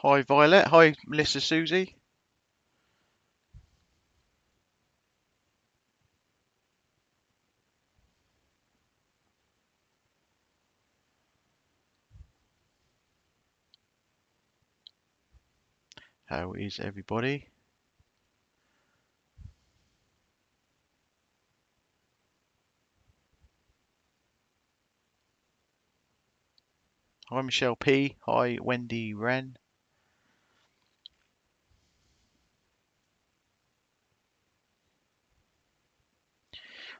Hi Violet, hi Melissa Susie. How is everybody? Hi Michelle P. Hi Wendy Wren.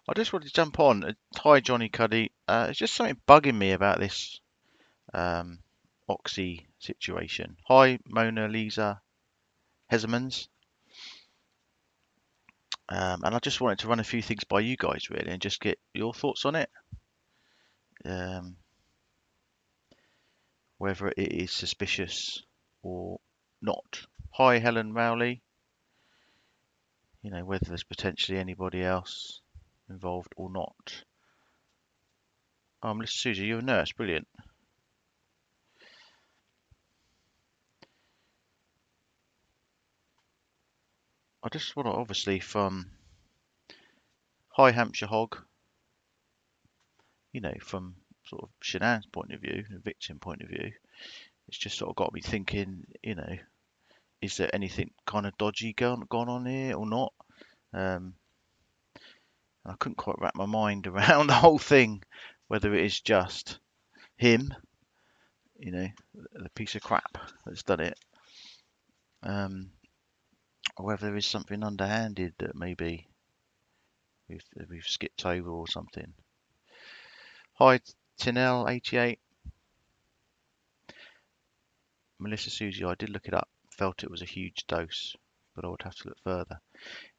I just wanted to jump on. Hi Johnny Cuddy. It's just something bugging me about this um, Oxy situation. Hi Mona Lisa Hesemans. And I just wanted to run a few things by you guys really and just get your thoughts on it. Um, Whether it is suspicious or not. Hi Helen Rowley. Whether there's potentially anybody else involved or not. Miss Susie, you're a nurse, brilliant. I just want to obviously from High Hampshire Hog, from sort of Shanann's point of view, the victim point of view, it's just sort of got me thinking, is there anything kind of dodgy gone on here or not? Um, and I couldn't quite wrap my mind around the whole thing, whether it is just him, you know, the piece of crap that's done it, um, or whether there is something underhanded that maybe we've skipped over or something. Hi, Tinel88. Melissa Susie, I did look it up, felt it was a huge dose, but I would have to look further.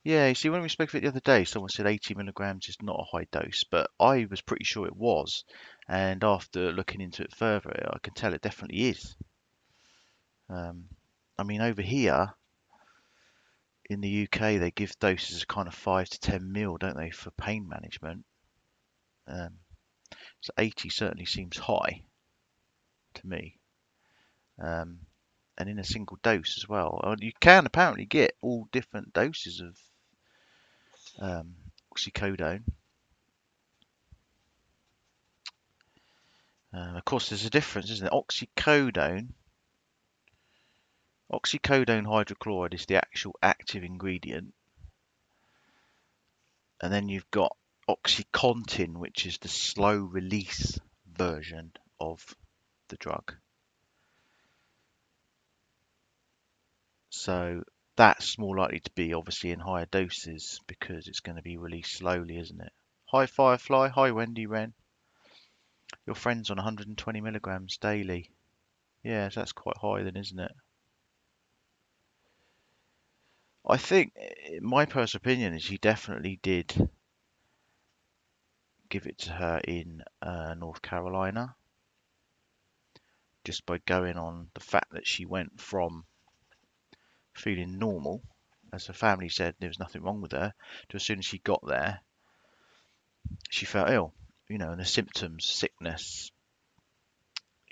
Yeah, you see, when we spoke of it the other day, someone said 80 milligrams is not a high dose, but I was pretty sure it was. And after looking into it further, I can tell it definitely is. Um, I mean, over here in the UK, they give doses of kind of 5 to 10 mil, don't they, for pain management? Um, so 80 certainly seems high to me. Um, and in a single dose as well. You can apparently get all different doses of um, oxycodone. Of course, there's a difference, isn't it? Oxycodone hydrochloride is the actual active ingredient, and then you've got Oxycontin, which is the slow release version of the drug. So that's more likely to be obviously in higher doses because it's going to be released slowly, isn't it? Hi Firefly, hi Wendy Wren. Your friend's on 120 milligrams daily. Yeah, so that's quite high then, isn't it? I think my personal opinion is he definitely did give it to her in North Carolina, just by going on the fact that she went from feeling normal, as her family said there was nothing wrong with her, to as soon as she got there, she felt ill. And the symptoms, sickness,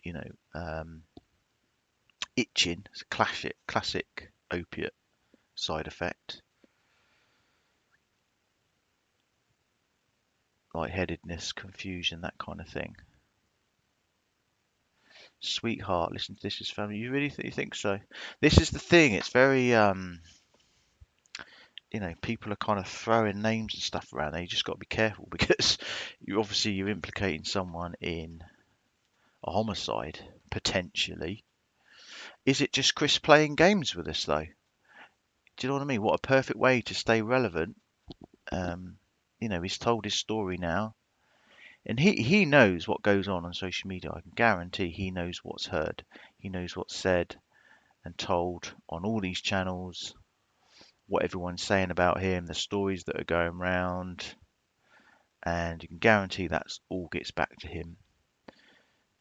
you know, um, itching, it's a classic opiate side effect, lightheadedness, confusion, that kind of thing. Sweetheart, listen to this is family. You really you think so? This is the thing. It's very people are kind of throwing names and stuff around there. You just got to be careful because you're implicating someone in a homicide potentially. Is it just Chris playing games with us though? Do you know what I mean? What a perfect way to stay relevant. Um, he's told his story now, and he knows what goes on social media. I can guarantee he knows what's heard. He knows what's said and told on all these channels, what everyone's saying about him, the stories that are going round, and you can guarantee that's all gets back to him,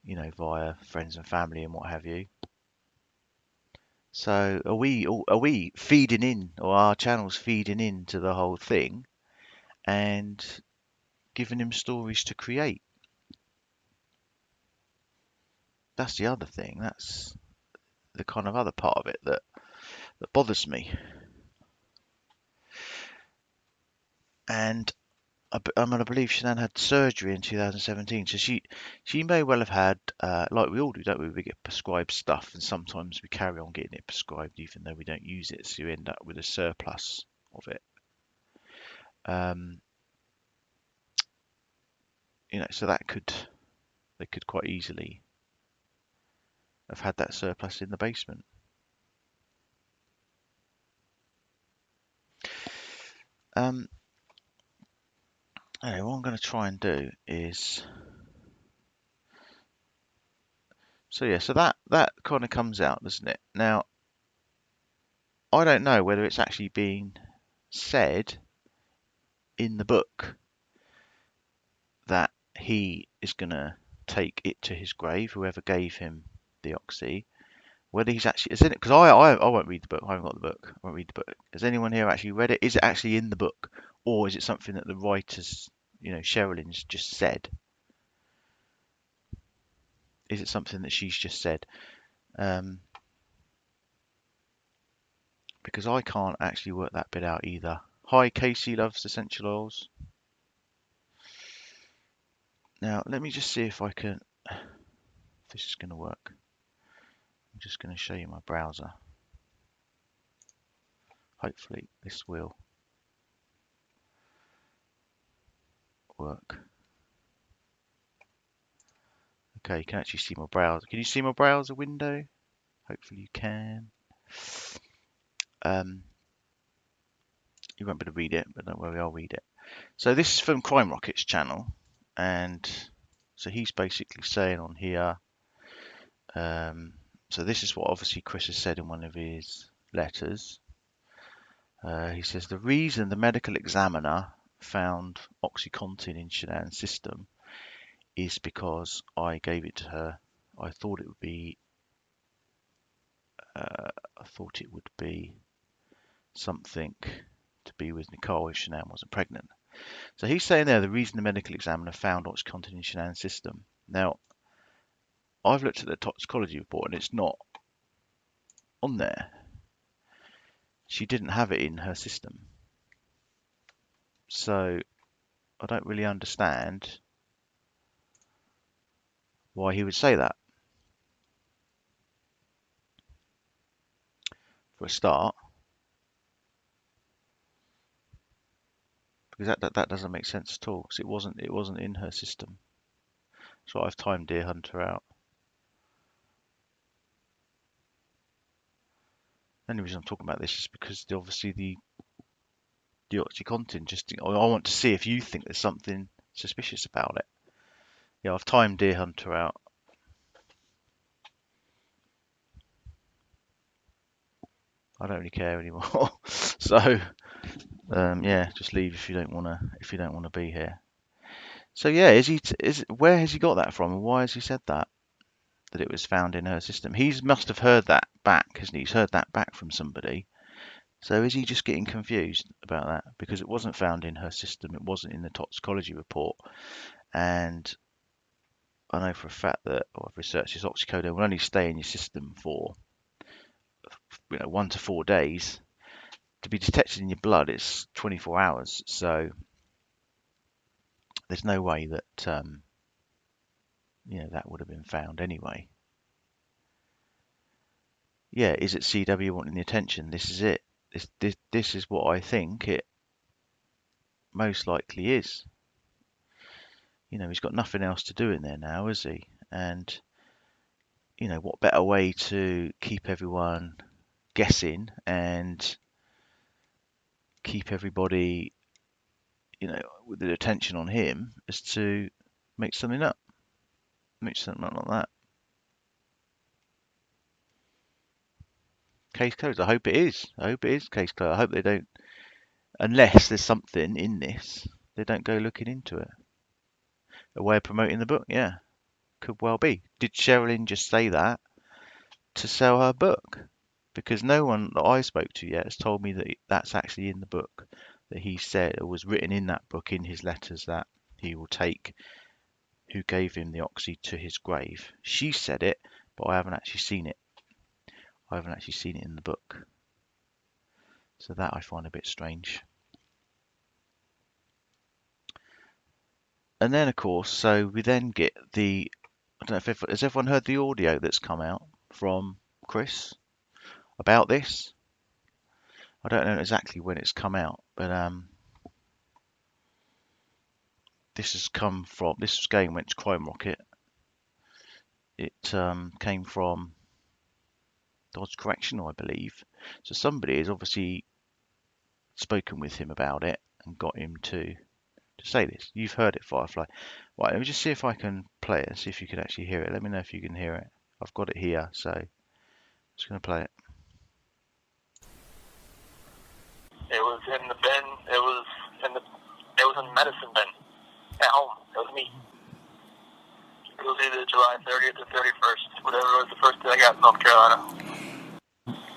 via friends and family and what have you. So are we feeding in, or our channels feeding into the whole thing and giving him stories to create? That's the other thing. the kind of other part of it that bothers me. And I mean, I believe Shanann had surgery in 2017, so she may well have had, like we all do, don't we? We get prescribed stuff, and sometimes we carry on getting it prescribed even though we don't use it, so you end up with a surplus of it. So they could quite easily have had that surplus in the basement. Anyway, what I'm going to try and do is, so that kind of comes out, doesn't it? Now, I don't know whether it's actually been said in the book that he is going to take it to his grave, whoever gave him the oxy. Whether he's actually, is it? Because I won't read the book. I haven't got the book. I won't read the book. Has anyone here actually read it? Is it actually in the book, or is it something that the writers, Sherilyn's just said? Is it something that she's just said? Because I can't actually work that bit out either. Hi, Casey loves essential oils. Now, let me just see if this is going to work. I'm just going to show you my browser. Hopefully this will work. Okay, you can actually see my browser. Can you see my browser window? Hopefully you can. You won't be able to read it, but don't worry, I'll read it. So this is from Crime Rocket's channel, and so he's basically saying on here, so this is what obviously Chris has said in one of his letters. He says the reason the medical examiner found Oxycontin in Shanann's system is because I gave it to her. I thought it would be something to be with Nicole if Shanann wasn't pregnant. So he's saying there the reason the medical examiner found Oxycontin in Shanann's system. Now, I've looked at the toxicology report and it's not on there. She didn't have it in her system. So I don't really understand why he would say that. For a start, because that doesn't make sense at all, because it wasn't in her system. So I've timed Deer Hunter out. The only reason I'm talking about this is because obviously the Oxycontin, I want to see if you think there's something suspicious about it. Yeah, I've timed Deer Hunter out. I don't really care anymore. So yeah, just leave if you don't wanna be here. So yeah, where has he got that from, and why has he said that it was found in her system? He must have heard that back, hasn't he? He's heard that back from somebody. So is he just getting confused about that? Because it wasn't found in her system, it wasn't in the toxicology report, and I know for a fact that I've researched this oxycodone will only stay in your system for 1 to 4 days. To be detected in your blood, it's 24 hours. So there's no way that that would have been found anyway. Yeah, is it CW wanting the attention? This is it. This is what I think it most likely is. He's got nothing else to do in there now, has he? And what better way to keep everyone guessing and keep everybody, with the attention on him, is to make something up like that. Case closed. I hope it is. I hope it is case closed. I hope they don't, unless there's something in this, they don't go looking into it. A way of promoting the book, yeah, could well be. Did Sherilyn just say that to sell her book? Because no one that I spoke to yet has told me that that's actually in the book, that he said, or was written in that book in his letters, that he will take who gave him the oxy to his grave. She said it, but I haven't actually seen it. I haven't actually seen it in the book. So that I find a bit strange. And then, of course, so we then get the, I don't know if has everyone heard the audio that's come out from Chris about this? I don't know exactly when it's come out, but this has come from, this game went to Crime Rocket. It came from Dodge Correctional, I believe. So somebody has obviously spoken with him about it and got him to say this. You've heard it, Firefly. Right, let me just see if I can play it, see if you can actually hear it. Let me know if you can hear it. I've got it here, so I'm just going to play it. It was in the bin. It was in the medicine bin at home. It was me. It was either July 30th or 31st, whatever it was the first day I got in North Carolina.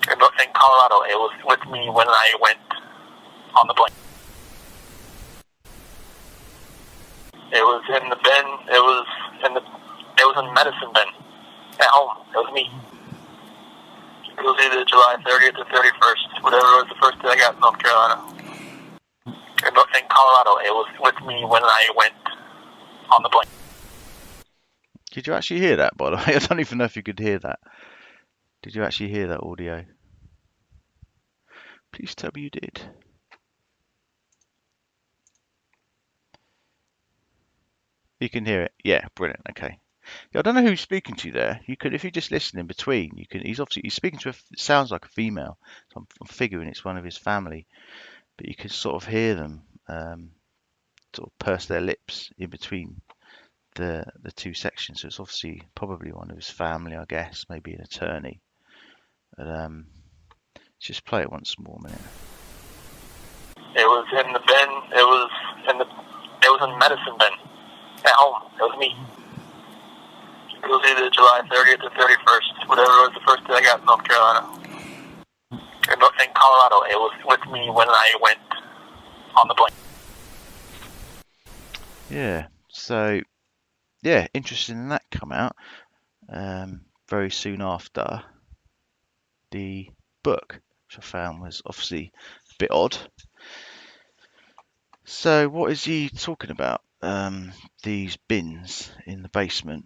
In Colorado, it was with me when I went on the plane. It was in the bin. It was in the medicine bin at home. It was me. It was either July 30th or 31st, whatever it was the first day I got in North Carolina. In Colorado, it was with me when I went on the plane. Did you actually hear that, by the way? I don't even know if you could hear that. Did you actually hear that audio? Please tell me you did. You can hear it? Yeah, brilliant. Okay. Yeah, I don't know who's speaking to you there. You could, if you just listen in between, you can. He's speaking to. It sounds like a female. So I'm figuring it's one of his family, but you can sort of hear them sort of purse their lips in between the two sections. So it's obviously probably one of his family, I guess, maybe an attorney. But let's just play it once more a minute. It was in the bin. It was in the medicine bin at home. It was me. It was either July 30th or 31st, whatever it was the first day I got in North Carolina. In Colorado, it was with me when I went on the plane. Yeah. So yeah, interesting in that come out very soon after the book, which I found was obviously a bit odd. So what is he talking about? These bins in the basement.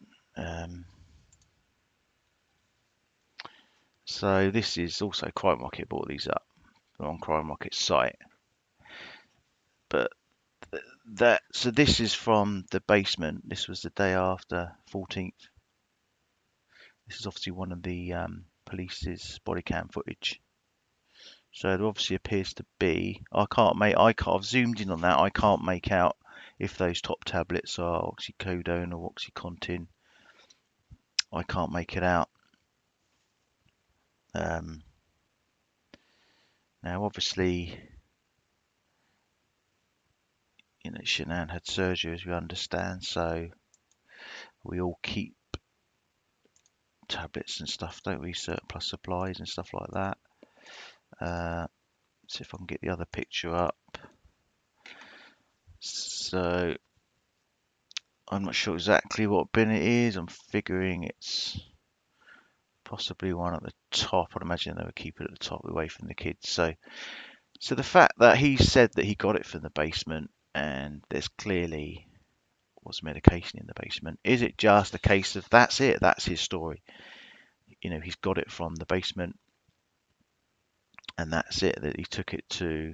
So this is also Crime Rocket brought these up on Crime Rocket's site. But so this is from the basement. This was the day after 14th. This is obviously one of the police's body cam footage. So there obviously appears to be. I've zoomed in on that. I can't make out if those top tablets are Oxycodone or Oxycontin. I can't make it out. Now, obviously, Shanann had surgery, as we understand, so we all keep tablets and stuff, don't we? Surplus supplies and stuff like that. See if I can get the other picture up. So I'm not sure exactly what bin it is. I'm figuring it's possibly one at the top. I'd imagine they would keep it at the top away from the kids. So the fact that he said that he got it from the basement and there's clearly was medication in the basement, is it just a case of that's it? That's his story. He's got it from the basement and that's it, that he took it to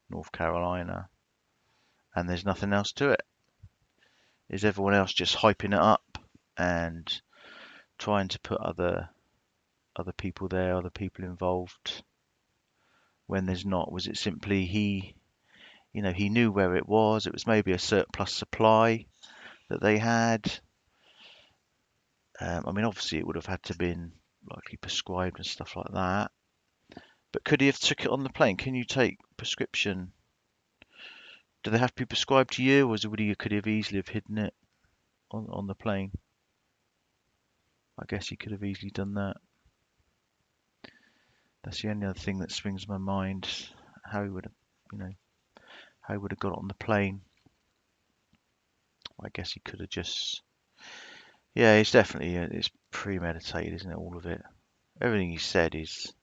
North Carolina and there's nothing else to it. Is everyone else just hyping it up and trying to put other people there, other people involved when there's not? Was it simply he knew where it was? It was maybe a surplus supply that they had. I mean, obviously it would have had to been likely prescribed and stuff like that. But could he have took it on the plane? Can you take prescription? Do they have to be prescribed to you, or could he have easily have hidden it on the plane? I guess he could have easily done that. That's the only other thing that springs to my mind. How he would have got it on the plane. I guess he could have just. Yeah, it's definitely it's premeditated, isn't it? All of it. everything he said is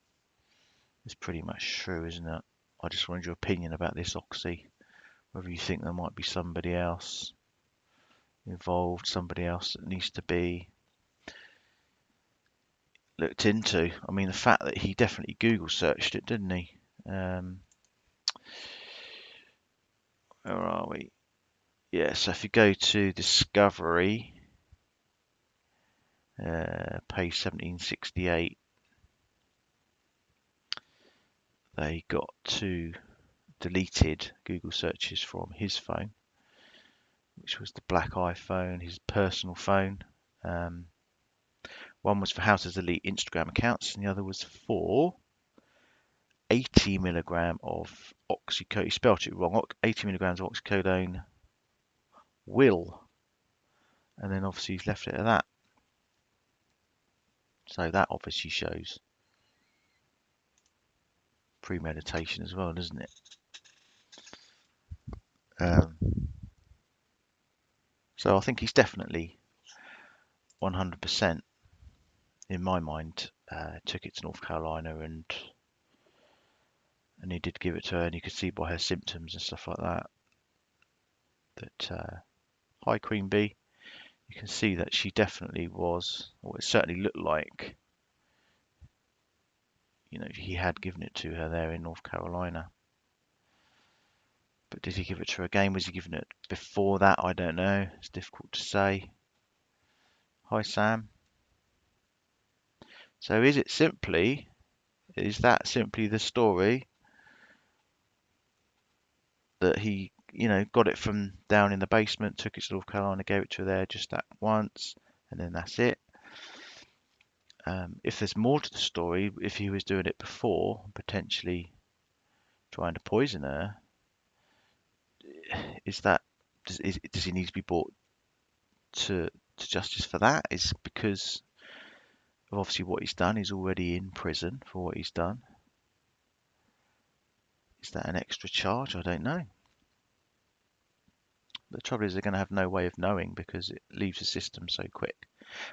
pretty much true, isn't it? I just wanted your opinion about this Oxy, whether you think there might be somebody else involved, somebody else that needs to be looked into. I mean, the fact that he definitely Google searched it, didn't he? Where are we? Yeah, so if you go to Discovery, page 1768, they got two deleted Google searches from his phone, which was the black iPhone, his personal phone. One was for how to delete Instagram accounts, and the other was for 80 milligram of oxycodone. He spelled it wrong. 80 milligrams of oxycodone will, and then obviously he's left it at that. So that obviously shows premeditation as well, doesn't it? So I think he's definitely 100% in my mind took it to North Carolina and he did give it to her, and you could see by her symptoms and stuff like that that hi Queen Bee, you can see that she definitely was, or it certainly looked like, you know, he had given it to her there in North Carolina. But did he give it to her again? Was he giving it before that? I don't know. It's difficult to say. Hi Sam. So is that simply the story that he, you know, got it from down in the basement, took it to North Carolina, gave it to her there just that once, and then that's it? If there's more to the story, if he was doing it before, potentially trying to poison her, does he need to be brought to justice for that? Is because of obviously what he's done. He's already in prison for what he's done. Is that an extra charge? I don't know. The trouble is they're going to have no way of knowing because it leaves the system so quick.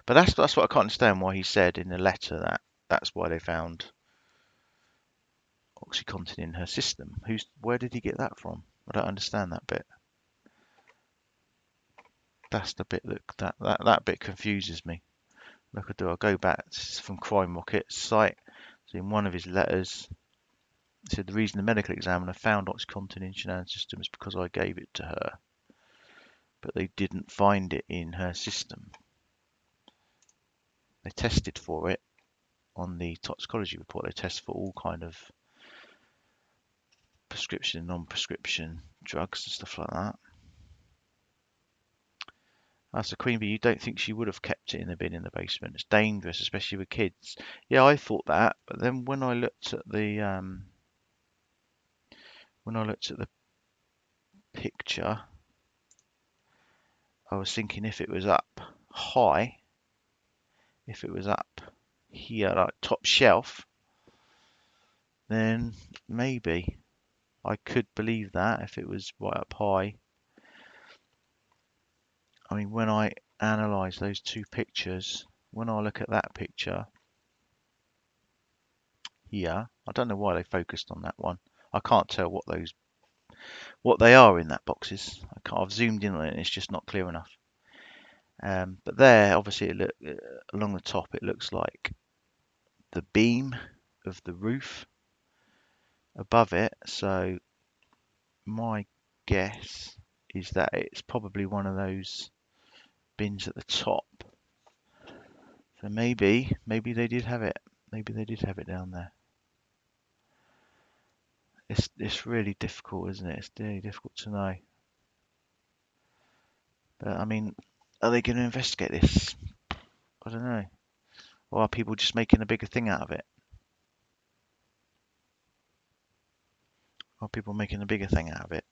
But that's what I can't understand why he said in the letter that that's why they found Oxycontin in her system. Where did he get that from? I don't understand that bit. That's the bit that bit confuses me. Look, I'll go back. This is from Crime Rocket's site. So in one of his letters, he said the reason the medical examiner found Oxycontin in Shanann's system is because I gave it to her, but they didn't find it in her system. They tested for it on the toxicology report. They test for all kind of prescription and non-prescription drugs and stuff like that. So Queen Bee, you don't think she would have kept it in the bin in the basement? It's dangerous, especially with kids. Yeah, I thought that, but then when I looked at the picture, I was thinking if it was up high, if it was up here, like top shelf, then maybe I could believe that if it was right up high. I mean, when I analyze those two pictures, when I look at that picture here, I don't know why they focused on that one. I can't tell what they are in that boxes. I've zoomed in on it and it's just not clear enough. But there, obviously, along the top, it looks like the beam of the roof above it. So my guess is that it's probably one of those bins at the top. So maybe they did have it. Maybe they did have it down there. It's really difficult, isn't it? It's really difficult to know. But I mean, are they going to investigate this? I don't know. Or are people just making a bigger thing out of it? Are people making a bigger thing out of it?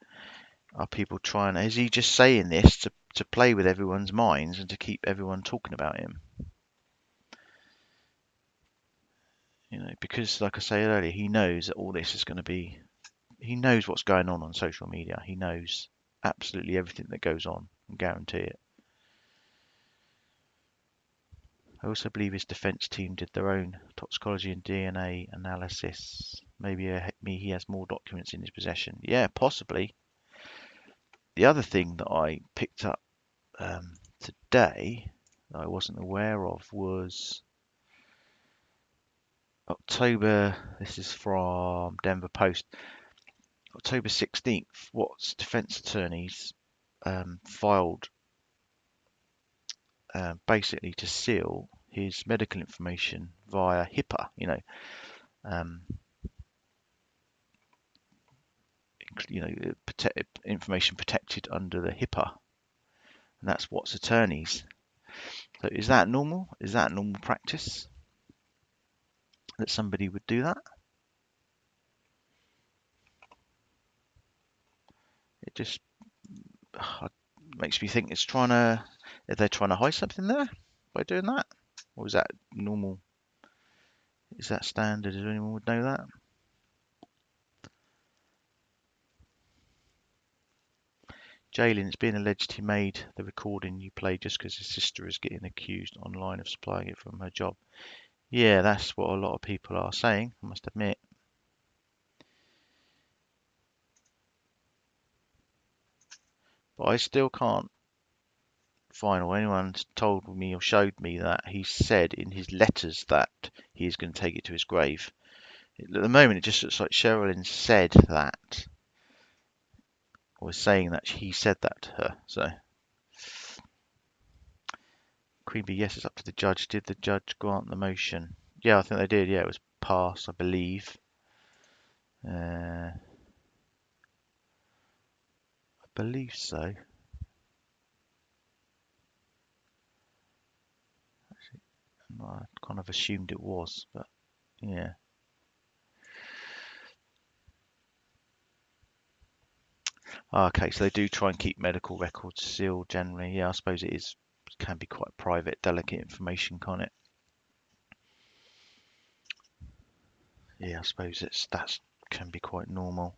Are people trying? Is he just saying this to play with everyone's minds and to keep everyone talking about him? You know, because like I said earlier, he knows that all this is going to be. He knows what's going on social media. He knows absolutely everything that goes on. I guarantee it. I also believe his defense team did their own toxicology and DNA analysis. Maybe he has more documents in his possession. Yeah, possibly. The other thing that I picked up today that I wasn't aware of was October. This is from Denver Post. October 16th, Watt's defense attorneys filed basically to seal his medical information via HIPAA, um, information protected under the HIPAA, and that's Watt's attorneys. So is that normal? Is that normal practice that somebody would do that? It just makes me think are they trying to hide something there by doing that? Or is that normal? Is that standard? Does anyone would know that? Jalen, it's been alleged he made the recording you played just because his sister is getting accused online of supplying it from her job. Yeah, that's what a lot of people are saying, I must admit. But I still can't find, or anyone's told me or showed me that he said in his letters that he is going to take it to his grave. At the moment, it just looks like Sherilyn said that, or was saying that he said that to her. So, Queen Bee, yes, it's up to the judge. Did the judge grant the motion? Yeah, I think they did. Yeah, it was passed, I believe. I believe so. I kind of assumed it was, but yeah. Okay, so they do try and keep medical records sealed generally. Yeah, I suppose can be quite private, delicate information, can't it? Yeah, I suppose that can be quite normal.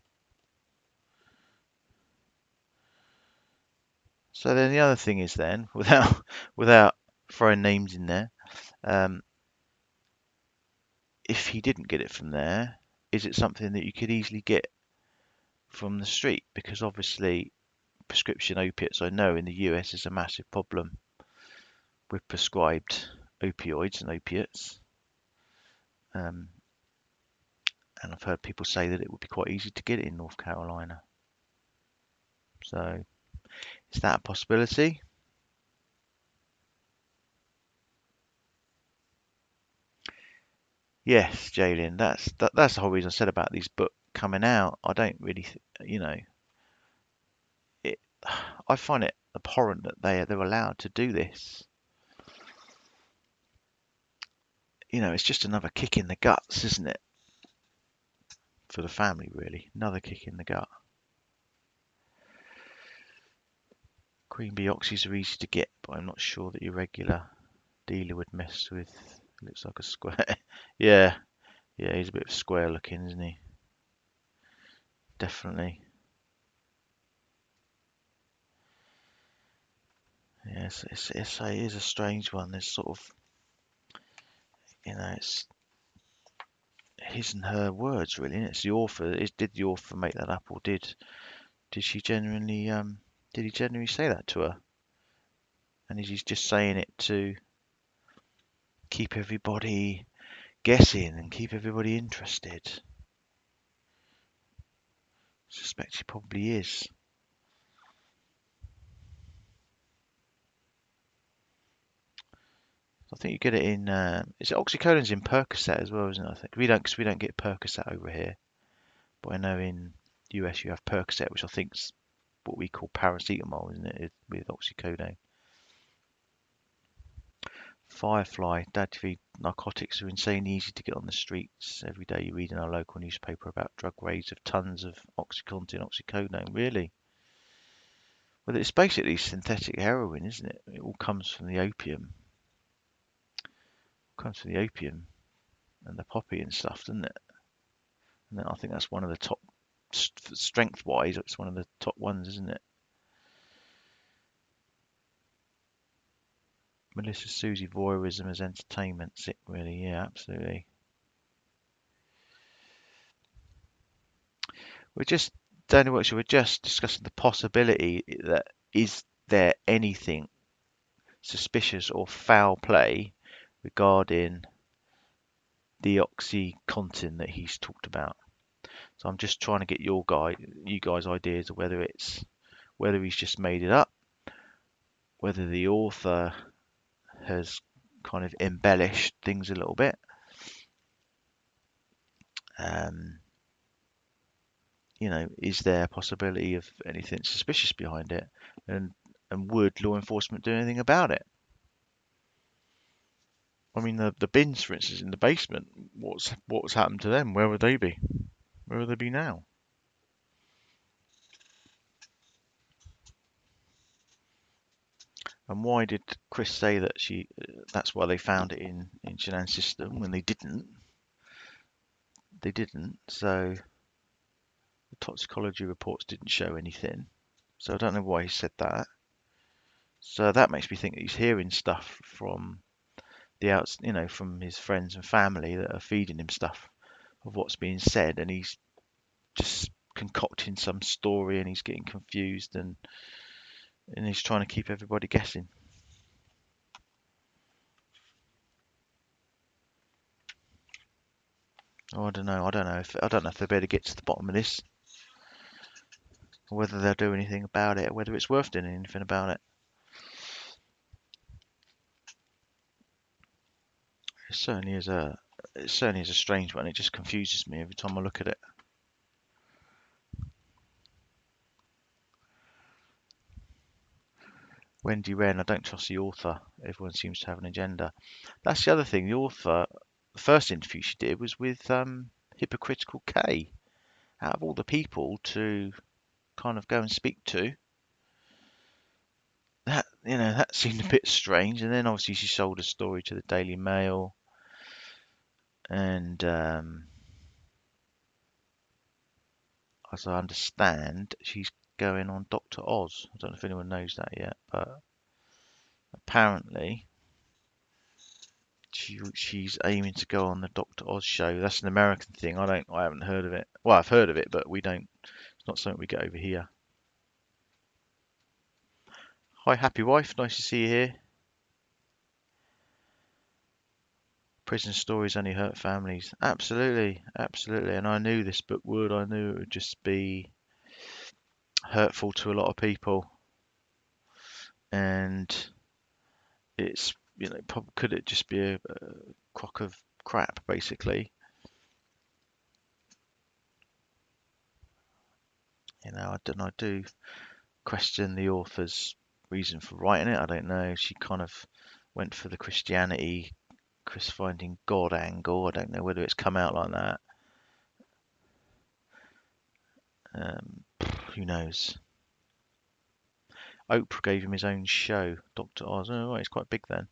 So then the other thing is then, without throwing names in there, if he didn't get it from there, is it something that you could easily get from the street? Because obviously prescription opiates, I know in the US is a massive problem with prescribed opioids and opiates. Um, and I've heard people say that it would be quite easy to get it in North Carolina. So is that a possibility? Yes, Jalen, that's the whole reason I said about these books coming out. I don't really, it. I find it abhorrent that they're allowed to do this. It's just another kick in the guts, isn't it, for the family, really? Another kick in the gut. Queen bee oxys are easy to get, but I'm not sure that your regular dealer would mess with. Looks like a square. Yeah, yeah, he's a bit square looking, isn't he? Definitely. Yes, it is a strange one. There's sort of, it's his and her words, really. And it's the author. Did the author make that up, or did she genuinely did he genuinely say that to her? And is he just saying it to keep everybody guessing and keep everybody interested? I suspect he probably is. I think you get it in. Is it Oxycontin's in Percocet as well, isn't it? I think because we don't get Percocet over here, but I know in US you have Percocet, which I think's what we call paracetamol, isn't it? With Oxycontin. Firefly, Dadfeed narcotics are insanely easy to get on the streets. Every day you read in our local newspaper about drug raids of tons of Oxycontin, Oxycodone. Really? Well, it's basically synthetic heroin, isn't it? It all comes from the opium. It comes from the opium and the poppy and stuff, doesn't it? And I think that's one of the top, strength-wise, it's one of the top ones, isn't it? Melissa Susie, voyeurism as entertainment. Sick, really. Yeah, absolutely. We're just, Danny Watson, we're just discussing the possibility that is there anything suspicious or foul play regarding the Oxycontin that he's talked about. So I'm just trying to get you guys ideas of whether he's just made it up, whether the author has kind of embellished things a little bit. Um, is there a possibility of anything suspicious behind it? And would law enforcement do anything about it? I mean, the bins, for instance, in the basement. What's happened to them? Where would they be? Where would they be now? And why did Chris say that that's why they found it in Shanann's system when they didn't? They didn't. So the toxicology reports didn't show anything. So I don't know why he said that. So that makes me think that he's hearing stuff from from his friends and family that are feeding him stuff of what's being said, and he's just concocting some story, and he's getting confused, and he's trying to keep everybody guessing. Oh, I don't know. I don't know if they better get to the bottom of this, or whether they'll do anything about it, or whether it's worth doing anything about it. It certainly is a strange one. It just confuses me every time I look at it. Wendy Wren, I don't trust the author. Everyone seems to have an agenda. That's the other thing. The author, the first interview she did was with Hypocritical K. Out of all the people to kind of go and speak to, that seemed a bit strange. And then obviously she sold a story to the Daily Mail, and as I understand, she's going on Dr. Oz. I don't know if anyone knows that yet, but apparently she's aiming to go on the Dr. Oz show. That's an American thing. I haven't heard of it. Well, I've heard of it, but we don't. It's not something we get over here. Hi, happy wife. Nice to see you here. Prison stories only hurt families. Absolutely, absolutely. And I knew this book would. I knew it would just be hurtful to a lot of people. And it's, could it just be a crock of crap, basically? I do question the author's reason for writing it. I don't know. She kind of went for the Christianity, Chris finding God angle. I don't know whether it's come out like that. Who knows? Oprah gave him his own show, Dr. Oz. Oh, right, it's quite big then.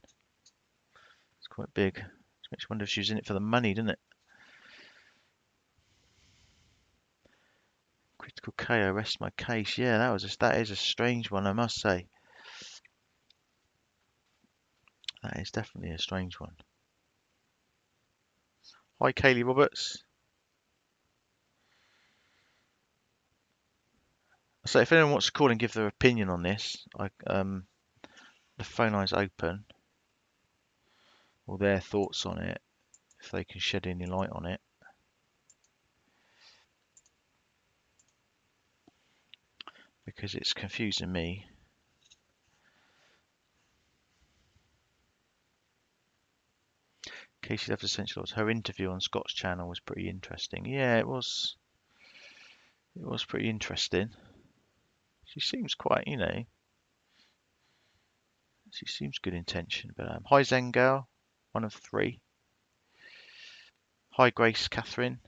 It's quite big. It makes you wonder if she was in it for the money, didn't it? Critical KO, rest my case. Yeah, that is a strange one, I must say. That is definitely a strange one. Hi, Kaylee Roberts. So if anyone wants to call and give their opinion on this, the phone line's open, or their thoughts on it, if they can shed any light on it. Because it's confusing me. Casey loves essential oils. Her interview on Scott's channel was pretty interesting. Yeah, it was. It was pretty interesting. She seems quite, she seems good intention. But hi Zengel, one of three. Hi Grace Catherine.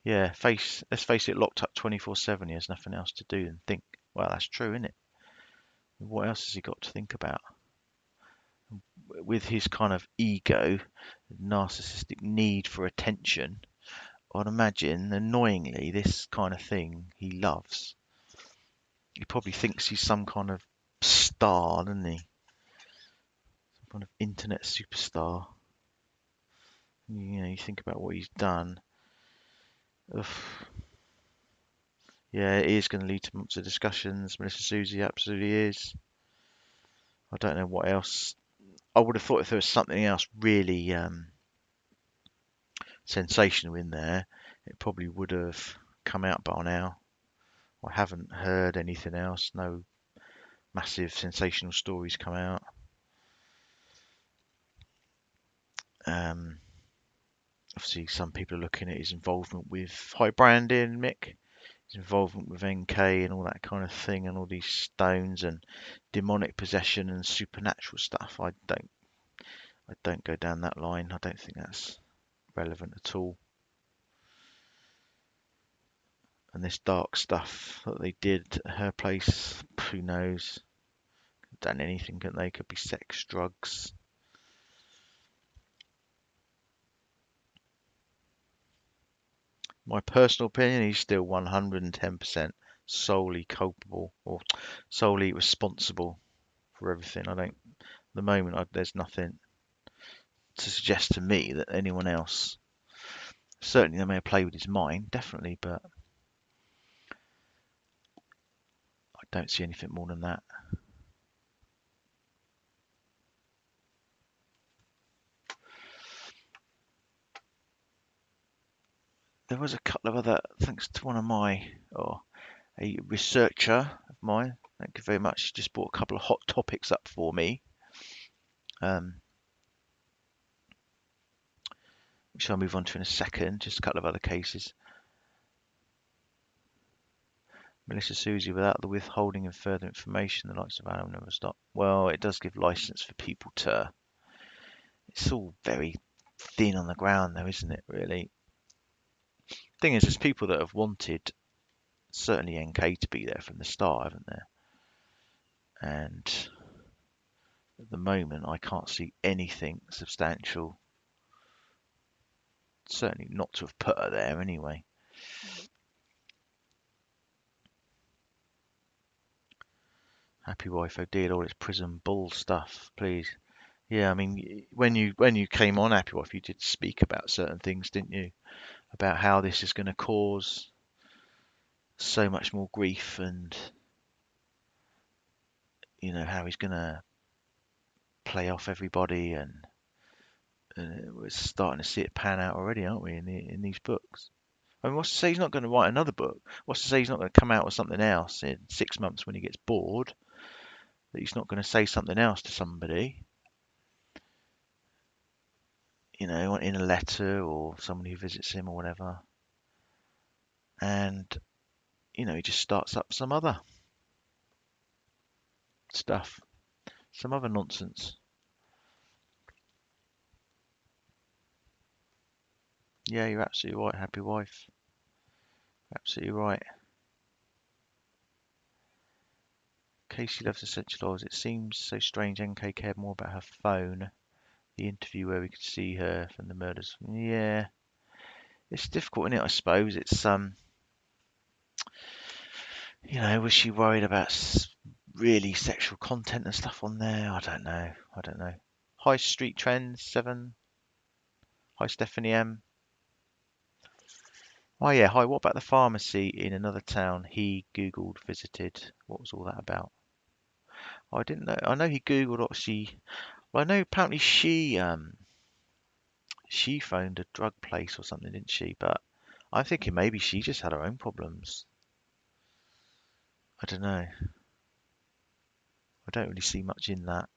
Yeah, let's face it, locked up 24/7. He has nothing else to do than think. Well, that's true, isn't it? What else has he got to think about? With his kind of ego, narcissistic need for attention, I'd imagine, annoyingly, this kind of thing he loves. He probably thinks he's some kind of star, doesn't he? Some kind of internet superstar. You know, you think about what he's done. Ugh. Yeah, it is going to lead to lots of discussions. Melissa Susie absolutely is. I don't know what else. I would have thought if there was something else really sensational in there, it probably would have come out by now. I haven't heard anything else. No massive sensational stories come out. Um, Obviously, some people are looking at his involvement with high branding, Mick, his involvement with NK and all that kind of thing, and all these stones and demonic possession and supernatural stuff. I don't go down that line. I don't think that's relevant at all. And this dark stuff that they did at her place, who knows? Done anything, can they? Could be sex, drugs. My personal opinion, he's still 110% solely culpable or solely responsible for everything. At the moment, there's nothing to suggest to me that anyone else. Certainly, they may have played with his mind, definitely, but I don't see anything more than that. There was a couple of other, thanks to one of a researcher of mine. Thank you very much. She just brought a couple of hot topics up for me, which I'll move on to in a second. Just a couple of other cases. Melissa Susie, without the withholding of further information, the likes of Adam never stop. Well, it does give license for people to. It's all very thin on the ground, though, isn't it? Really. Thing is, there's people that have wanted certainly NK to be there from the start, haven't there? And at the moment, I can't see anything substantial. Certainly not to have put her there anyway. Happy Wife, oh dear Lord, it's prison bull stuff, please. Yeah, I mean, when you came on Happy Wife, you did speak about certain things, didn't you? About how this is going to cause so much more grief, and how he's going to play off everybody, and we're starting to see it pan out already, aren't we? In these books. I mean, what's to say he's not going to write another book? What's to say he's not going to come out with something else in 6 months when he gets bored? That he's not going to say something else to somebody, in a letter or someone who visits him or whatever, and he just starts up some other stuff, some other nonsense. Yeah, you're absolutely right, Happy Wife. Absolutely right. Casey loves essential oils. It seems so strange NK cared more about her phone. The interview where we could see her from the murders. Yeah, it's difficult, isn't it? I suppose it's was she worried about really sexual content and stuff on there? I don't know. I don't know. High Street Trends 7. Hi Stephanie M. Oh yeah, hi. What about the pharmacy in another town he Googled, visited? What was all that about? Oh, I didn't know. I know he Googled Oxy. Well, I know apparently she phoned a drug place or something, didn't she? But I'm thinking maybe she just had her own problems. I don't know. I don't really see much in that.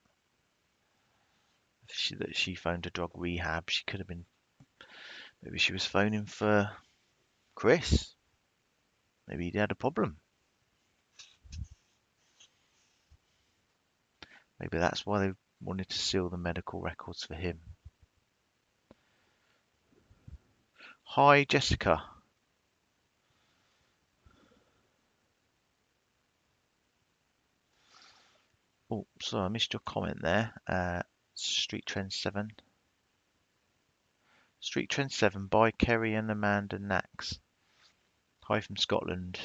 That she phoned a drug rehab. She could have been. Maybe she was phoning for Chris. Maybe he had a problem. Maybe that's why they wanted to seal the medical records for him. Hi, Jessica. Oh, sorry, I missed your comment there. Street Trend 7. Street Trend 7 by Kerry and Amanda Nax. Hi from Scotland.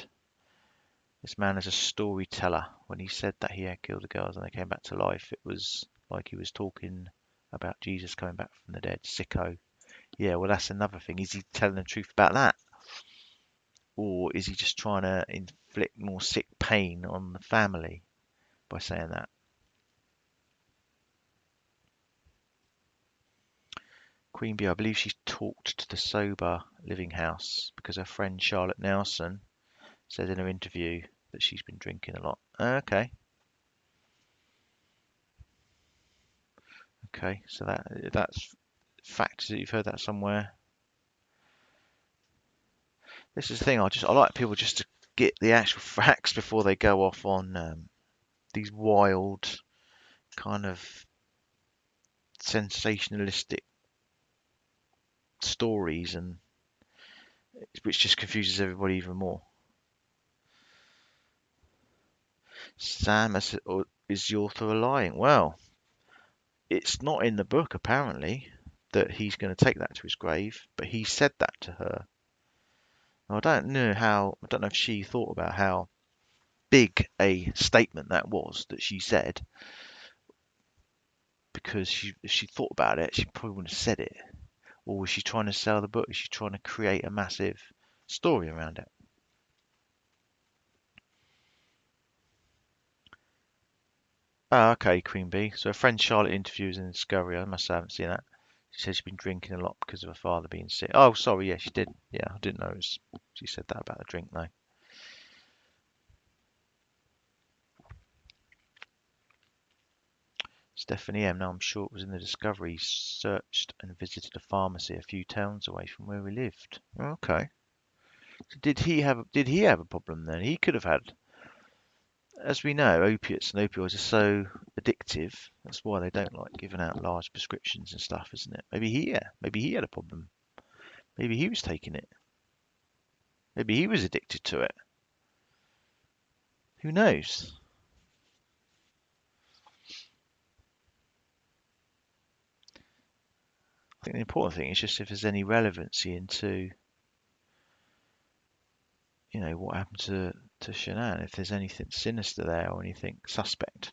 This man is a storyteller. When he said that he had killed the girls and they came back to life, it was like he was talking about Jesus coming back from the dead. Sicko. Yeah, well, that's another thing. Is he telling the truth about that? Or is he just trying to inflict more sick pain on the family by saying that? Queen Bee, I believe she's talked to the sober living house because her friend Charlotte Nelson said in her interview that she's been drinking a lot. Okay, okay, so that's facts that you've heard that somewhere. This is the thing. I like people just to get the actual facts before they go off on these wild kind of sensationalistic stories, and which just confuses everybody even more. Sam is the author of lying. Well, it's not in the book apparently that he's going to take that to his grave, but he said that to her. Now, I don't know if she thought about how big a statement that was that she said, because if she thought about it, she probably wouldn't have said it. Or was she trying to sell the book? Is she trying to create a massive story around it? Oh, okay, Queen Bee. So her friend Charlotte interviews in Discovery. I must haven't seen that. She said she's been drinking a lot because of her father being sick. Oh, sorry, yeah, she did. Yeah, I didn't know she said that about the drink though. Stephanie M. Now I'm sure it was in the Discovery. He searched and visited a pharmacy a few towns away from where we lived. Okay. So did he have a problem then? He could have had, as we know, opiates and opioids are so addictive. That's why they don't like giving out large prescriptions and stuff, isn't it? Maybe he had a problem. Maybe he was taking it. Maybe he was addicted to it. Who knows? I think the important thing is just if there's any relevancy into, what happened to Shanann, if there's anything sinister there or anything suspect.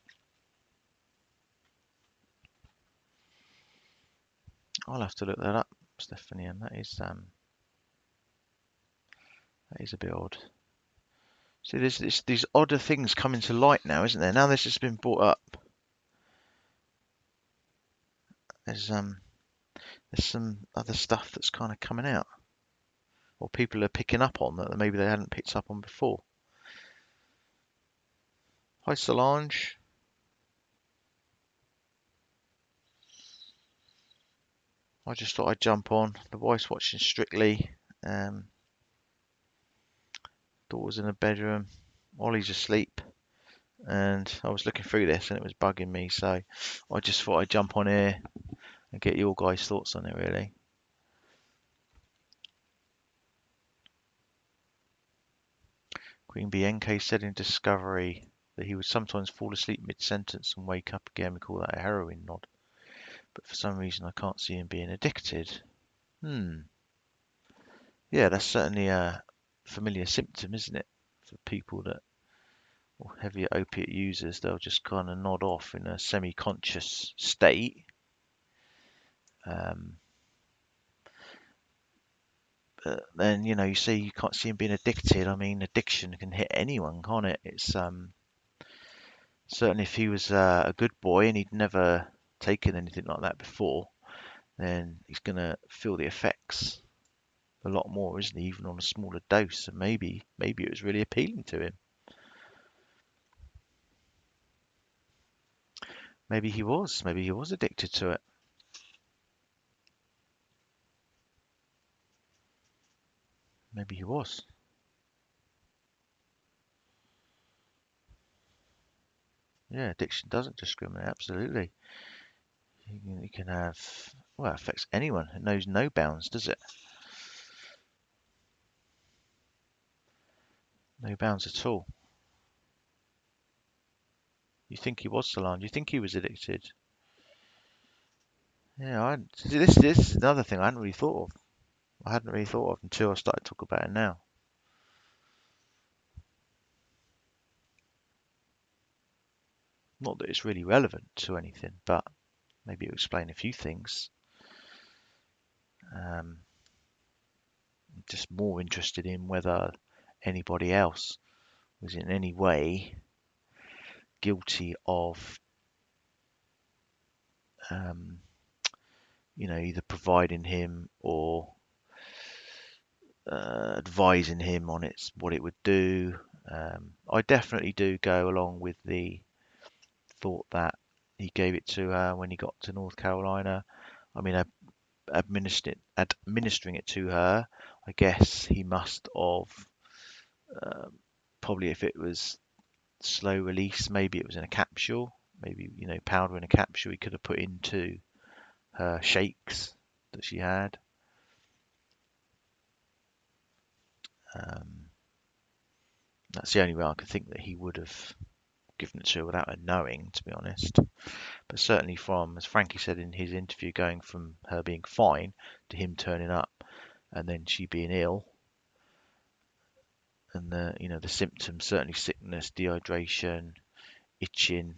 I'll have to look that up, Stephanie, and that is a bit odd. See, there's these odder things coming to light now, isn't there? Now this has been brought up. There's some other stuff that's kind of coming out, or people are picking up on that maybe they hadn't picked up on before. Hi, Solange. I just thought I'd jump on. The wife's watching Strictly. Daughter's in the bedroom. Ollie's asleep. And I was looking through this and it was bugging me. So I just thought I'd jump on here and get your guys' thoughts on it, really. Queen BNK said in Discovery that he would sometimes fall asleep mid-sentence and wake up again. We call that a heroin nod. But for some reason I can't see him being addicted. Yeah, that's certainly a familiar symptom, isn't it? For people that, or heavier opiate users, they'll just kind of nod off in a semi-conscious state. But then, you say you can't see him being addicted. I mean, addiction can hit anyone, can't it? It's certainly if he was a good boy and he'd never taken anything like that before, then he's gonna feel the effects a lot more, isn't he? Even on a smaller dose. And maybe it was really appealing to him. Maybe he was addicted to it. Maybe he was. Yeah, addiction doesn't discriminate. Absolutely. You can have, well, it affects anyone. It knows no bounds, does it? No bounds at all. You think he was, Solange? You think he was addicted? Yeah, this is another thing I hadn't really thought of. I hadn't really thought of until I started talking about it now. Not that it's really relevant to anything, but maybe it'll explain a few things. Just more interested in whether anybody else was in any way guilty of, either providing him or advising him on what it would do. I definitely do go along with the thought that he gave it to her when he got to North Carolina. I mean, administering it to her, I guess he must have, probably if it was slow release, maybe it was in a capsule, maybe, powder in a capsule he could have put into her shakes that she had. That's the only way I could think that he would have given it to her without her knowing, to be honest. But certainly from, as Frankie said in his interview, going from her being fine to him turning up and then she being ill, and the symptoms, certainly sickness, dehydration, itching,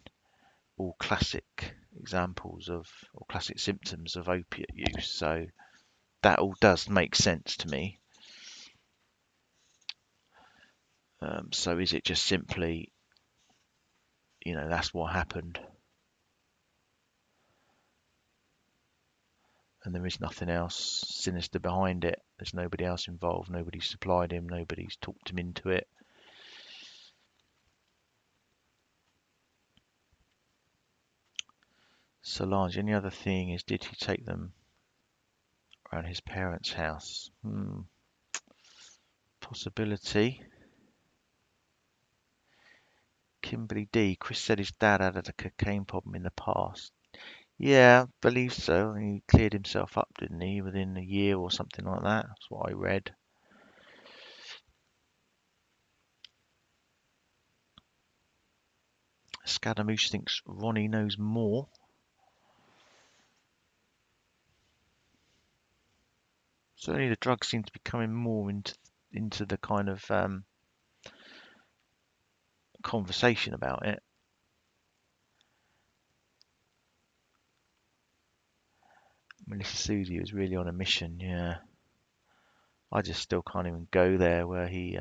all classic examples of, or classic symptoms of opiate use. So that all does make sense to me. So is it just simply, that's what happened, and there is nothing else sinister behind it? There's nobody else involved, nobody's supplied him, nobody's talked him into it. Solange, any other thing is, did he take them around his parents' house? Possibility. Kimberly D. Chris said his dad had a cocaine problem in the past. Yeah, I believe so. He cleared himself up, didn't he, within a year or something like that? That's what I read. Scaramouche thinks Ronnie knows more. Certainly the drugs seem to be coming more into the kind of conversation about it. Melissa Susie was really on a mission, yeah. I just still can't even go there where he,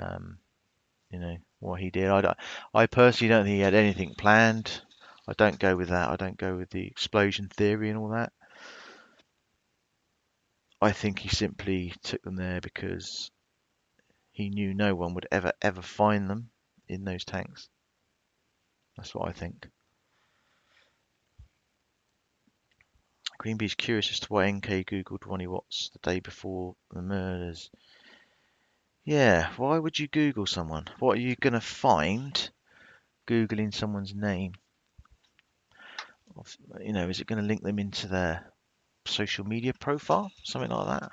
what he did. I personally don't think he had anything planned. I don't go with that. I don't go with the explosion theory and all that. I think he simply took them there because he knew no one would ever find them in those tanks. That's what I think. Greenbee's curious as to why NK googled Ronnie Watts the day before the murders. Yeah, why would you Google someone? What are you going to find Googling someone's name? Is it going to link them into their social media profile? Something like that?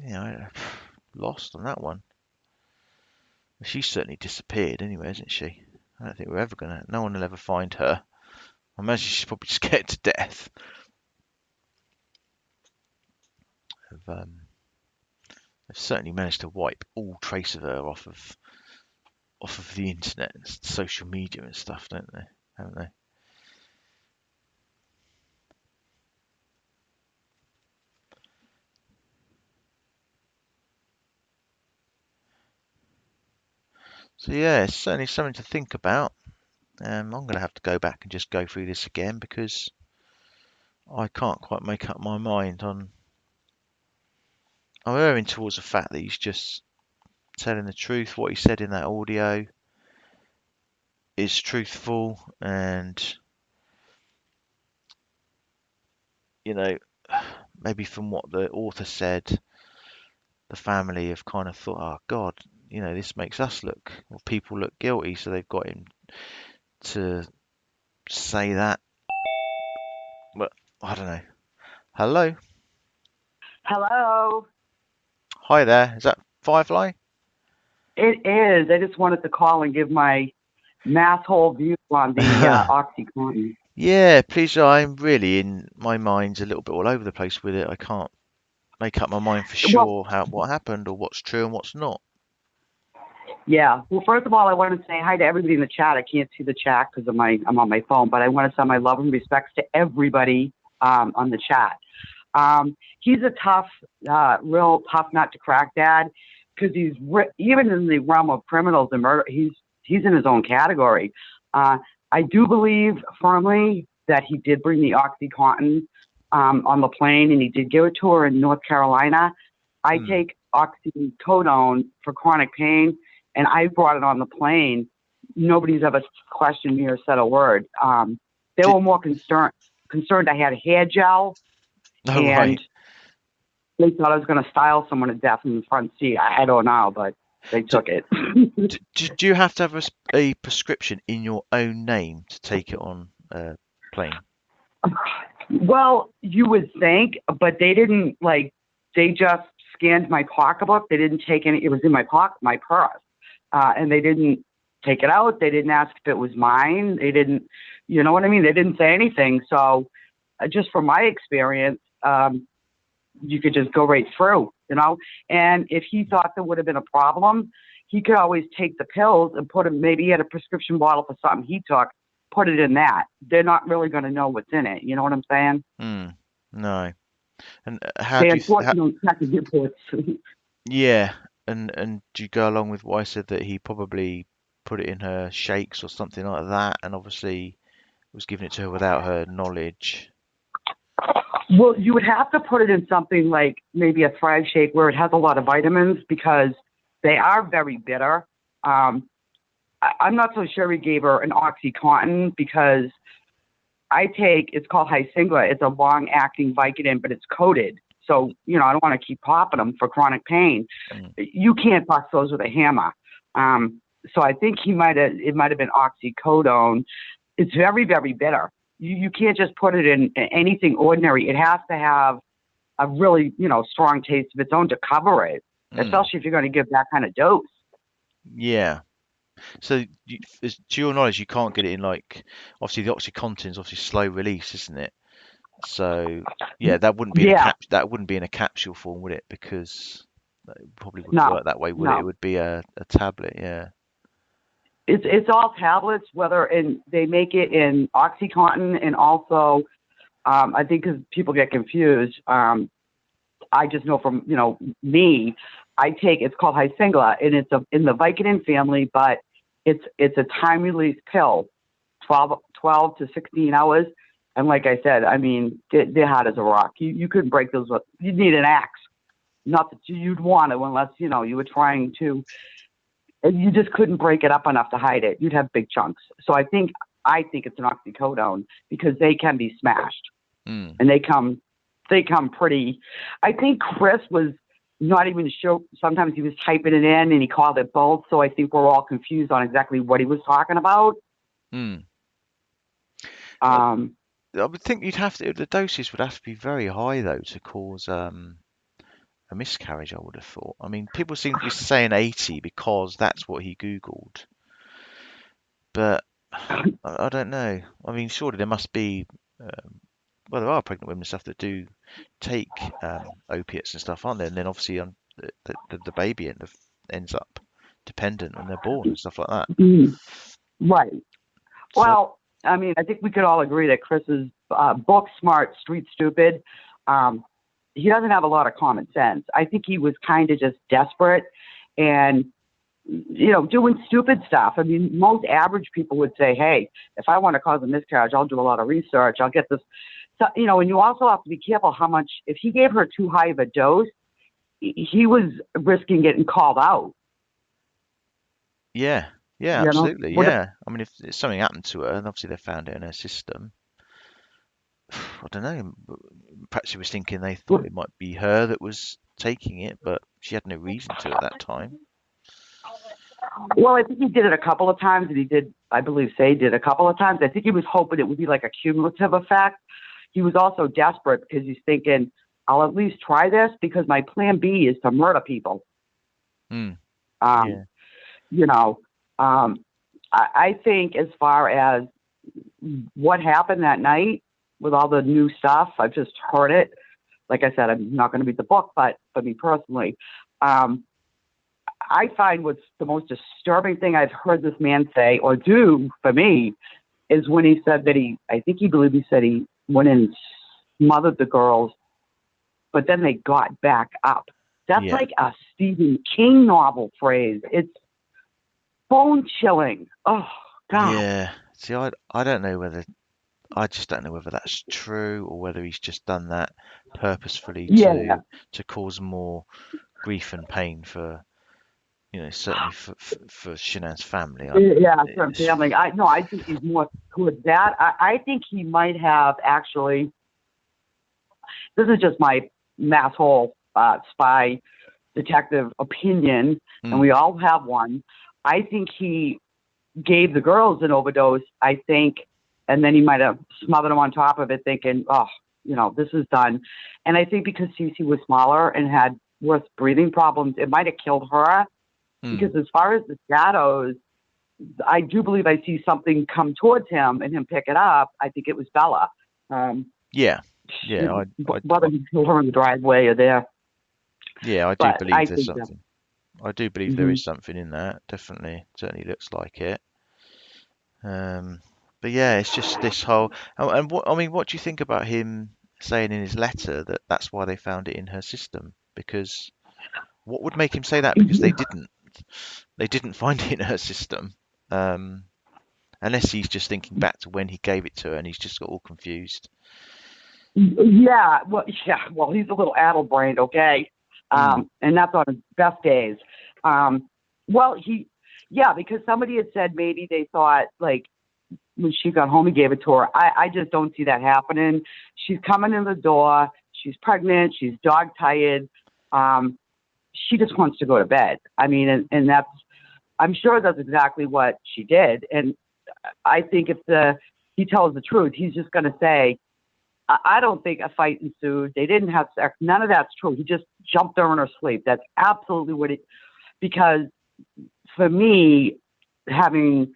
Yeah, lost on that one. She's certainly disappeared anyway, isn't she? I don't think we're ever going to... No one will ever find her. I imagine she's probably scared to death of... They've certainly managed to wipe all trace of her off of the internet and social media and stuff, don't they? Haven't they? So yeah, it's certainly something to think about. I'm going to have to go back and just go through this again because I can't quite make up my mind on... I'm erring towards the fact that he's just telling the truth. What he said in that audio is truthful, and maybe from what the author said, the family have kind of thought, oh God, this makes us look, or people look guilty, so they've got him to say that. But I don't know. Hello? Hello. Hi there. Is that Firefly? It is. I just wanted to call and give my mass whole view on the Oxycontin. Yeah, please. I'm really, in my mind's a little bit all over the place with it. I can't make up my mind for sure what happened or what's true and what's not. Yeah. Well, first of all, I want to say hi to everybody in the chat. I can't see the chat because I'm on my phone, but I want to send my love and respects to everybody on the chat. He's a tough, real tough nut to crack, Dad, because even in the realm of criminals and murder, he's in his own category. I do believe firmly that he did bring the Oxycontin on the plane, and he did give it to her in North Carolina. I take oxycodone for chronic pain, and I brought it on the plane. Nobody's ever questioned me or said a word. They were more concerned I had hair gel, and right. they thought I was going to style someone to death in the front seat. I don't know, but they took it. Do you have to have a prescription in your own name to take it on a plane? Well, you would think, but they didn't, they just scanned my pocketbook. They didn't take any. It was in my purse, and they didn't take it out. They didn't ask if it was mine. They didn't, you know what I mean? They didn't say anything. So just from my experience, you could just go right through, and if he thought there would have been a problem, he could always take the pills and put them, maybe he had a prescription bottle for something he took, put it in that. They're not really going to know what's in it. You know what I'm saying? No. And how do you... Yeah. And do you go along with what I said, that he probably put it in her shakes or something like that, and obviously was giving it to her without her knowledge? Well, you would have to put it in something like maybe a Thrive shake where it has a lot of vitamins, because they are very bitter. I'm not so sure he gave her an Oxycontin, because it's called Haskell. It's a long-acting Vicodin, but it's coated. So, I don't want to keep popping them for chronic pain. You can't bust those with a hammer. So I think it might have been oxycodone. It's very, very bitter. You can't just put it in anything ordinary. It has to have a really, strong taste of its own to cover it, especially if you're going to give that kind of dose. Yeah. So, to your knowledge, you can't get it in, obviously the Oxycontin is obviously slow release, isn't it? So, yeah, that wouldn't be that wouldn't be in a capsule form, would it? Because it probably wouldn't work that way, would it? It would be a tablet, yeah. It's all tablets, they make it in Oxycontin, and also I think because people get confused. I just know from me, it's called Haskell, and it's in the Vicodin family, but it's a time release pill, 12 to 16 hours, and like I said, I mean they're hard as a rock. You couldn't break those. You'd need an axe. Not that you'd want to, unless you were trying to. You just couldn't break it up enough to hide it. You'd have big chunks. So I think it's an oxycodone, because they can be smashed, and they come pretty. I think Chris was not even sure. Sometimes he was typing it in and he called it both. So I think we're all confused on exactly what he was talking about. I would think the doses would have to be very high though to cause a miscarriage, I would have thought. I mean, people seem to be saying 80 because that's what he Googled. But I don't know. I mean, surely there must be, there are pregnant women and stuff that do take opiates and stuff, aren't there? And then obviously the baby ends up dependent when they're born and stuff like that. Right. Well, I mean, I think we could all agree that Chris is book smart, street stupid. He doesn't have a lot of common sense. I think he was kind of just desperate and, doing stupid stuff. I mean, most average people would say, hey, if I want to cause a miscarriage, I'll do a lot of research. I'll get this. So, and you also have to be careful how much, if he gave her too high of a dose, he was risking getting called out. Yeah, absolutely. Yeah. I mean, if something happened to her and obviously they found it in her system, I don't know. Perhaps he was thinking they thought it might be her that was taking it, but she had no reason to at that time. Well, I think he did it a couple of times, and he did, I believe, did a couple of times. I think he was hoping it would be like a cumulative effect. He was also desperate because he's thinking, I'll at least try this because my plan B is to murder people. I think as far as what happened that night with all the new stuff, I've just heard it. Like I said, I'm not going to read the book, but for me personally, I find what's the most disturbing thing I've heard this man say or do for me is when he said that I think he believed he said he went and smothered the girls, but then they got back up. That's Yeah. like a Stephen King novel phrase. It's bone chilling. Oh, God. Yeah. See, I don't know whether I just don't know whether that's true or whether he's just done that purposefully Yeah. to cause more grief and pain for, certainly for Shanann's family. Yeah, that's what I'm It's, saying. I think he's more towards that. I think he might have actually. This is just my masshole spy detective opinion, and mm, we all have one. I think he gave the girls an overdose. I think, and then he might have smothered them on top of it, thinking, "Oh, this is done." And I think because Cece was smaller and had worse breathing problems, it might have killed her. mm, Because as far as the shadows, I do believe I see something come towards him and him pick it up. I think it was Bella. Um, yeah, yeah, whether he killed her in the driveway or there, I do but believe I there's think that. something. I do believe there Hmm. is something in that. Definitely, certainly looks like it. Um, but yeah, it's just this whole and what I mean, what do you think about him saying in his letter that that's why they found it in her system? Because what would make him say that? Because they didn't find it in her system. Um, unless he's just thinking back to when he gave it to her and he's just got all confused. Yeah, well, he's a little addle-brained, okay, Mm, and that's on his best days. Um, well, yeah, because somebody had said maybe they thought like when she got home, he gave it to her. I just don't see that happening. She's coming in the door. She's pregnant. She's dog tired. Um, she just wants to go to bed. I mean, and I'm sure that's exactly what she did. And I think if he tells the truth, he's just going to say, I don't think a fight ensued. They didn't have sex. None of that's true. He just jumped her in her sleep. That's absolutely what because for me, having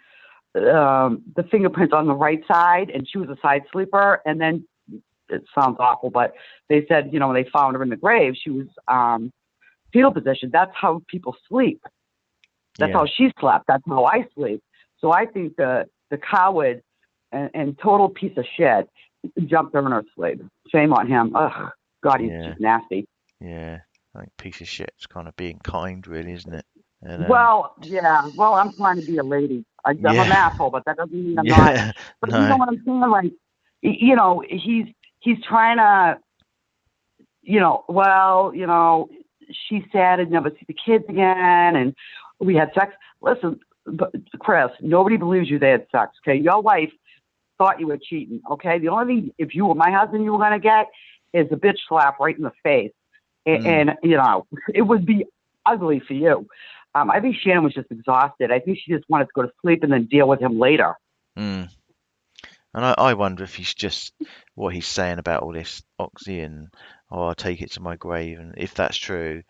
the fingerprints on the right side, and she was a side sleeper, and then it sounds awful, but they said, when they found her in the grave, she was fetal position. That's how people sleep. That's yeah, how she slept. That's how I sleep. So I think the coward and total piece of shit jumped her in her sleep. Shame on him. Ugh, God, he's yeah, just nasty. yeah. I think piece of shit's kind of being kind, really, isn't it? And Well, yeah. Well, I'm trying to be a lady. I'm an yeah, asshole, but that doesn't mean I'm not. yeah, But you know no, what I'm saying? Like, he's trying to, she's sad and never see the kids again, and we had sex. Listen, Chris, nobody believes you they had sex, okay? Your wife thought you were cheating, okay? The only thing, if you were my husband, you were going to get is a bitch slap right in the face. mm, And it would be ugly for you. I think Shannon was just exhausted. I think she just wanted to go to sleep and then deal with him later. mm. And I wonder if he's just what he's saying about all this oxy and I'll take it to my grave, and if that's true,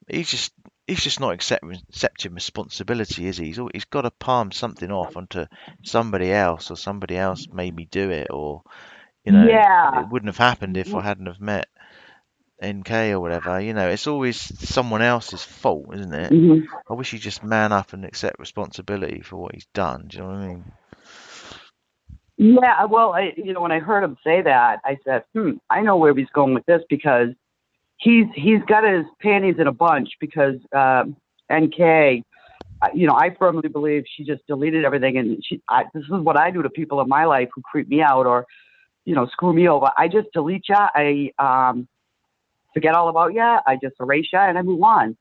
he's just not accepting responsibility, is he? He's got to palm something off onto somebody else, or somebody else made me do it, or Yeah. it wouldn't have happened if I hadn't have met NK or whatever. It's always someone else's fault, isn't it? Mhm. I wish he'd just man up and accept responsibility for what he's done. Do you know what I mean? Yeah, well, when I heard him say that, I said, I know where he's going with this because he's got his panties in a bunch because NK, I firmly believe she just deleted everything, and this is what I do to people in my life who creep me out or screw me over. I just delete you. I forget all about you. I just erase you and I move on.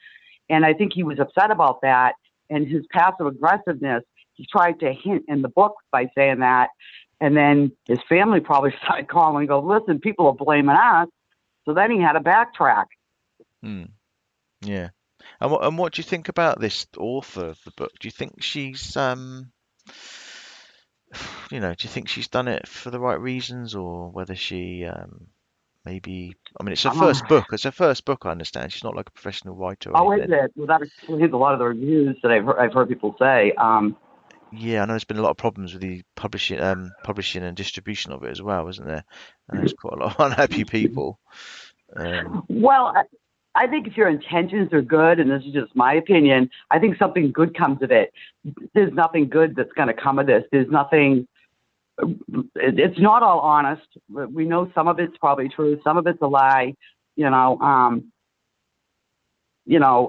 And I think he was upset about that, and his passive aggressiveness. He tried to hint in the book by saying that. And then his family probably started calling and go, listen, people are blaming us. So then he had to backtrack. Hmm. Yeah. And what do you think about this author of the book? Do you think she's do you think she's done it for the right reasons, or whether she maybe I mean it's her Um, first book. It's her first book, I understand. She's not like a professional writer or how is anything. it? Well, that explains a lot of the reviews that I've heard people say. Yeah, I know there's been a lot of problems with the publishing and distribution of it as well, isn't there? And there's quite a lot of unhappy people. Um, Well, I think if your intentions are good, and this is just my opinion, I think something good comes of it. There's nothing good that's going to come of this. There's nothing. It's not all honest. We know some of it's probably true, some of it's a lie. You know,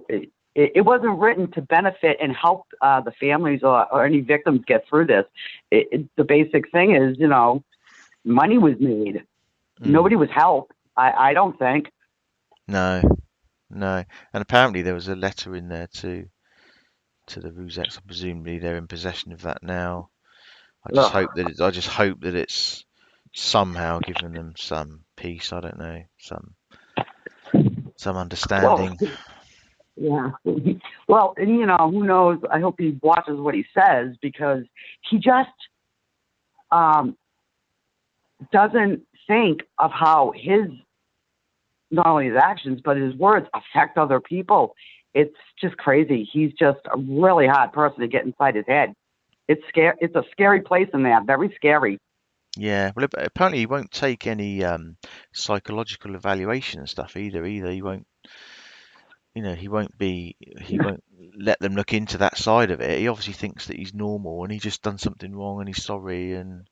it wasn't written to benefit and help the families or any victims get through this. The basic thing is, money was made. Nobody was helped. I don't think. No, no. And apparently there was a letter in there to the Rusex. Presumably they're in possession of that now. I just Ugh. hope that it's somehow given them some peace. I don't know, some Well, understanding. yeah. Well, and who knows? I hope he watches what he says, because he just doesn't think of how not only his actions, but his words affect other people. It's just crazy. He's just a really hard person to get inside his head. It's a scary place in there. Very scary. Yeah. Well, apparently he won't take any psychological evaluation and stuff either. He won't. He won't let them look into that side of it. He obviously thinks that he's normal and he's just done something wrong and he's sorry. And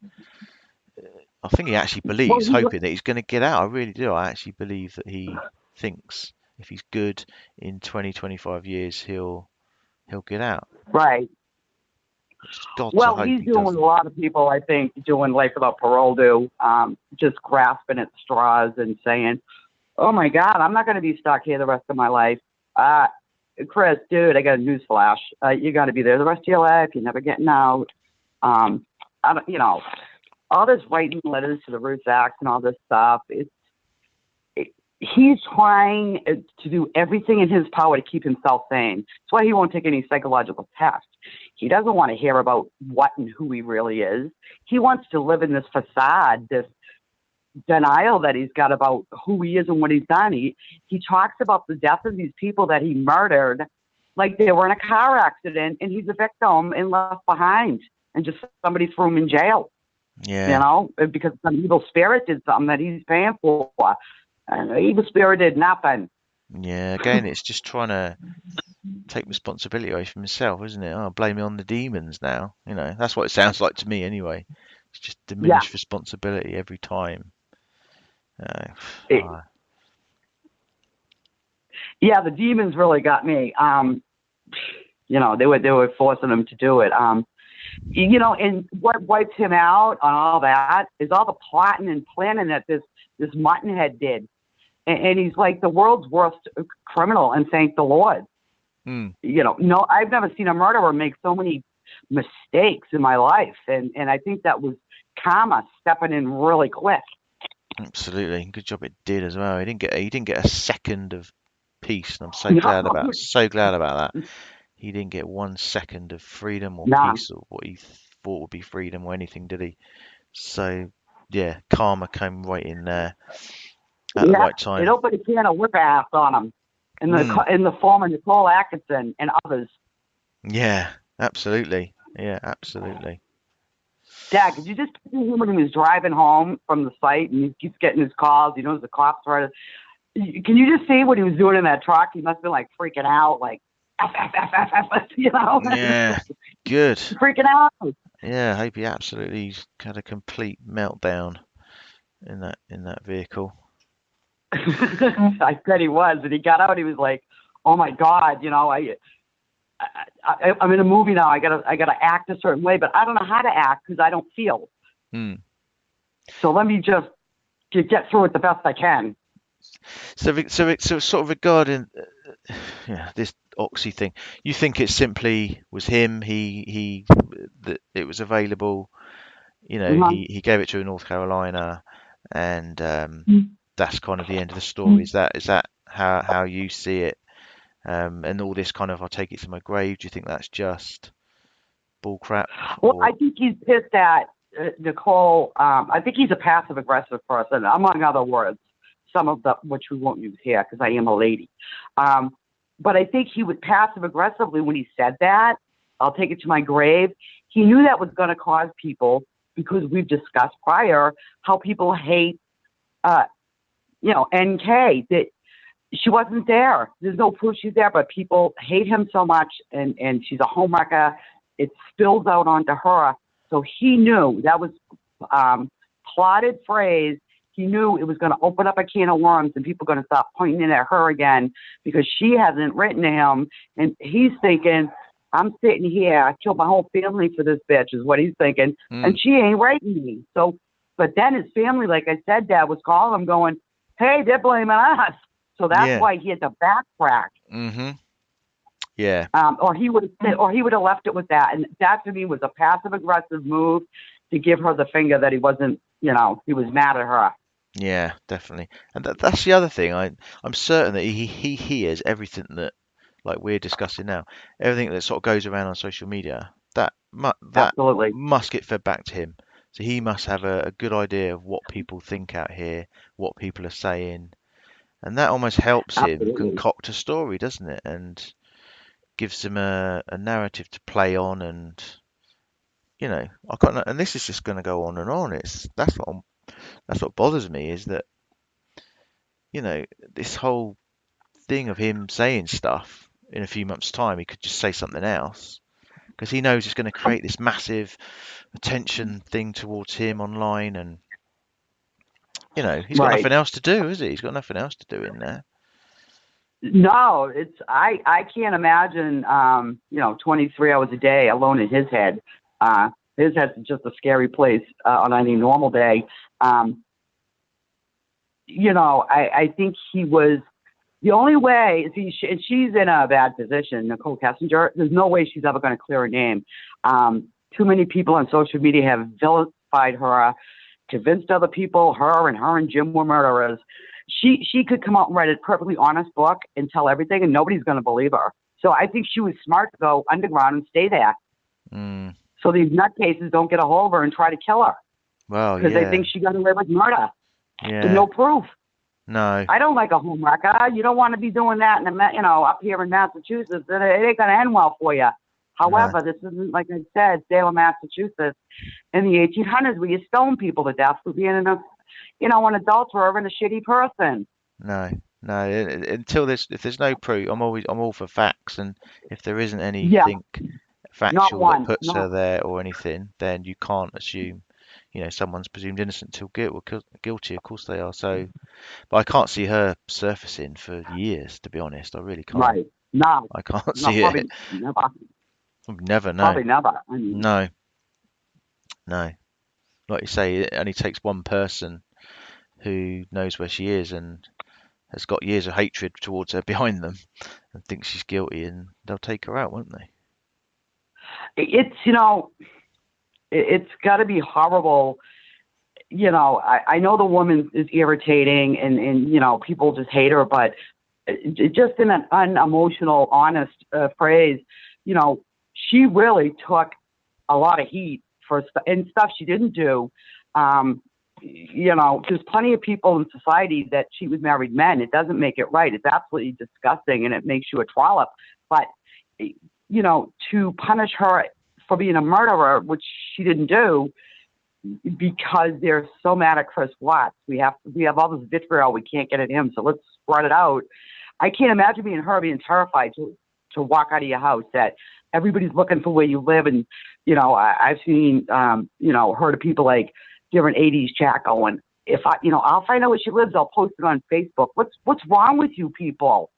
I think he actually Well, believes, hoping that he's going to get out. I really do. I actually believe that he thinks if he's good in 20, 25 years, he'll get out. right. It's got to Well, hope he's he doing what doesn't. a lot of people, I think, doing life without parole do, just grasping at straws and saying, "Oh my God, I'm not going to be stuck here the rest of my life." Chris, dude, I got a news flash. You're going to be there the rest of your life. You're never getting out. I don't, all this writing letters to the Roots Act and all this stuff. He's trying to do everything in his power to keep himself sane. That's why he won't take any psychological tests. He doesn't want to hear about what and who he really is. He wants to live in this facade, this denial that he's got about who he is and what he's done. He talks about the death of these people that he murdered like they were in a car accident and he's a victim and left behind, and just somebody threw him in jail, Yeah. because some evil spirit did something that he's paying for. And the evil spirit did nothing. Yeah. Again, it's just trying to take responsibility away from himself, isn't it? Oh, blame it on the demons now. That's what it sounds like to me anyway. It's just Yeah. diminished responsibility every time. Uh, It- uh, yeah, the demons really got me. They were forcing him to do it. And what wipes him out on all that is all the plotting and planning that this Muttonhead did. And he's like the world's worst criminal, and thank the Lord. hmm. No, I've never seen a murderer make so many mistakes in my life. And I think that was karma stepping in really quick. Absolutely. Good job it did as well. He didn't get a second of peace, and I'm so No. glad about that. He didn't get 1 second of freedom or Nah. peace or what he thought would be freedom or anything, did he? So yeah, karma came right in there at the right It time. opened a can of whip ass on him in the form of Nicole Atkinson and others. Yeah, absolutely. Yeah, absolutely. Dad, could you just picture him when he was driving home from the site and he keeps getting his calls? He knows the cops are. Can you just see what he was doing in that truck? He must have been like freaking out, like F, Yeah, good. freaking out. Yeah, I hope he absolutely had a complete meltdown in that vehicle. I bet he was. And he got out. He was like, "Oh my God, I'm in a movie now. I gotta act a certain way, but I don't know how to act because I don't feel. Hmm. So let me just get through it the best I can." So sort of regarding this Oxy thing, you think it simply was him? That it was available. Mhm. He gave it to North Carolina, and that's kind of the end of the story. Is that how you see it? And all this kind of, I'll take it to my grave. Do you think that's just bull crap? Well, I think he's pissed at Nicole. I think he's a passive aggressive person, among other words. Some of which we won't use here because I am a lady. But I think he was passive aggressively when he said that. I'll take it to my grave. He knew that was going to cause people, because we've discussed prior how people hate, NK. That she wasn't there. There's no proof she's there, but people hate him so much, and she's a homewrecker. It spills out onto her. So he knew that was plotted phrase. He knew it was going to open up a can of worms, and people are going to start pointing it at her again because she hasn't written to him, and he's thinking, I'm sitting here, I killed my whole family for this bitch, is what he's thinking, and she ain't writing me. So, but then his family, like I said, Dad was calling him going, hey, they're blaming us. So that's why he had to backtrack. Mm-hmm. Yeah. Or he would have left it with that. And that to me was a passive aggressive move to give her the finger that he wasn't, he was mad at her. Yeah, definitely. And that's the other thing. I'm certain that he hears everything that, like we're discussing now, everything that sort of goes around on social media. That Absolutely. must get fed back to him. So he must have a good idea of what people think out here, what people are saying, and that almost helps him Absolutely. concoct a story, doesn't it? And gives him a narrative to play on, and I can't. And this is just going to go on and on. That's what bothers me is that this whole thing of him saying stuff in a few months' time, he could just say something else because he knows it's going to create this massive attention thing towards him online, and he's got nothing else to do, is he? He's got nothing else to do in there. No, I can't imagine 23 hours a day alone in his head. His head's just a scary place on any normal day. I think he was the only way. And she's in a bad position, Nicole Kessinger. There's no way she's ever going to clear her name. Too many people on social media have vilified her, convinced other people her and Jim were murderers. She could come out and write a perfectly honest book and tell everything, and nobody's going to believe her. So I think she was smart to go underground and stay there. So these nutcases don't get a hold of her and try to kill her. Well, because they think she got away with murder. Yeah. With no proof. No. I don't like a homewrecker. You don't want to be doing that up here in Massachusetts. It ain't going to end well for you. However, this isn't, like I said, Salem, Massachusetts in the 1800s where you stone people to death for being an adulterer and a shitty person. No. Until if there's no proof, I'm all for facts, and if there isn't anything factual that puts her there or anything, then you can't assume, someone's presumed innocent till guilty. Of course they are. So, but I can't see her surfacing for years, to be honest. I really can't. Right. No. I can't see it. Never. Never. No. Probably never. No. Like you say, it only takes one person who knows where she is and has got years of hatred towards her behind them and thinks she's guilty, and they'll take her out, won't they? It's it's got to be horrible. I know the woman is irritating and people just hate her, but just in an unemotional, honest phrase, she really took a lot of heat for stuff she didn't do. There's plenty of people in society that she was married men. It doesn't make it right. It's absolutely disgusting, and it makes you a trollop. But, to punish her for being a murderer, which she didn't do, because they're so mad at Chris Watts. We have all this vitriol we can't get at him, so let's spread it out. I can't imagine being terrified to walk out of your house, that everybody's looking for where you live. And, I've seen, heard of people like different 80s chat going, I'll find out where she lives, I'll post it on Facebook. What's wrong with you people?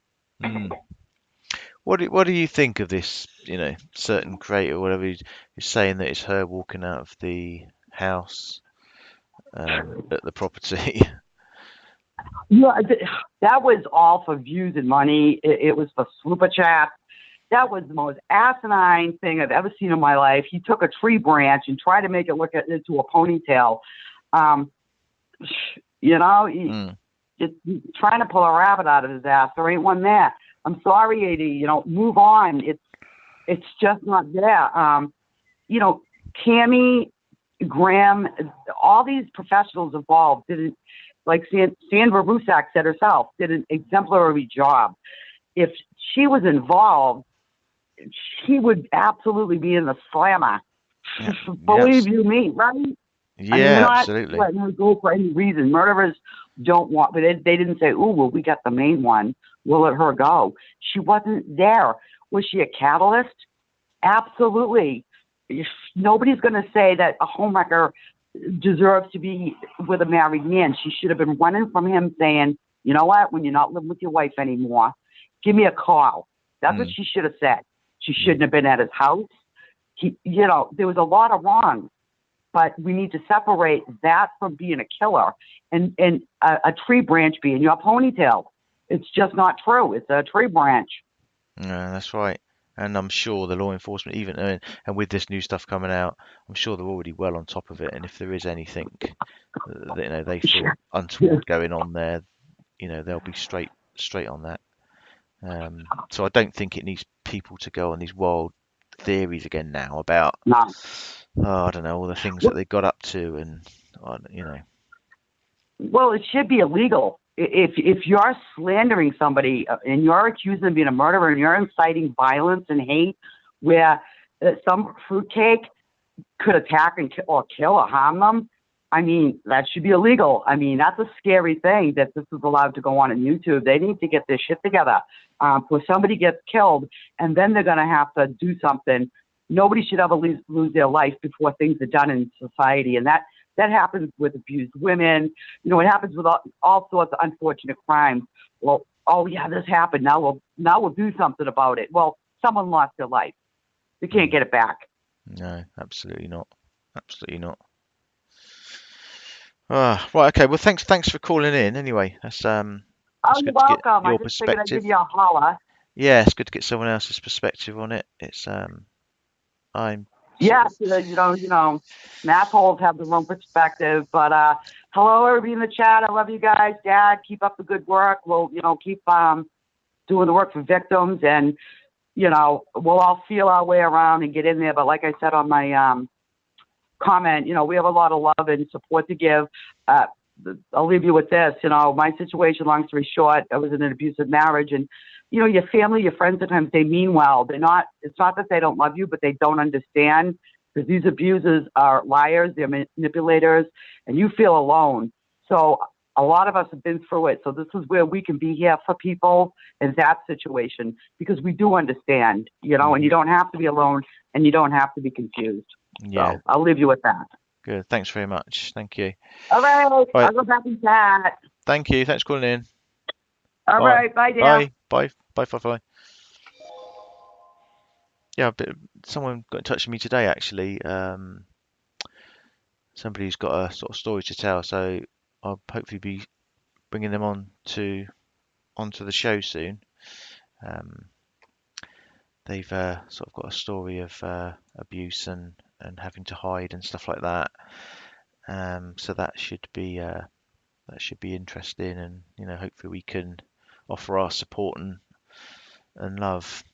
What do you think of this, certain creator, whatever, who's saying that it's her walking out of the house at the property? Yeah, that was all for views and money. It was for super chat. That was the most asinine thing I've ever seen in my life. He took a tree branch and tried to make it look into a ponytail. Just trying to pull a rabbit out of his ass. There ain't one there. I'm sorry, AD. Move on. It's just not there. Tammy, Graham, all these professionals involved didn't, like Sandra Rusak said herself, did an exemplary job. If she was involved, she would absolutely be in the slammer. Believe you me, right? Yeah, not absolutely. Letting her go for any reason. Murderers don't want, but they didn't say, "Oh, well, we got the main one. We'll let her go." She wasn't there. Was she a catalyst? Absolutely. Nobody's going to say that a homewrecker deserves to be with a married man. She should have been running from him saying, "You know what? When you're not living with your wife anymore, give me a call." That's what Mm. she should have said. She shouldn't have been at his house. There was a lot of wrong, but we need to separate that from being a killer and a tree branch being your ponytail. It's just not true. It's a tree branch. Yeah, that's right. And I'm sure the law enforcement, even and with this new stuff coming out, I'm sure they're already well on top of it. And if there is anything that they feel Yeah. untoward going on there, they'll be straight on that. So I don't think it needs people to go on these wild theories again now about, No. I don't know, all the things that they got up to, and Well, it should be illegal. If you're slandering somebody and you're accusing them of being a murderer and you're inciting violence and hate, where some fruitcake could attack or kill or harm them, I mean, that should be illegal. I mean, that's a scary thing that this is allowed to go on YouTube. They need to get their shit together. Before somebody gets killed, and then they're going to have to do something. Nobody should ever lose their life before things are done in society, and that happens with abused women. It happens with all sorts of unfortunate crimes. Well, oh yeah, this happened. Now we'll do something about it. Well, someone lost their life. They can't get it back. no, absolutely not. Absolutely not. Ah, right, okay. Well, thanks for calling in. Anyway, that's Oh, you're good to get welcome. I your just figured I'd perspective. give you a holler. Yeah, it's good to get someone else's perspective on it. It's I'm sort Yeah, of assholes have their own perspective. But hello, everybody in the chat. I love you guys. Dad, keep up the good work. We'll, keep doing the work for victims, and we'll all feel our way around and get in there. But like I said on my comment, we have a lot of love and support to give. I'll leave you with this. My situation, long story short, I was in an abusive marriage, and your family, your friends, sometimes they mean well. It's not that they don't love you, but they don't understand, because these abusers are liars, they're manipulators, and you feel alone. So a lot of us have been through it. So this is where we can be here for people in that situation, because we do understand, and you don't have to be alone, and you don't have to be confused. yeah, So I'll leave you with that. good. Thanks very much. Thank you. All right. Right. I'll go back and chat. Thank you. Thanks for calling in. All right. Bye, dear. Bye. Bye. Bye. Bye. Bye. Yeah, someone got in touch with me today actually. Somebody who's got a sort of story to tell, so I'll hopefully be bringing them onto the show soon. They've sort of got a story of abuse and having to hide and stuff like that. So that should be interesting, and hopefully we can offer our support and love.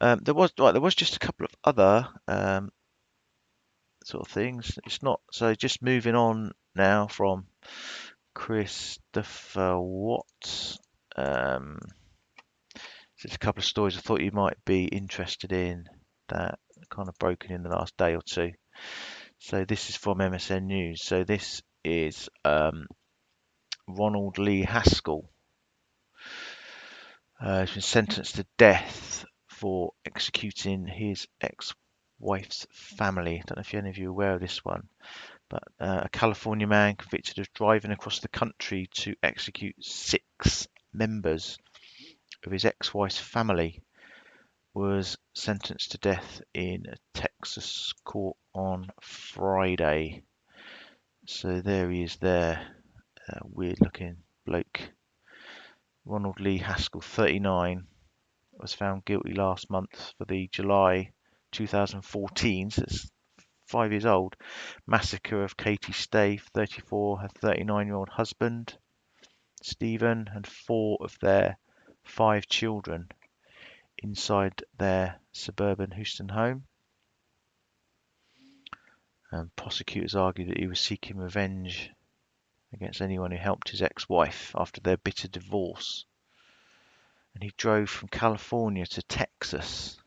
There was just a couple of other sort of things. It's not so. Just moving on now from Christopher Watts. Just a couple of stories I thought you might be interested in that kind of broken in the last day or two. So this is from MSN News. So this is Ronald Lee Haskell. He's been sentenced to death for executing his ex-wife's family. I don't know if any of you are aware of this one, but a California man convicted of driving across the country to execute 6 members of his ex-wife's family was sentenced to death in a Texas court on Friday. So there he is there, weird-looking bloke. Ronald Lee Haskell, 39, was found guilty last month for the July 2014, so it's 5 years old, massacre of Katie Stave, 34, her 39-year-old husband, Stephen, and 4 of their 5 children inside their suburban Houston home. Prosecutors argued that he was seeking revenge against anyone who helped his ex-wife after their bitter divorce. And he drove from California to Texas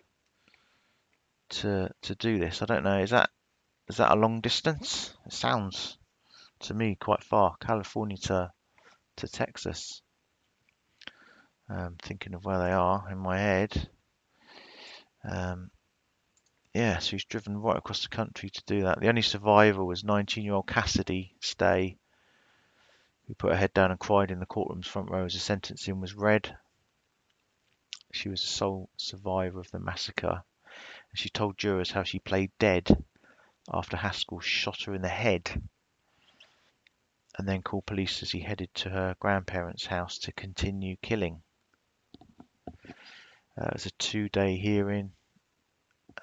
to do this. I don't know, is that a long distance? It sounds to me quite far, California to Texas. Thinking of where they are in my head. Yeah, so he's driven right across the country to do that. The only survivor was 19-year-old Cassidy Stay, who put her head down and cried in the courtroom's front row as the sentencing was read. She was the sole survivor of the massacre, and she told jurors how she played dead after Haskell shot her in the head, and then called police as he headed to her grandparents' house to continue killing. It was a 2-day hearing.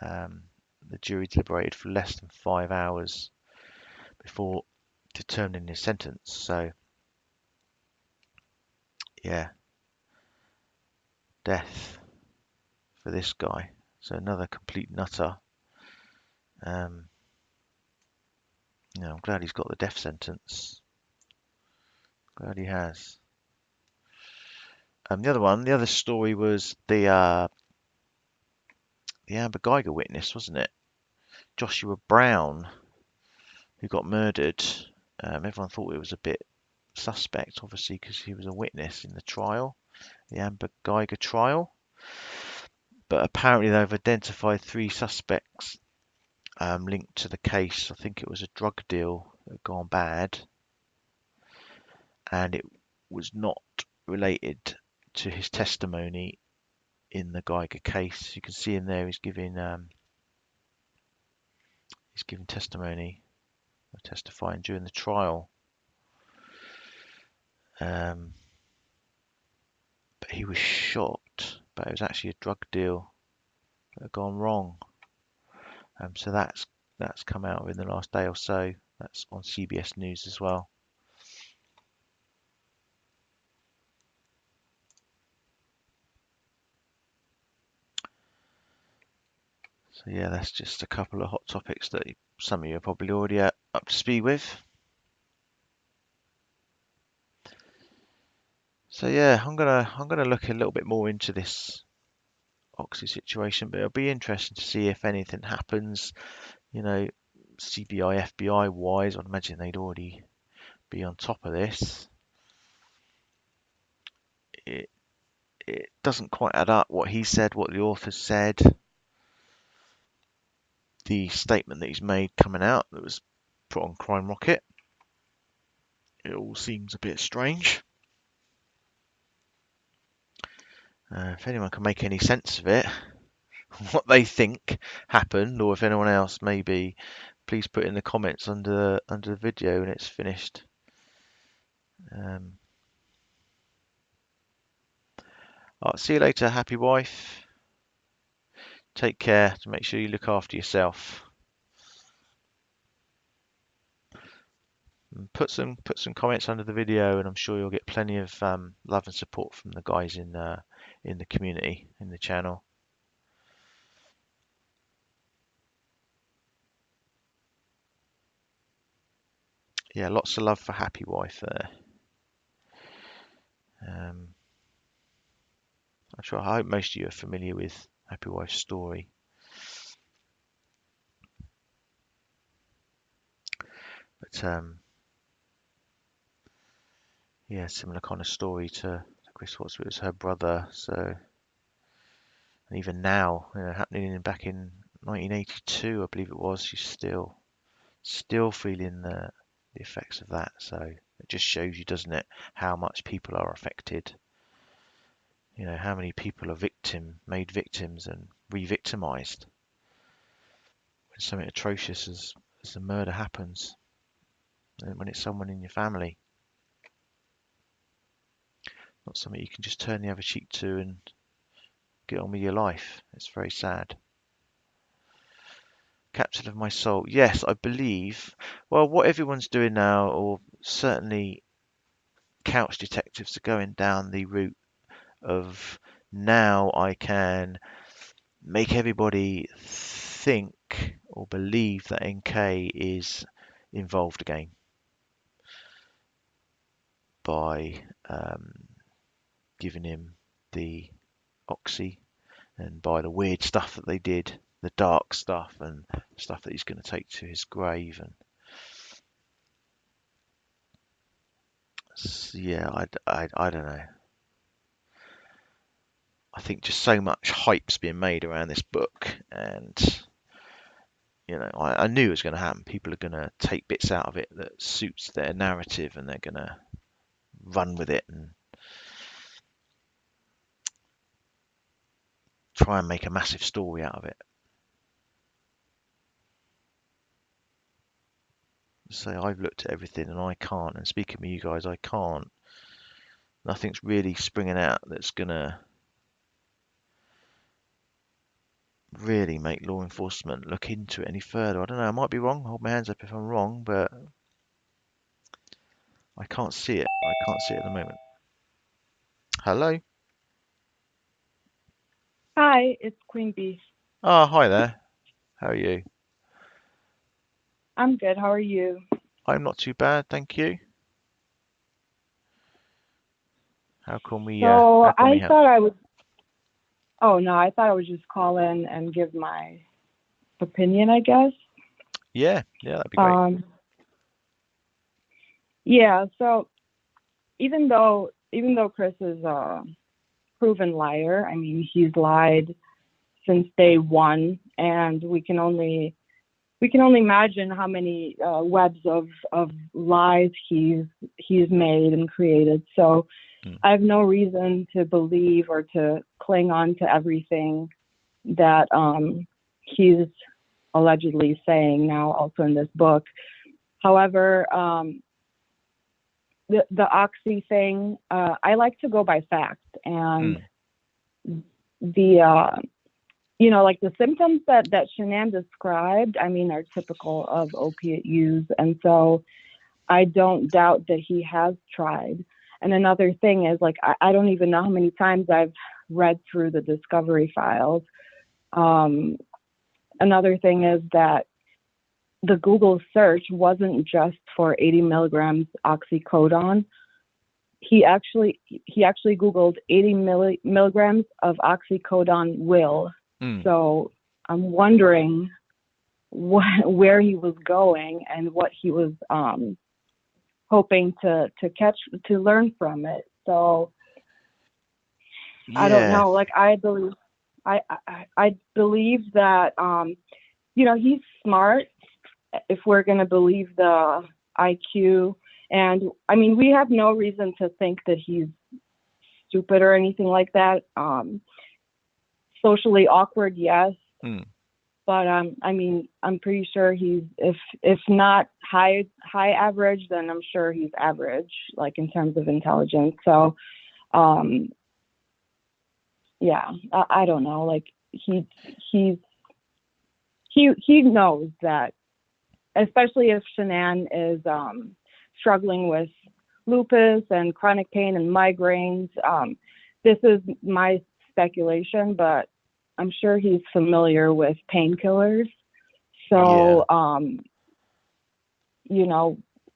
The jury deliberated for less than 5 hours before determining his sentence. So, yeah, death for this guy. So another complete nutter. I'm glad he's got the death sentence. Glad he has. The other story was the Amber Geiger witness, wasn't it? Joshua Brown, who got murdered. Everyone thought it was a bit suspect, obviously, because he was a witness in the trial, the Amber Geiger trial. But apparently they've identified 3 suspects linked to the case. I think it was a drug deal that had gone bad, and it was not related to his testimony in the Geiger case. You can see in there he's giving testimony, or testifying during the trial. But he was shot, but it was actually a drug deal that had gone wrong. So that's come out in the last day or so. That's on CBS News as well. So yeah, that's just a couple of hot topics that some of you are probably already up to speed with. So yeah, I'm gonna look a little bit more into this Oxy situation, but it'll be interesting to see if anything happens. CBI, FBI wise, I'd imagine they'd already be on top of this. It doesn't quite add up what he said, what the author said. The statement that he's made coming out that was put on Crime Rocket. It all seems a bit strange. If anyone can make any sense of it, what they think happened, or if anyone else maybe, please put in the comments under the video when it's finished. I'll see you later, happy wife. Take care. To make sure you look after yourself. And put some comments under the video, and I'm sure you'll get plenty of love and support from the guys in the community, in the channel. Yeah, lots of love for happy wife there. I hope most of you are familiar with Happy Wife's story. But yeah, similar kind of story to Chris Watts. It was her brother. So, and even now, happening back in 1982, I believe it was, she's still feeling the effects of that. So it just shows you, doesn't it, how much people are affected. How many people are made victims and re-victimized when something atrocious as a murder happens, and when it's someone in your family. Not something you can just turn the other cheek to and get on with your life. It's very sad. Captain of my soul. Yes, I believe. Well, what everyone's doing now, or certainly couch detectives, are going down the route of, now I can make everybody think or believe that NK is involved again by giving him the Oxy, and by the weird stuff that they did, the dark stuff and stuff that he's going to take to his grave. And Yeah, I don't know. I think just so much hype's being made around this book, and I knew it was going to happen. People are going to take bits out of it that suits their narrative, and they're going to run with it and try and make a massive story out of it. So I've looked at everything and I can't. And speaking with you guys, I can't. Nothing's really springing out that's going to really make law enforcement look into it any further. I don't know. I might be wrong. Hold my hands up if I'm wrong, but I can't see it. I can't see it at the moment. Hello? Hi, it's Queen Bee. Oh, hi there. How are you? I'm good. How are you? I'm not too bad, thank you. How can we So I help? thought I would. Oh no, I thought I would just call in and give my opinion, I guess. Yeah, that'd be great. Yeah. So even though Chris is a proven liar, I mean he's lied since day one, and we can only imagine how many webs of lies he's made and created. So I have no reason to believe or to cling on to everything that he's allegedly saying now, also in this book. However, the Oxy thing, I like to go by fact, and the like the symptoms that Shanann described, I mean, are typical of opiate use, and so I don't doubt that he has tried. And another thing is, like, I don't even know how many times I've read through the discovery files. Another thing is that the Google search wasn't just for 80 milligrams oxycodone. He actually Googled 80 milligrams of oxycodone will. So I'm wondering where he was going and what he was hoping to learn from it. So I don't know. Like, I believe that he's smart, if we're going to believe the IQ. And I mean, we have no reason to think that he's stupid or anything like that. Socially awkward, yes. But I mean, I'm pretty sure he's, if not high average, then I'm sure he's average, like in terms of intelligence. So, yeah, I don't know. Like, he knows that, especially if Shanann is struggling with lupus and chronic pain and migraines. This is my speculation, but I'm sure he's familiar with painkillers. So, and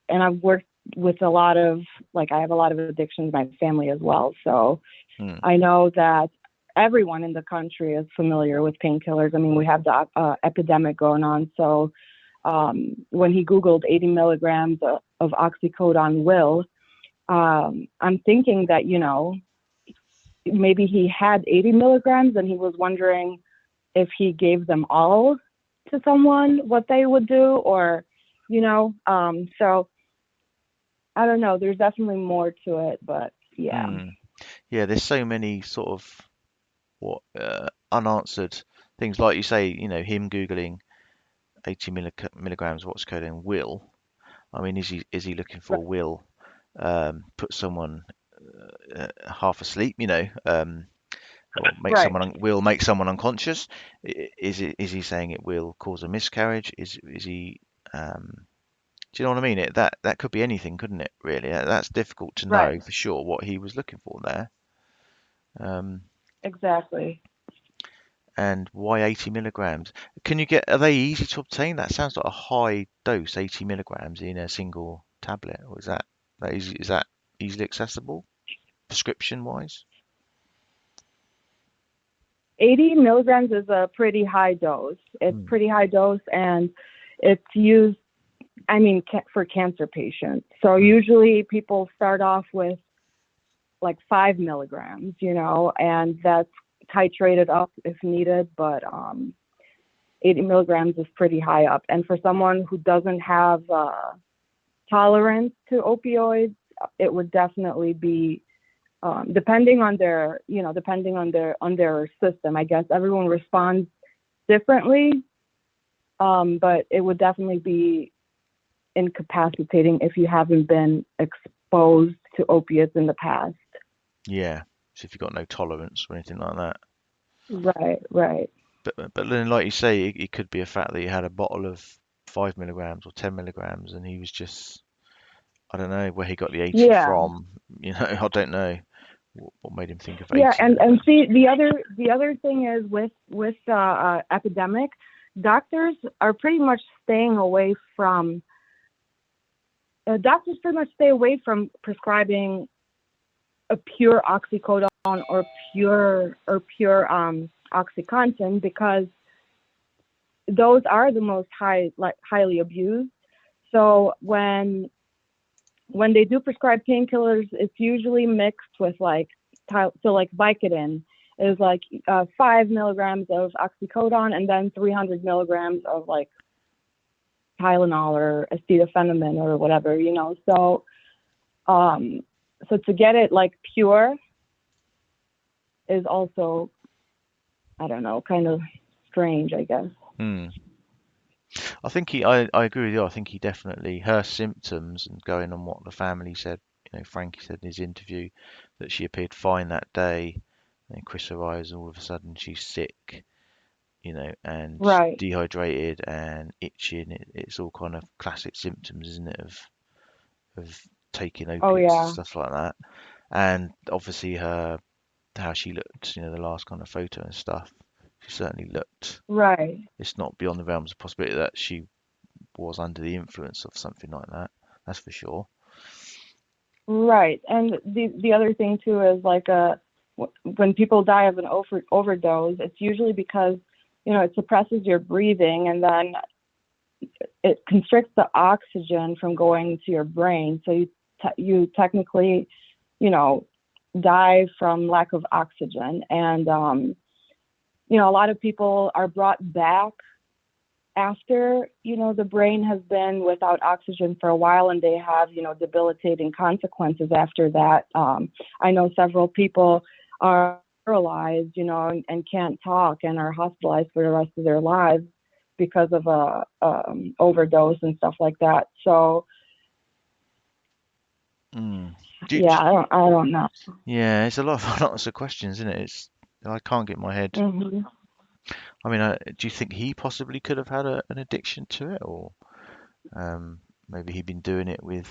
I've worked with a lot of, like, I have a lot of addictions in my family as well. So I know that everyone in the country is familiar with painkillers. I mean, we have the epidemic going on. So when he Googled 80 milligrams of oxycodone will, I'm thinking that, maybe he had 80 milligrams and he was wondering if he gave them all to someone, what they would do, or, so I don't know. There's definitely more to it, but yeah. Yeah, there's so many sort of unanswered things, like you say, him Googling 80 milligrams of oxycodone will. I mean, is he looking for will put someone half asleep, or make someone unconscious? Is he saying it will cause a miscarriage? Is he do you know what I mean? That could be anything, couldn't it? Really, that's difficult to know for sure what he was looking for there. Exactly. And why 80 milligrams? Are they easy to obtain? That sounds like a high dose, 80 milligrams in a single tablet. Or is that easily accessible, prescription wise? 80 milligrams is a pretty high dose. It's pretty high dose, and it's used I mean, for cancer patients. So usually people start off with like 5 milligrams, and that's titrated up if needed, but 80 milligrams is pretty high up. And for someone who doesn't have tolerance to opioids, it would definitely be, depending on their system. I guess everyone responds differently, but it would definitely be incapacitating if you haven't been exposed to opiates in the past. Yeah. So if you've got no tolerance or anything like that. Right. But then, like you say, it could be a fact that he had a bottle of 5 milligrams or 10 milligrams, and he was just, I don't know where he got the 80 Yeah. from. I don't know what made him think of 80. Yeah, and see, the other thing is with epidemic, doctors are pretty much staying away from. Doctors pretty much stay away from prescribing a pure oxycodone or pure Oxycontin, because those are the most highly abused. So when they do prescribe painkillers, it's usually mixed with like Vicodin is like 5 milligrams of oxycodone and then 300 milligrams of like Tylenol or acetaminophen or whatever, So, so to get it like pure is also, I don't know, kind of strange, I guess. I think I agree with you. I think he definitely, her symptoms and going on what the family said, Frankie said in his interview that she appeared fine that day, and Chris arrives, all of a sudden she's sick, and Right. dehydrated and itching. It's all kind of classic symptoms, isn't it, of taking opiates, stuff like that. And obviously how she looked, the last kind of photo and stuff, she certainly looked. Right. It's not beyond the realms of possibility that she was under the influence of something like that. That's for sure. Right. And the other thing too is like when people die of an overdose, it's usually because it suppresses your breathing, and then it constricts the oxygen from going to your brain. So you technically, die from lack of oxygen. And a lot of people are brought back after the brain has been without oxygen for a while, and they have debilitating consequences after that. I know several people are paralyzed, and can't talk and are hospitalized for the rest of their lives because of a overdose and stuff like that. So I don't know. Yeah, it's lots of questions, isn't it? I can't get my head. Mm-hmm. I mean, do you think he possibly could have had an addiction to it, or maybe he'd been doing it with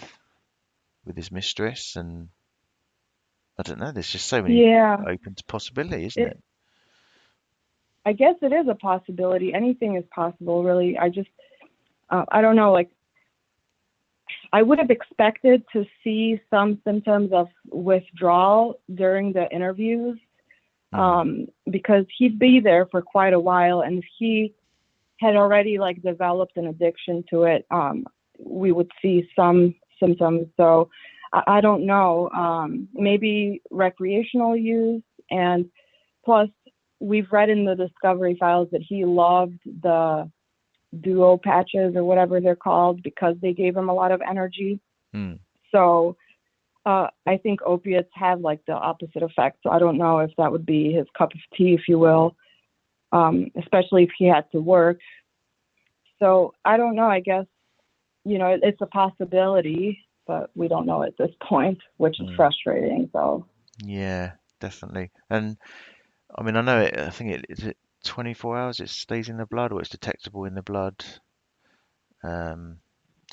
his mistress? And I don't know. There's just so many open to possibility, isn't it? I guess it is a possibility. Anything is possible, really. I just, I don't know. Like, I would have expected to see some symptoms of withdrawal during the interviews. Because he'd be there for quite a while, and if he had already like developed an addiction to it, we would see some symptoms. So I don't know, maybe recreational use. And plus we've read in the discovery files that he loved the duo patches or whatever they're called because they gave him a lot of energy. So I think opiates have like the opposite effect. So I don't know if that would be his cup of tea, if you will, especially if he had to work. So I don't know. I guess, it's a possibility, but we don't know at this point, which is frustrating. So yeah, definitely. And I mean, I know it. I think is it 24 hours. It stays in the blood, or it's detectable in the blood. So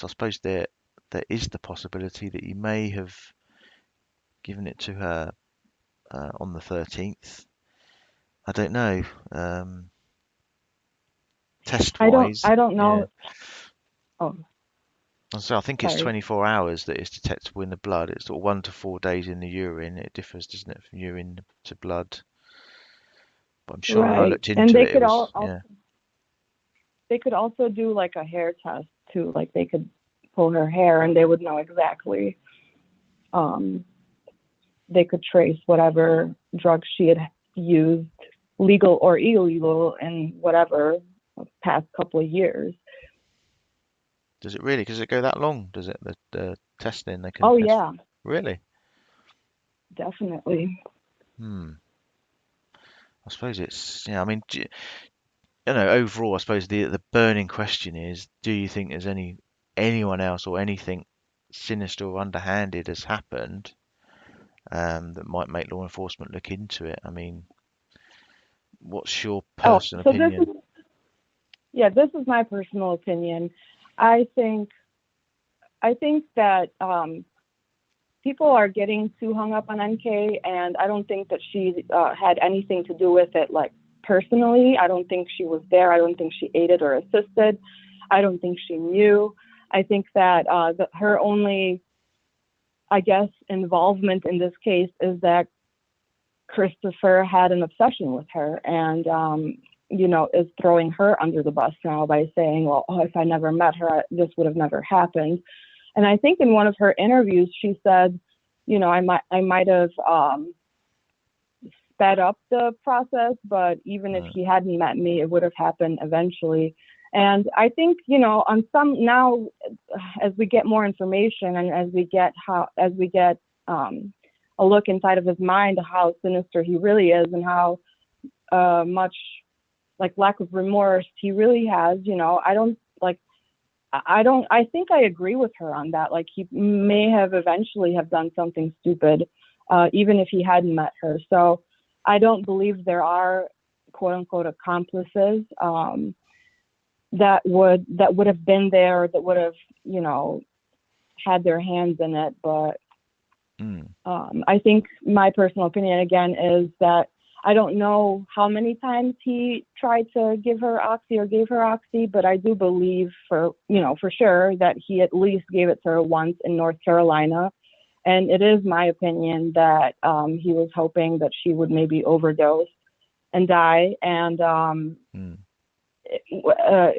I suppose there is the possibility that he may have given it to her on the 13th. I don't know. Test wise, I don't know. Yeah. So I think it's 24 hours that it's detectable in the blood. It's sort of 1 to 4 days in the urine. It differs, doesn't it, from urine to blood? But I'm sure when I looked into they it, could they could also do like a hair test too. Like they could pull her hair, and they would know exactly. They could trace whatever drugs she had used, legal or illegal, in whatever past couple of years. Does it really? Does it go that long? Does it the testing they can Oh test? yeah, Really? definitely. Hmm. I suppose it's yeah. I mean, overall, I suppose the burning question is: do you think there's anyone else or anything sinister or underhanded has happened that might make law enforcement look into it? I mean, what's your Oh, personal so this is, opinion? this is my personal opinion. I think that people are getting too hung up on NK, and I don't think that she had anything to do with it, like personally. I don't think she was there. I don't think she aided or assisted. I don't think she knew. I think that her only, I guess, involvement in this case is that Christopher had an obsession with her, and is throwing her under the bus now by saying, well, if I never met her, this would have never happened. And I think in one of her interviews, she said, I might have sped up the process, but even if he hadn't met me, it would have happened eventually. And I think, on some now, as we get more information and as we get a look inside of his mind, how sinister he really is and how much like lack of remorse he really has, I think I agree with her on that. Like, he may have eventually have done something stupid, even if he hadn't met her. So I don't believe there are quote unquote accomplices that would have been there, that would have, had their hands in it. But I think my personal opinion again is that I don't know how many times he tried to give her Oxy or gave her Oxy, but I do believe for sure that he at least gave it to her once in North Carolina. And it is my opinion that he was hoping that she would maybe overdose and die. And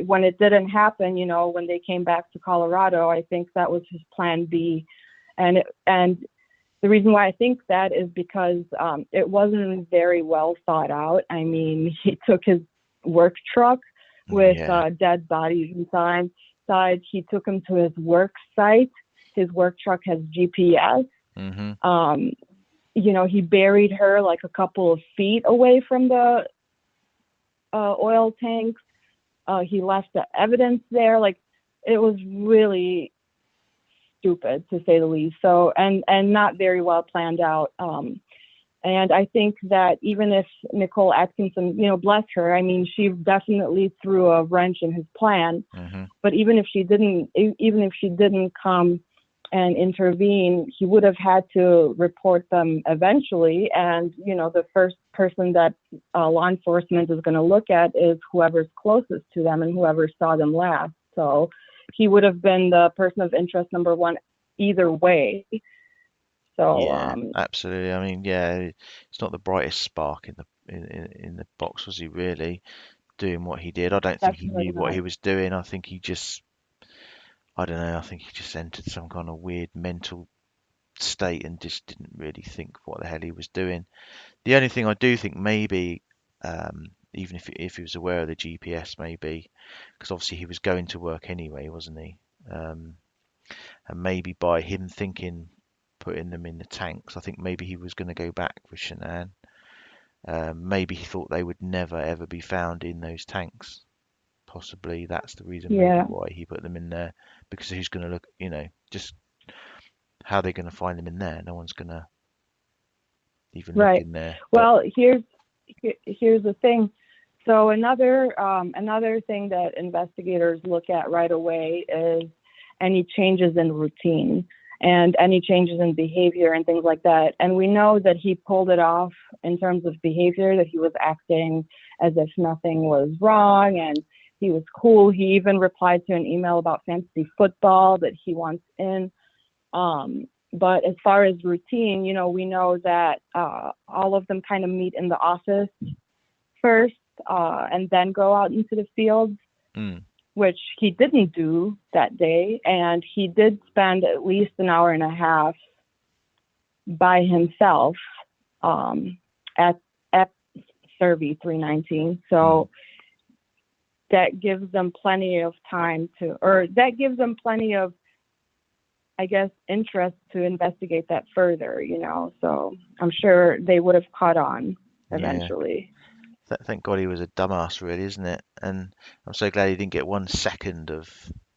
when it didn't happen, when they came back to Colorado, I think that was his plan B. And the reason why I think that is because it wasn't very well thought out. I mean, he took his work truck with dead bodies inside. He took him to his work site. His work truck has GPS. He buried her like a couple of feet away from the oil tanks. He left the evidence there. Like, it was really stupid, to say the least. So, and not very well planned out. And I think that even if Nicole Atkinson, bless her, I mean, she definitely threw a wrench in his plan. But even if she didn't come and intervene, he would have had to report them eventually. And, the first person that law enforcement is going to look at is whoever's closest to them and whoever saw them last. So he would have been the person of interest number one either way. So yeah, absolutely. I mean, it's not the brightest spark in the box, was he really doing what he did? I don't think he definitely knew what not. he was doing. I think he just, I don't know. I think he just entered some kind of weird mental state and just didn't really think what the hell he was doing. The only thing I do think maybe, even if he was aware of the GPS, maybe, because obviously he was going to work anyway, wasn't he? And maybe by him thinking, putting them in the tanks, I think maybe he was going to go back for Shanann. Maybe he thought they would never ever be found in those tanks. Possibly that's the reason maybe Yeah. why he put them in there, because who's going to look, just how they're going to find them in there? No one's going to even look Right. in there. Well, here's the thing. So another thing that investigators look at right away is any changes in routine and any changes in behavior and things like that. And we know that he pulled it off in terms of behavior, that he was acting as if nothing was wrong and he was cool. He even replied to an email about fantasy football that he wants in. But as far as routine, we know that all of them kind of meet in the office first and then go out into the fields. which he didn't do that day. And he did spend at least an hour and a half by himself at Survey 319. So that gives them plenty of time that gives them plenty of, I guess, interest to investigate that further, So I'm sure they would have caught on eventually. Yeah. Thank God he was a dumbass, really, isn't it? And I'm so glad he didn't get 1 second of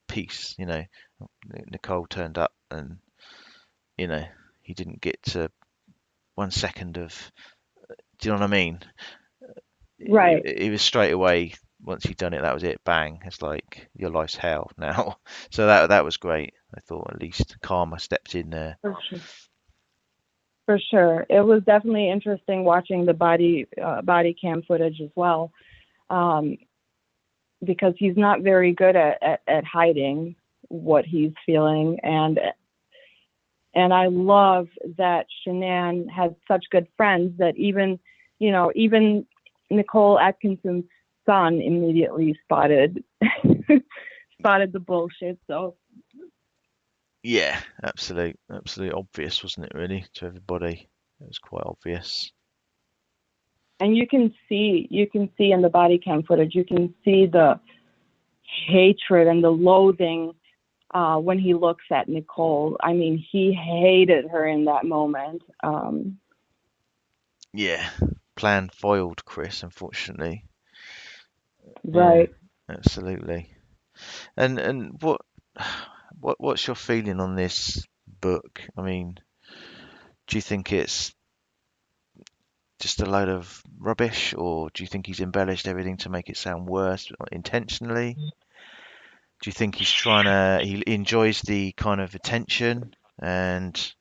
peace. Nicole turned up, and he didn't get to 1 second of. Do you know what I mean? Right. It was straight away. Once he'd done it, that was it. Bang! It's like your life's hell now. So that was great. I thought at least karma stepped in there. For sure. It was definitely interesting watching the body cam footage as well, because he's not very good at hiding what he's feeling, and I love that Shanann had such good friends that even Nicole Atkinson's son immediately spotted the bullshit. So Yeah, absolutely obvious, wasn't it? Really, to everybody, it was quite obvious. And you can see in the body cam footage, you can see the hatred and the loathing when he looks at Nicole. I mean, he hated her in that moment. Yeah, plan foiled, Chris, unfortunately. Right. Yeah, absolutely. And what's your feeling on this book? I mean, do you think it's just a load of rubbish, or do you think he's embellished everything to make it sound worse intentionally? Do you think he enjoys the kind of attention, and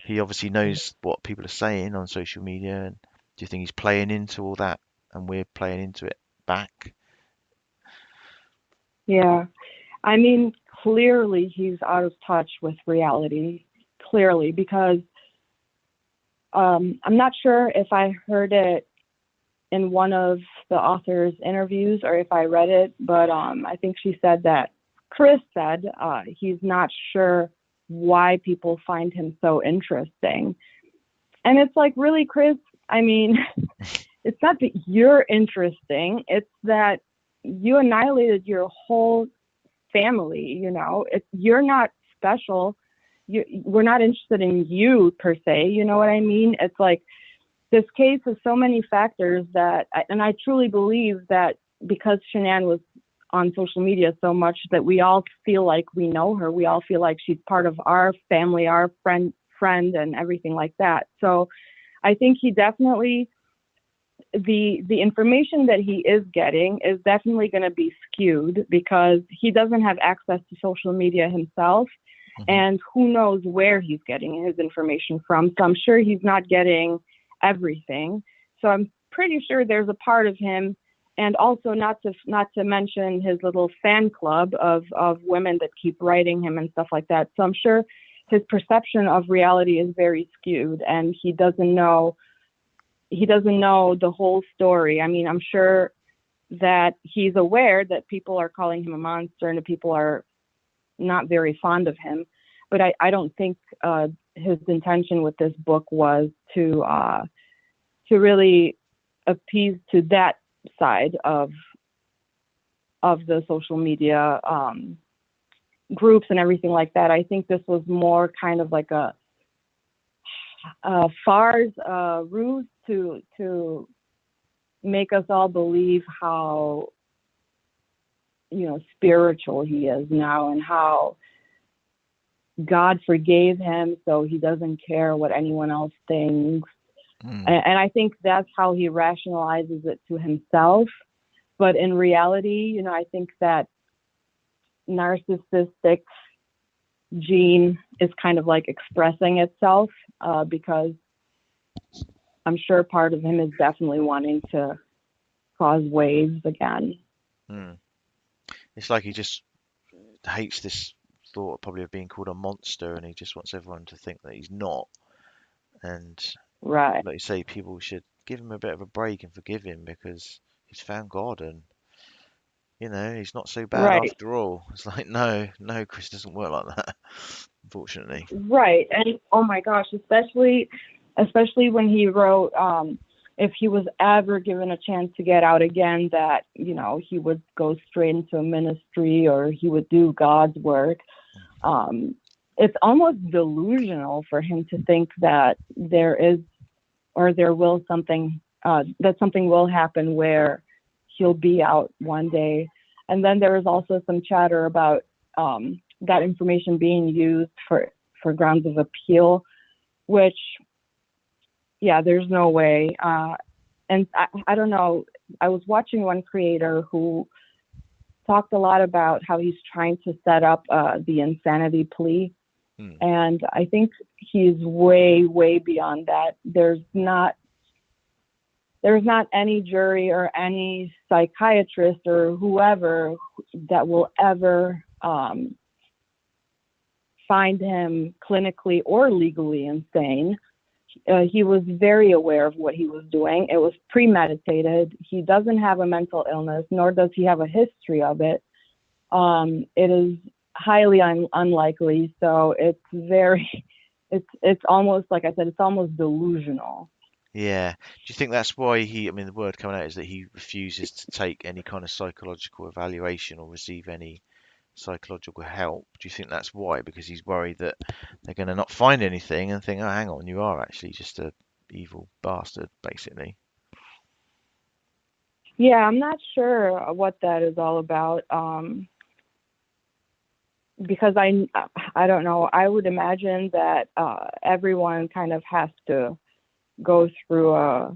he obviously knows what people are saying on social media? And do you think he's playing into all that, and we're playing into it back? Yeah. I mean, clearly he's out of touch with reality. Clearly, because I'm not sure if I heard it in one of the author's interviews or if I read it, but I think she said that Chris said he's not sure why people find him so interesting. And it's like, really, Chris? I mean, it's not that you're interesting. It's that you annihilated your whole family. You're not special. We're not interested in you per se. You know what I mean? It's like this case has so many factors and I truly believe that because Shanann was on social media so much, that we all feel like we know her. We all feel like she's part of our family, our friend, and everything like that. So I think he definitely, the information that he is getting is definitely going to be skewed because he doesn't have access to social media himself. And who knows where he's getting his information from. So I'm sure he's not getting everything. So I'm pretty sure there's a part of him, and also not to mention his little fan club of women that keep writing him and stuff like that. So I'm sure his perception of reality is very skewed, and he doesn't know the whole story. I mean, I'm sure that he's aware that people are calling him a monster and that people are not very fond of him, but I don't think his intention with this book was to really appease to that side of the social media groups and everything like that. I think this was more kind of like a farce ruse to make us all believe how spiritual he is now and how God forgave him, so he doesn't care what anyone else thinks. And I think that's how he rationalizes it to himself. But in reality, I think that narcissistic gene is kind of like expressing itself because I'm sure part of him is definitely wanting to cause waves again. It's like he just hates this thought probably of being called a monster, and he just wants everyone to think that he's not. And right, like you say, people should give him a bit of a break and forgive him because he's found God, and he's not so bad Right. after all. It's like, no, no, Chris doesn't work like that, unfortunately. Right. And oh my gosh, especially when he wrote, if he was ever given a chance to get out again, that, he would go straight into a ministry or he would do God's work. It's almost delusional for him to think that there is, or there will something, that something will happen where he'll be out one day. And then there is also some chatter about that information being used for grounds of appeal, which, yeah, there's no way. And I don't know. I was watching one creator who talked a lot about how he's trying to set up the insanity plea. And I think he's way, way beyond that. There's not any jury or any psychiatrist or whoever that will ever find him clinically or legally insane. He was very aware of what he was doing. It was premeditated. He doesn't have a mental illness, nor does he have a history of it. It is highly unlikely. So it's almost, like I said, it's almost delusional. Yeah. Do you think that's why the word coming out is that he refuses to take any kind of psychological evaluation or receive any psychological help? Do you think that's why? Because he's worried that they're going to not find anything and think, oh, hang on, you are actually just a evil bastard, basically. Yeah, I'm not sure what that is all about. Because I don't know. I would imagine that everyone kind of has to go through a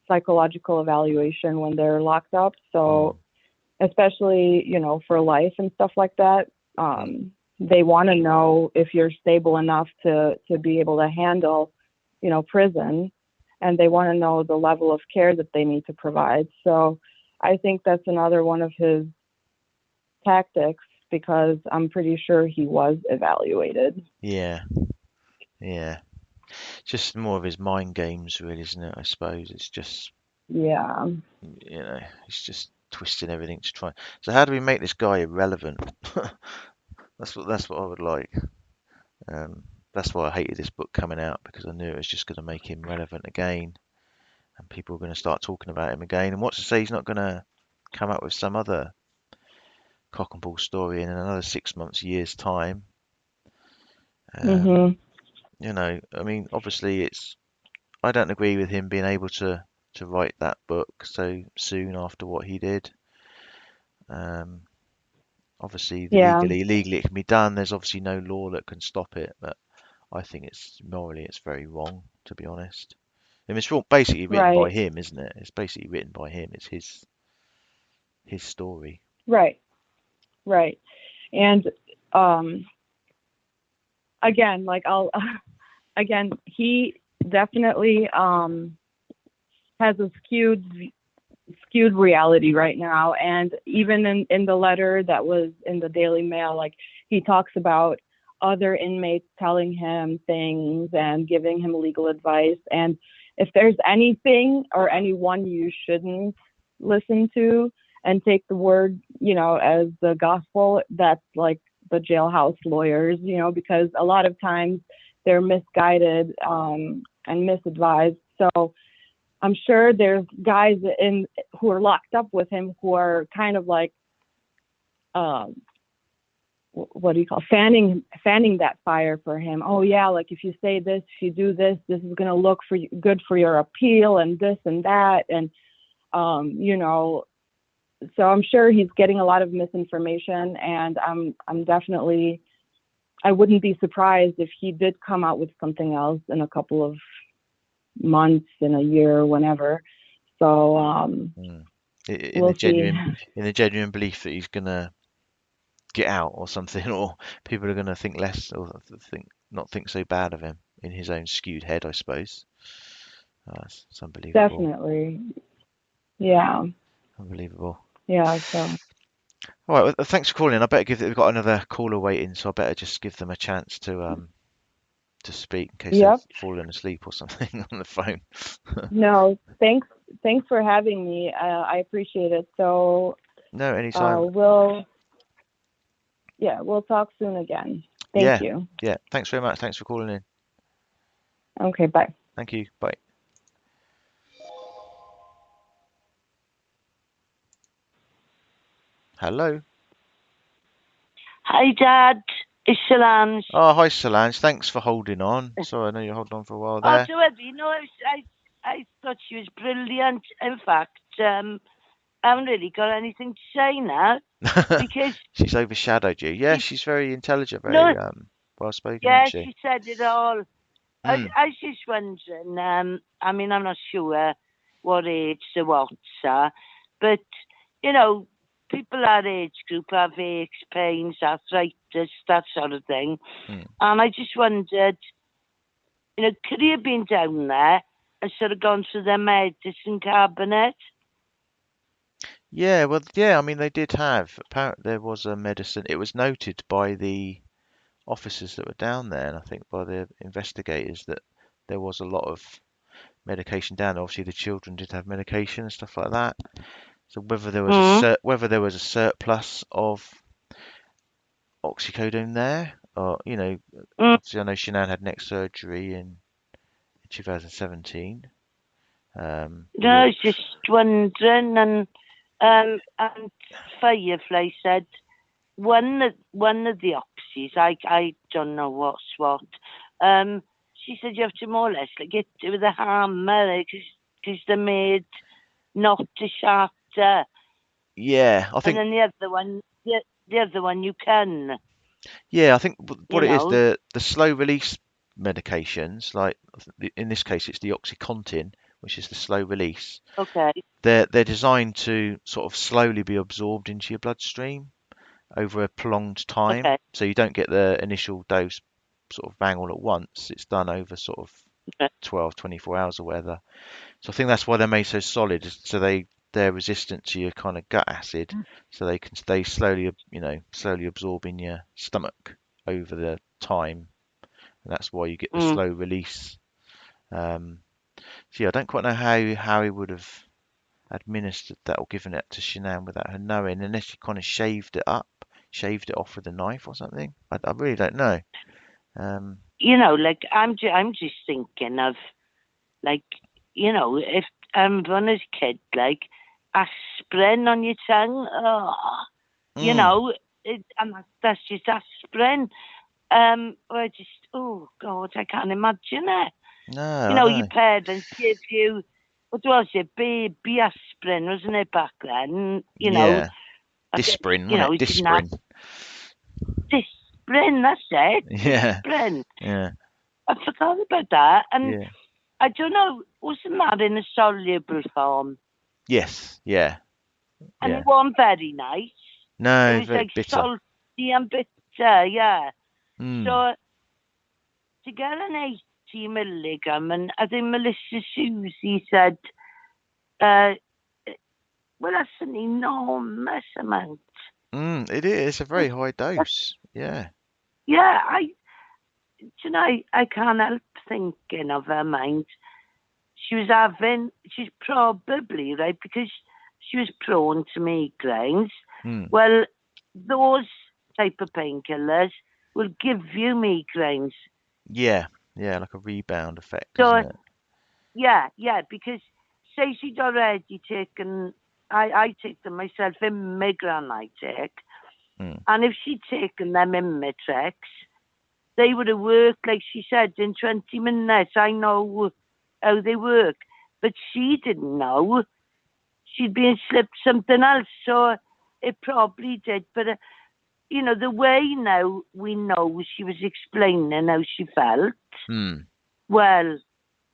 psychological evaluation when they're locked up. So especially, for life and stuff like that, they want to know if you're stable enough to be able to handle, prison, and they want to know the level of care that they need to provide. So I think that's another one of his tactics, because I'm pretty sure he was evaluated. Yeah. Just more of his mind games, really, isn't it? I suppose it's just, Yeah. he's just twisting everything to try. So how do we make this guy irrelevant? That's what I would like. That's why I hated this book coming out, because I knew it was just going to make him relevant again, and people were going to start talking about him again. And what's to say he's not going to come up with some other cock and bull story in another 6 months, years time? Obviously I don't agree with him being able to write that book so soon after what he did. Obviously, legally it can be done. There's obviously no law that can stop it, but I think it's very wrong, to be honest. It's basically written by him, isn't it? It's basically written by him. It's his story. Right. And again, he definitely has a skewed reality right now. And even in the letter that was in the Daily Mail, he talks about other inmates telling him things and giving him legal advice. And if there's anything or anyone you shouldn't listen to and take the word, as the gospel, that's the jailhouse lawyers, because a lot of times they're misguided and misadvised. So I'm sure there's guys who are locked up with him who are kind of what do you call, fanning that fire for him. Oh yeah, if you say this, if you do this, this is going to look good for your appeal and this and that. And, so I'm sure he's getting a lot of misinformation, and I wouldn't be surprised if he did come out with something else in a couple of months, in a year, whenever. So we'll see. In the genuine belief that he's gonna get out or something, or people are gonna think less or not think so bad of him in his own skewed head, I suppose. It's unbelievable. Definitely. Yeah. Unbelievable. Yeah. So. All right. Well, thanks for calling. I better we've got another caller waiting, so I better just give them a chance to speak in case they've fallen asleep or something on the phone. No, thanks thanks for having me. I appreciate it. So No, anytime. we'll talk soon again. Thank you. Yeah. Thanks very much. Thanks for calling in. Okay, bye. Thank you. Bye. Hello. Hi, Dad. It's Solange. Oh, hi, Solange. Thanks for holding on. Sorry, I know you holding on for a while there. Oh, you know, I thought she was brilliant. In fact, I haven't really got anything to say now because She's overshadowed you. Yeah, she's very intelligent, no, very well spoken, yeah, isn't she? she said it all. I Mm. was just wondering. I mean, I'm not sure what age the Watts are, but you know, people our age group have aches, pains, arthritis, that sort of thing. Mm. And I just wondered, you know, could he have been down there and sort of gone through their medicine cabinet? Yeah, well, yeah, I mean, they did have, apparently there was a medicine, it was noted by the officers that were down there, and I think by the investigators, that there was a lot of medication down there. Obviously, the children did have medication and stuff like that. So whether there was a surplus of oxycodone there, or obviously I know Shanann had neck surgery in 2017. No, I was just wondering, and Firefly said one of the oxys. I don't know what's what. She said you have to more or less like get it with a hammer because they're made not to shatter. Yeah, I think. And then the other one you can. Yeah, I think what You it is, know. the slow release medications, like in this case it's the Oxycontin, which is the slow release. Okay. They're designed to sort of slowly be absorbed into your bloodstream over a prolonged time. Okay. So you don't get the initial dose sort of bang all at once. It's done over sort of 12, 24 hours or whatever. So I think that's why they're made so solid, so they're resistant to your kind of gut acid, so they can stay slowly absorb in your stomach over the time, and that's why you get the slow release. So yeah, I don't quite know how he would have administered that or given it to Shanann without her knowing, unless he kind of shaved it off with a knife or something. I really don't know. You know, like I'm just thinking of, like, you know, if when I was a kid, like aspirin on your tongue, you know, and that's just aspirin. I just, oh God, I can't imagine it. No, You I know, know. your parents give you, what was it, baby aspirin, wasn't it, back then? You know, Yeah, Disprin, you wasn't know, it? you didn't have Disprin. Disprin, that's it. Yeah, Disprin. yeah, I forgot about that. And yeah. I don't know, wasn't that in a soluble form? Yes, yeah, And yeah. it wasn't very nice. It No, was very like bitter. salty and bitter, yeah. Mm. So to get an 80 milligram, and I think Melissa Susie said, well, that's an enormous amount. It is. It's a very high dose. Yeah. Yeah, I can't help thinking of her mind. She's probably, right, because she was prone to migraines. Mm. Well, those type of painkillers will give you migraines. Yeah. Yeah, like a rebound effect, So, isn't it? yeah, because say she'd already taken, I take them myself, Imigran I take, and if she'd taken them Imitrix, they would have worked, like she said, in 20 minutes. I know how they work. But she didn't know. She'd been slipped something else, so it probably did. But, you know, the way now we know she was explaining how she felt, well,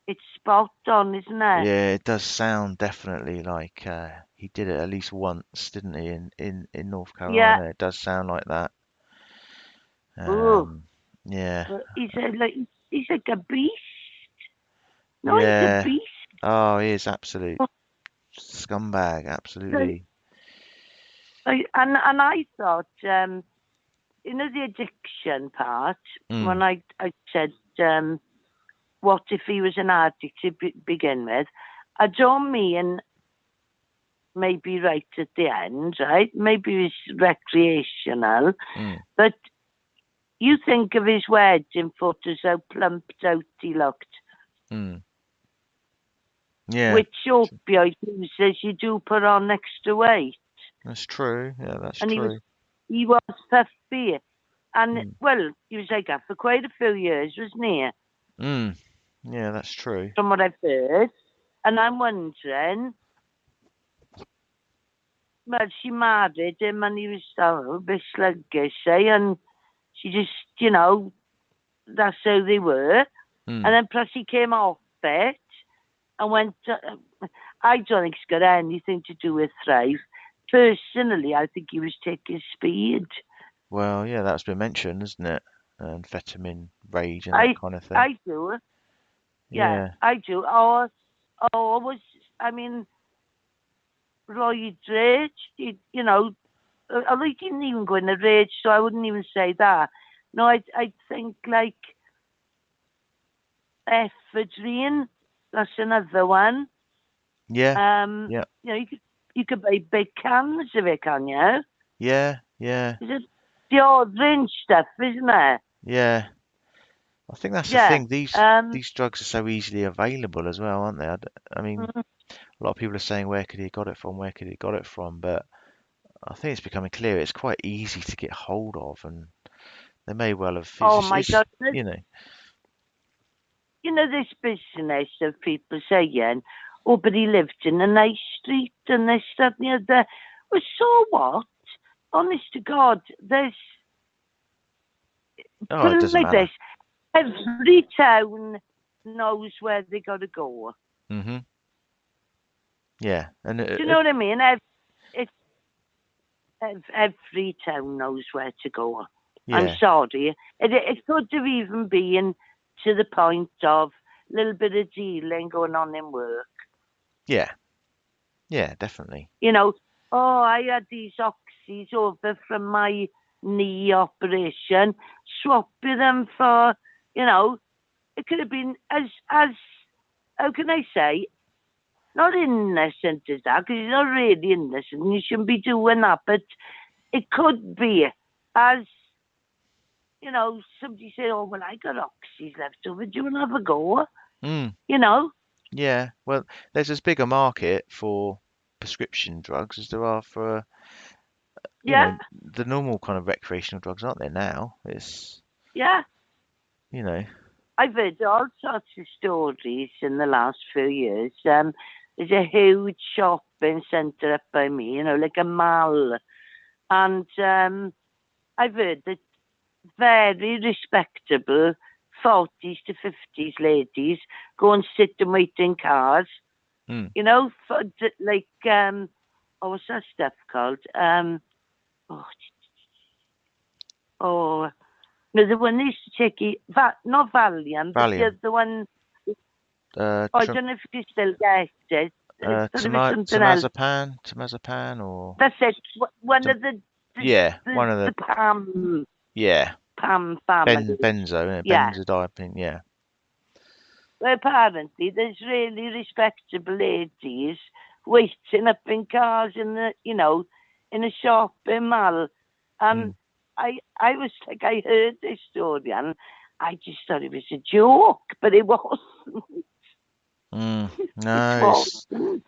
it's spot on, isn't it? Yeah, it does sound definitely like he did it at least once, didn't he, in North Carolina? Yeah. It does sound like that. Oh, Yeah. but he's like a beast. No, he's a Yeah. beast. Oh, he is absolute scumbag, absolutely. And I thought, you know, the addiction part, when I said, what if he was an addict to begin with? I don't mean maybe right at the end, right? Maybe it's recreational, but you think of his wedding photos, how plumped out he looked. Yeah. Which opioid users you do put on extra weight. That's true. Yeah, that's and true. He was puffy. And, well, he was like that for quite a few years, wasn't he? Yeah, that's true. From what I've heard. And I'm wondering, well, she married him and he was a bit sluggish, and she just, that's how they were. And then plus he came off it and went, I don't think it's got anything to do with Thrive. Personally, I think he was taking speed. Well, yeah, that's been mentioned, isn't it? Amphetamine, rage, and that kind of thing. I do. Yeah, I do. Or Roy rage, although he didn't even go in a rage, so I wouldn't even say that. No, I think like ephedrine, that's another one. Yeah. You could buy big cans of it, can you? Yeah. Is it the orange stuff, isn't it? Yeah. I think that's the thing. These drugs are so easily available as well, aren't they? I mean, a lot of people are saying, where could he got it from? Where could he got it from? But I think it's becoming clear it's quite easy to get hold of, and they may well have. My God! This business of people saying, "Oh, but he lived in a nice street and this, that, and the other." Well, so what? Honest to God, there's. It doesn't like matter. this. Every town knows where they got to go. Yeah, and do you know what I mean? Every town knows where to go. Yeah. I'm sorry. It could have even been to the point of a little bit of dealing going on in work. Yeah, definitely. I had these oxys over from my knee operation. Swap with them for, it could have been as how can I say, not innocent as that, because he's not really innocent and you shouldn't be doing that, but it could be as, somebody say, "Oh, well, I got oxys left over. Do you want to have a go?" Yeah, well, there's as big a market for prescription drugs as there are for, the normal kind of recreational drugs, aren't there now? Yeah. I've heard all sorts of stories in the last few years. There's a huge shopping centre up by me, like a mall. And I've heard that very respectable 40s to 50s ladies go and sit and wait in cars. For, like, what's that stuff called? No, the one used to take not Valium, but the other one. I don't know if you still get it. Temazepam, or that's it. One of the one of the PAM. Yeah. PAM family. Benzodiazepine. Yeah. Well, apparently, there's really respectable ladies waiting up in cars in the, in a shopping mall, and I was like, I heard this story and I just thought it was a joke, but it wasn't. No,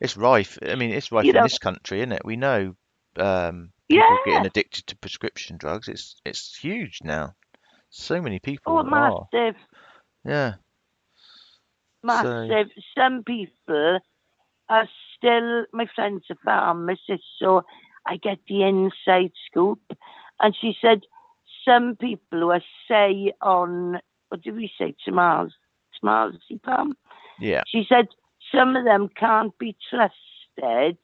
it's rife. I mean, it's rife in this country, isn't it? We know people getting addicted to prescription drugs. It's huge now. So many people. Oh, massive. Yeah. Massive. Some people are still, my friend's a pharmacist, so I get the inside scoop. And she said some people who are say on, what did we say, temazepam? Yeah. She said some of them can't be trusted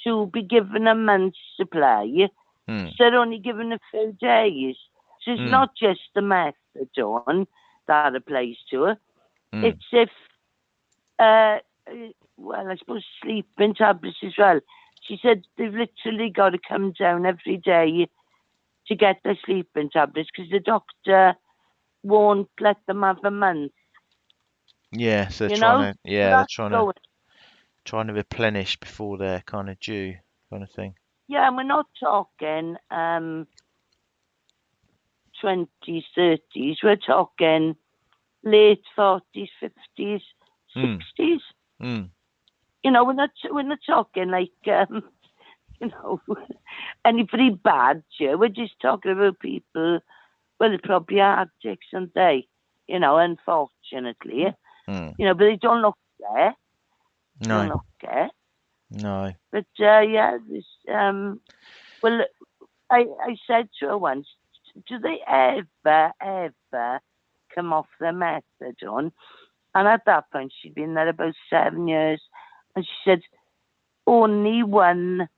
to be given a month's supply. So they're only given a few days. So it's not just the methadone that applies to her. It's if, I suppose sleeping tablets as well. She said they've literally got to come down every day to get their sleeping tablets because the doctor won't let them have a month. Yeah, so they're trying to. Yeah, they're trying to trying to replenish before they're kind of due, kind of thing. Yeah, and we're not talking 20s, 30s. We're talking late 40s, 50s, 60s. You know, we're not talking like you know, anybody bad. We're just talking about people. Well, they probably are addicts, aren't they? You know, unfortunately. You know, but they don't look there. They don't look there. No. But yeah, this well, I said to her once, do they ever come off their methadone? And at that point, she'd been there about 7 years, and she said only one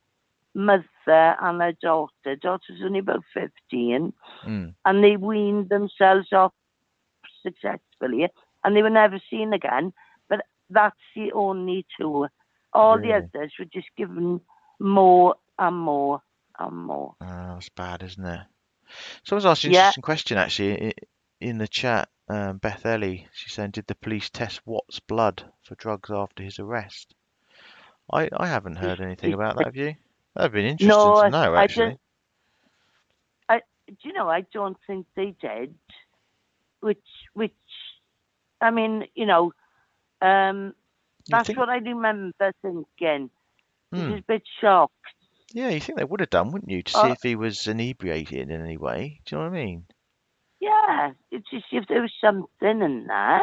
mother and her daughter. Daughter's only about 15, and they weaned themselves off successfully, and they were never seen again. But that's the only two. All the others were just given more and more and more. Oh, that's bad, isn't it? Someone's asked an interesting question actually in the chat. Beth Ellie, she's saying, did the police test Watt's blood for drugs after his arrest? I haven't heard anything about that. Have you? That'd been interesting to know, actually. Do you know? I don't think they did. Which, I mean, you know, that's what I remember thinking. I was a bit shocked. Yeah, you think they would have done, wouldn't you, to see if he was inebriated in any way? Do you know what I mean? Yeah, it's just if there was something in there.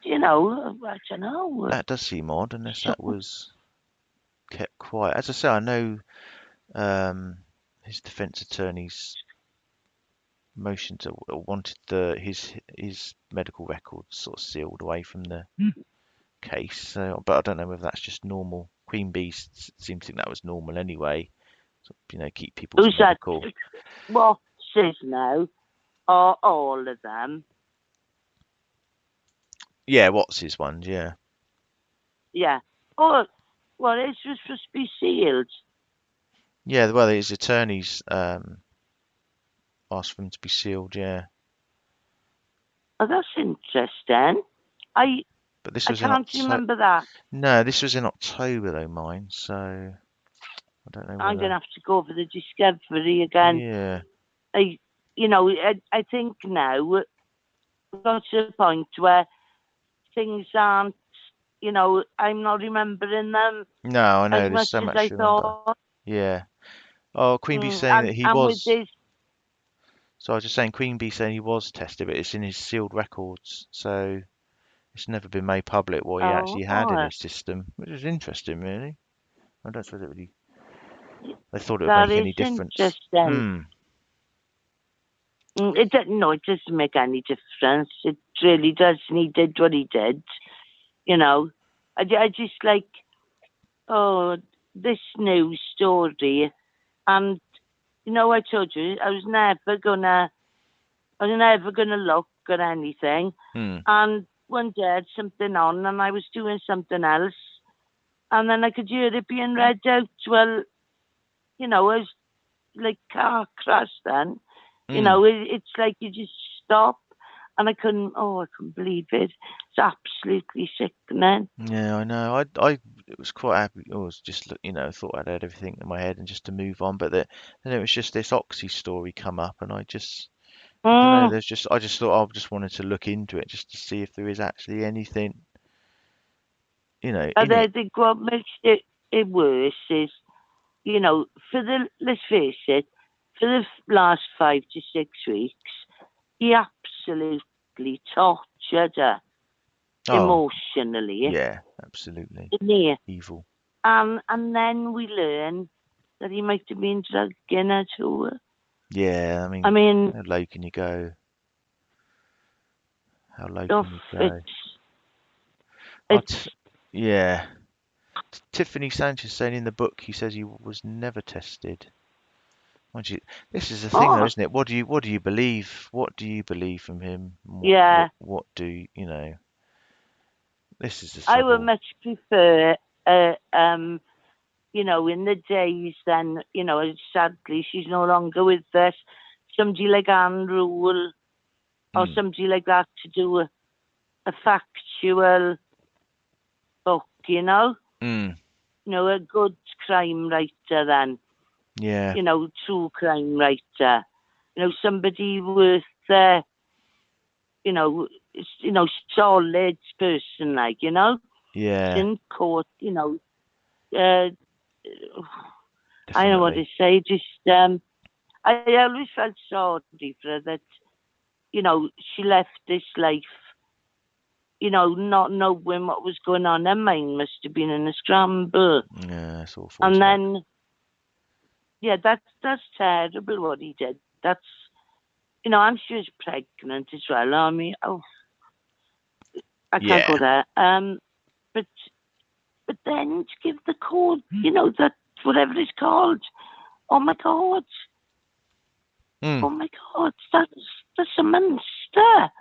You know, I don't know. That does seem odd, unless that was kept quiet. As I say, I know his defence attorney's motion to wanted his medical records sort of sealed away from the case. So, but I don't know whether that's just normal. Queen Bee seemed to think that was normal anyway. So, you know, keep people's medical. What's his now? Are all of them? Yeah, what's his ones? Yeah. Yeah. Oh, well, it's just supposed to be sealed. Yeah, well, his attorneys asked for them to be sealed. Yeah. Oh, that's interesting. But this was I can't remember that. No, this was in October though, mine. So I don't know. I'm gonna have to go over the discovery again. Yeah. I think now we've got to the point where things aren't. You know, I'm not remembering them. No, I know. As There's much so as much I to remember. thought. Yeah. Oh, Queen Bee saying that he was. With this... So I was just saying, Queen Bee saying he was tested, but it's in his sealed records, so it's never been made public what he actually had in his system, which is interesting, really. I don't suppose it really. They thought it would make any difference. Interesting. It doesn't make any difference. It really doesn't. He did what he did. You know, I just like, this new story. And, you know, I told you, I was never gonna look at anything. And one day I had something on and I was doing something else. And then I could hear it being read out. Well, you know, it was like car crash then. You know, it's like you just stop, and I couldn't believe it. It's absolutely sickening. Yeah, I know. I was quite happy. I was just, you know, thought I'd had everything in my head and just to move on. But then it was just this Oxy story come up, and I just, I don't know. I just thought I just wanted to look into it just to see if there is actually anything, you know. I think what makes it worse is, you know, let's face it, for the last 5 to 6 weeks, he absolutely tortured her emotionally. Yeah, absolutely. Evil. And then we learn that he might have been drugging her too. Yeah, I mean, how low can you go? How low can you go? Yeah. Tiffany Sanchez saying in the book, he says he was never tested. This is the thing, though, isn't it? What do you believe? What do you believe from him? What do you know? This is the trouble. I would much prefer, you know, in the days then, you know, sadly she's no longer with us. Somebody like Anne Rule or somebody like that to do a factual book, you know. Mm. You know, a good crime writer then. Yeah. You know, true crime writer. You know, somebody worth, you know, solid person, like, you know, Yeah. in court, you know, uh, I don't know what to Definitely. say. Just, I always felt sorry for her that, you know, she left this life, you know, not knowing what was going on. Her mind must have been in a scramble. Yeah, it's awful, And isn't it? then, yeah, that's terrible what he did. That's, you know, I'm sure she's pregnant as well. I mean, oh, I can't go Yeah. there. But then to give the code, you know, that whatever it's called. Oh my God. Mm. Oh my God. That's a monster.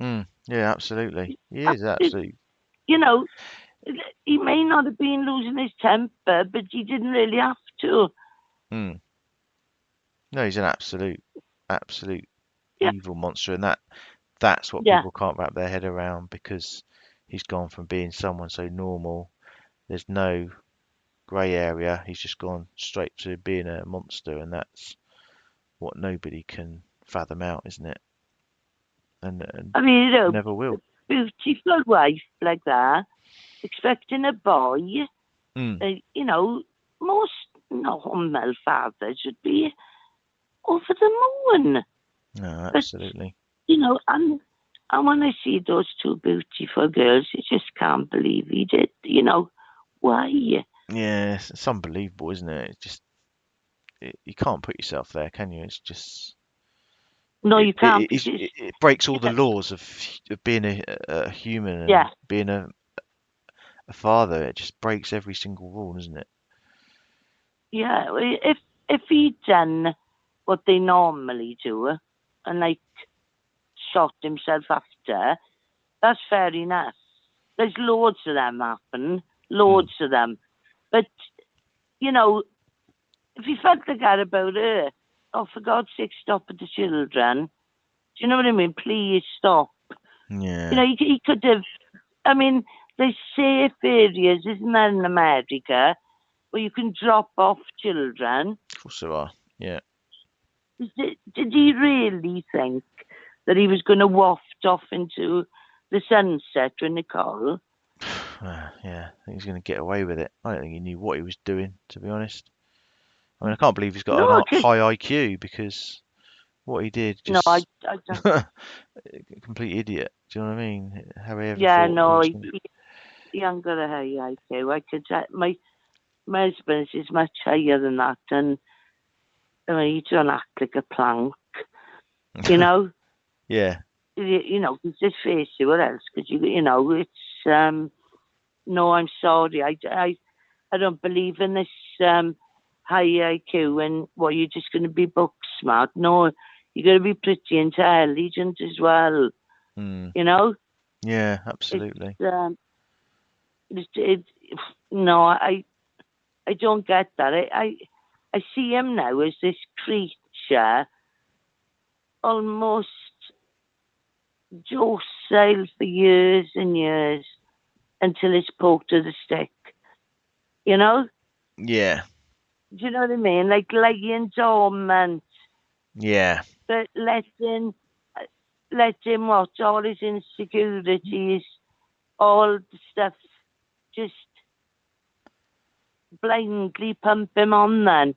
Mm. Yeah, absolutely. He That's is it. absolutely. You know, he may not have been losing his temper, but he didn't really have to. Mm. No, he's an absolute Yeah, evil monster, and that's what yeah. people can't wrap their head around because he's gone from being someone so normal. There's no grey area. He's just gone straight to being a monster, and that's what nobody can fathom out, isn't it? And I mean, you know, never will. beautiful wife like that, expecting a boy. Mm. You know, most normal fathers would be over the moon. No, But absolutely. you know, and when I see those two beautiful girls, I just can't believe he did. You know, why? Yeah, it's unbelievable, isn't it? It's just you can't put yourself there, can you? It's just No, you can't it because it breaks all the yeah, laws of being a human yeah, and being a father. It just breaks every single rule, doesn't it? yeah. If he'd done what they normally do and like shot himself after, that's fair enough. There's loads of them happen, Mm. loads of them. But you know, if he felt like that about her, oh for God's sake, stop with the children. Do you know what I mean? Please stop. You Yeah, know, he could have. I mean, there's safe areas, isn't there, in America, where you can drop off children. of course there are. Yeah. Did he really think that he was going to waft off into the sunset with Nicole? Yeah, I think he's going to get away with it. I don't think he knew what he was doing, to be honest. I mean, I can't believe he's got No, a high IQ because what he did no, just I don't. a complete idiot. Do you know what I mean? How he ever Yeah, thought he no, was going he ain't got a high IQ. I could. My husband's is much higher than that, and I mean, he don't act like a plank. You to. know, Yeah. you know, he's just face you. What else could you know? It's no, I'm sorry. I don't believe in this high IQ and what you're just going to be book smart. No, you're going to be pretty intelligent as well. Mm. You know, Yeah, it's absolutely. it. No, I don't get that. I see him now as this creature, almost docile for years and years until it's poked to the stick. You know? Yeah. Do you know what I mean? Like laying dormant, Yeah. but let him watch all his insecurities, all the stuff, just blindly pump him on then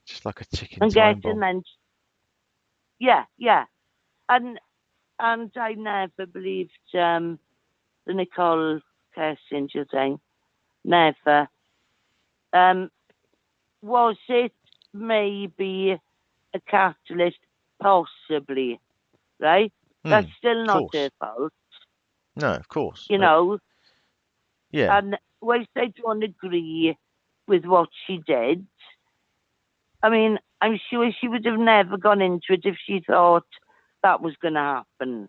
Just like a ticking and get time him bomb. then. Yeah, yeah. And I never believed the Nicole Kessinger thing. Never. Um, was it maybe a catalyst? Possibly, right? That's Mm. still Of not her course. fault, No, of course. you know. Yeah. And whilst I don't agree with what she did, I mean, I'm sure she would have never gone into it if she thought that was going to happen.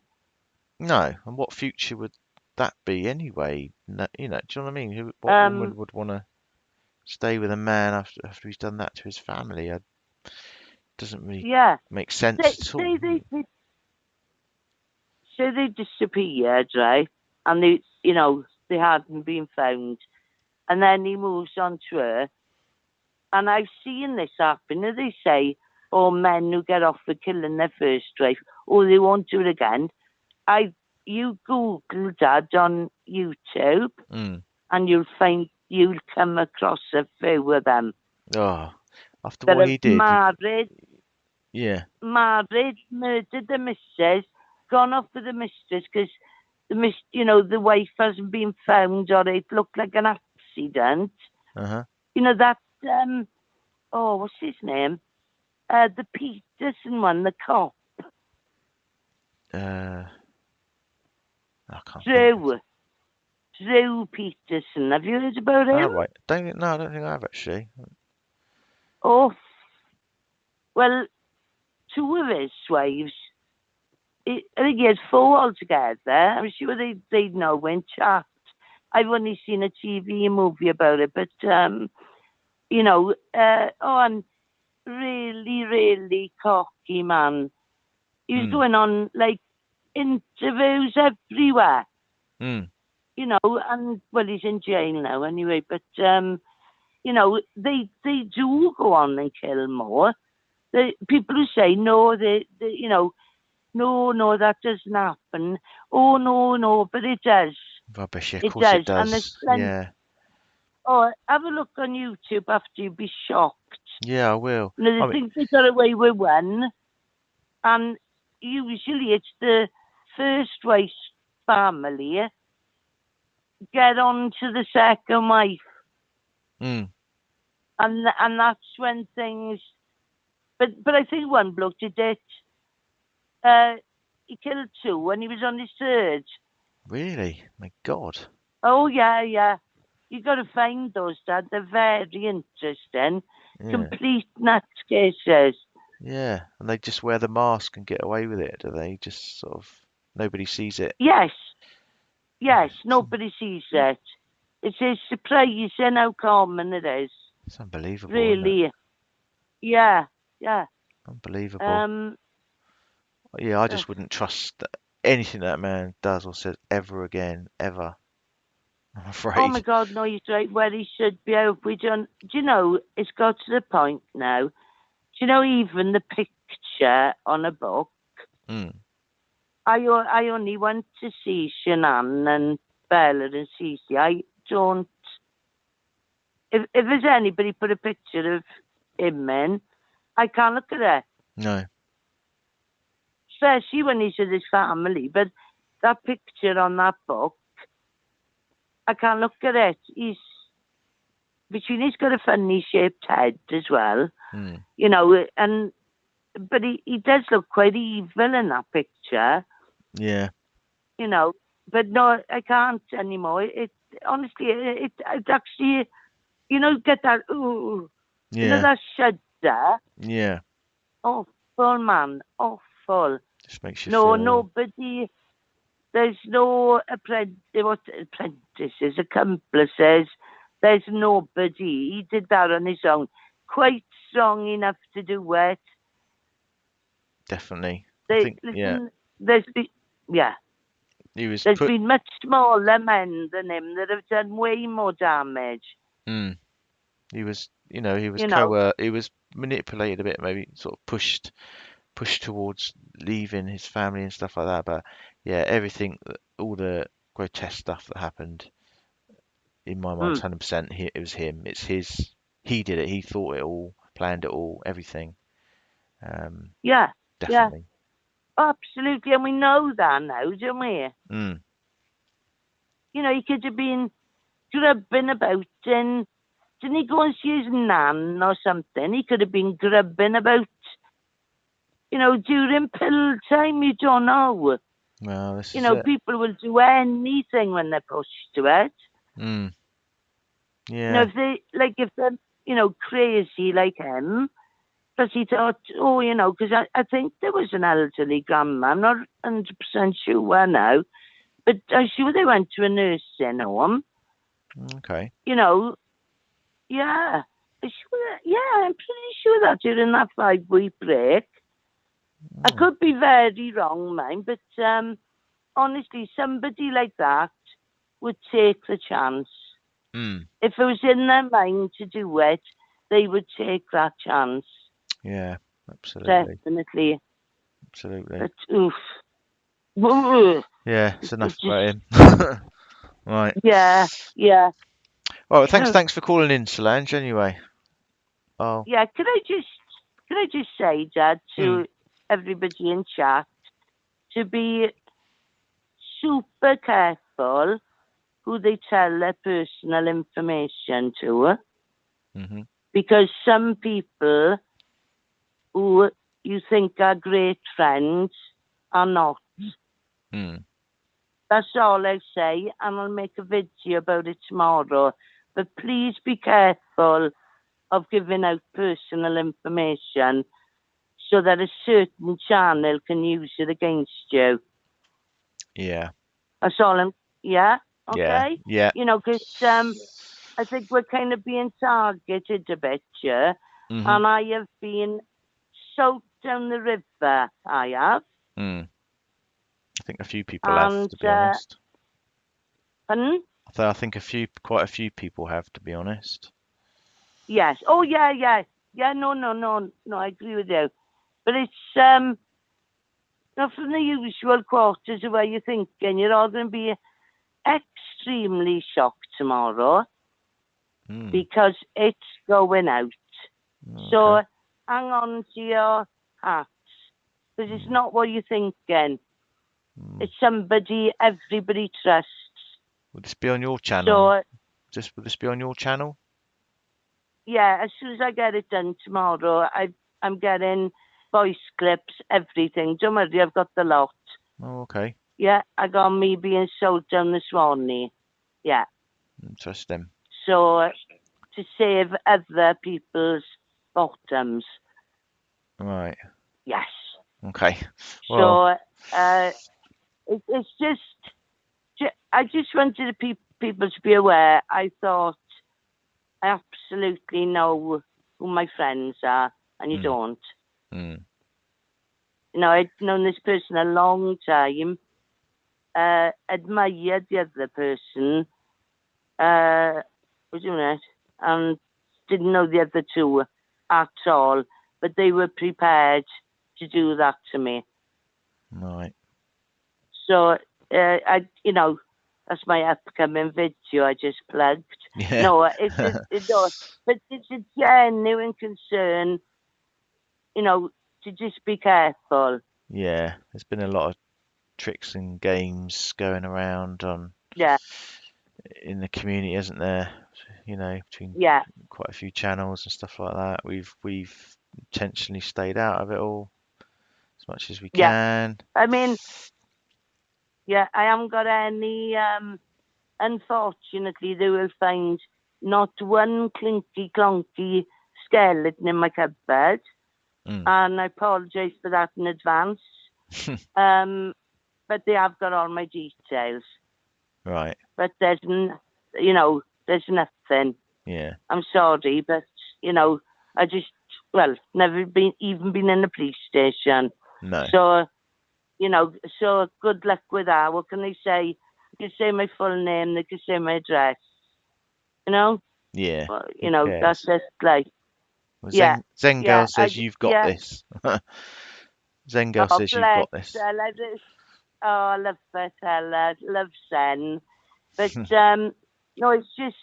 No. And what future would that be anyway? No, do you know what I mean? What woman Um, would want to stay with a man after he's done that to his family? It doesn't really yeah. make sense Say, at all. say they disappeared, right? And they hadn't been found. and then he moves on to her. And I've seen this happen. They say, men who get off for killing their first wife, they won't do it again. You Google Dad on YouTube, and you'll come across a few of them. Oh, after that what he did. Married, Married, murdered the missus, gone off with the mistress because the wife hasn't been found, or it looked like an accident. That what's his name? The Peterson one, the cop. I can't. Drew Peterson. Have you heard about him? Right. I don't think I have actually. Oh, well, two of his wives. I think he had 4 altogether. I'm sure they'd know when chat. I've only seen a TV movie about it, but and really, really cocky man. He was going on like interviews everywhere. And he's in jail now anyway. But they do go on and kill more. People who say no, no, that doesn't happen. Oh no, but it does. Rubbish. Of course it does. Yeah. Oh, have a look on YouTube after you'll be shocked. Yeah, I will. They think they got away with one, and usually it's the first wife's family get on to the second wife. And that's when things. But I think one bloke did it. He killed 2 when he was on his 3rd. Really? My God. Oh yeah. You got to find those, Dad. They're very interesting. Yeah. Complete nutcases. Yeah, and they just wear the mask and get away with it, do they? Just sort of nobody sees it. Yes, nobody sees it. It's surprising how common it is. It's unbelievable. Really. Isn't it? Yeah. Unbelievable. Yeah, I just wouldn't trust anything that man does or says ever again, ever. I'm afraid. Oh my God, no, he's right where he should be. I hope we don't. Do you know, it's got to the point now. Do you know, even the picture on a book, I only went to see Shanann and Bella and Cece. I don't. If there's anybody put a picture of him in, I can't look at it. No. Especially when he's with his family. But that picture on that book, I can't look at it. He's got a funny shaped head as well. But he does look quite evil in that picture. Yeah. But no, I can't anymore. It honestly, it actually, get that ooh, that shudder. Yeah. Awful, man, awful. Just makes you feel. Nobody. There's no apprentices, accomplices. There's nobody. He did that on his own. Quite strong enough to do it. Definitely. There's been much smaller men than him that have done way more damage. He was manipulated a bit, maybe sort of pushed towards leaving his family and stuff like that. But yeah, everything, all the grotesque stuff that happened, in my mind, 100%, it was him. It's his. He did it. He thought it all, planned it all, everything. Definitely. Yeah. Absolutely, and we know that now, don't we? He could have been grubbing about, and didn't he go and see his nan or something? He could have been grubbing about, during pill time. You don't know. Well, this is people will do anything when they're pushed to it. Yeah. If they're, crazy like him. Because he thought, because I think there was an elderly grandma. I'm not 100% sure now. But I'm sure they went to a nursing home. Okay. Yeah. I'm pretty sure that during that 5-week break. I could be very wrong, man, but honestly, somebody like that would take the chance. If it was in their mind to do it, they would take that chance. Yeah, absolutely. Definitely. Absolutely. But oof. Yeah, it's enough about him. Right. Yeah, yeah. Well, thanks for calling in, Solange, anyway. Oh. Yeah, can I just say, Dad, to everybody in chat to be super careful who they tell their personal information to, because some people who you think are great friends are not. That's all I say, and I'll make a video about it tomorrow. But please be careful of giving out personal information so that a certain channel can use it against you. Yeah. That's all I'm, yeah, okay? Yeah. You know, because I think we're kind of being targeted a bit here, and I have been soaked down the river, I have. I think a few people have, to be honest. Pardon? I think quite a few people have, to be honest. Yes. Oh, yeah. Yeah, no, I agree with you. But it's not from the usual quarters of where you're thinking. You're all going to be extremely shocked tomorrow because it's going out. Okay. So hang on to your hats because it's not what you're thinking. It's somebody everybody trusts. Will this be on your channel? So, Will this be on your channel? yeah, as soon as I get it done tomorrow, I'm getting voice clips, everything. Don't worry, I've got the lot. Oh, okay. Yeah, I got me being sold down this morning. Yeah. Interesting. So, to save other people's bottoms. Right. Yes. Okay. Well. So, it's just, I just wanted the people to be aware. I thought I absolutely know who my friends are, and you don't. You know, I'd known this person a long time, admired the other person, was doing it, and didn't know the other two at all, but they were prepared to do that to me. Right. So, that's my upcoming video I just plugged. Yeah. No, but it's a genuine concern, to just be careful. Yeah, there's been a lot of tricks and games going around in the community, hasn't there? Between quite a few channels and stuff like that. We've intentionally stayed out of it all as much as we can. I mean, I haven't got any. Unfortunately, they will find not one clinky clonky skeleton in my cupboard, and I apologise for that in advance. But they have got all my details. Right. But there's nothing. Yeah. I'm sorry, but I just never been in the police station. No. So so good luck with that. What can they say? They can say my full name. They can say my address. Yeah. Well, that's just like. Well, Zen Girl says you've got this. Zen Girl says you've got this. I love that. I love Zen. But no, it's just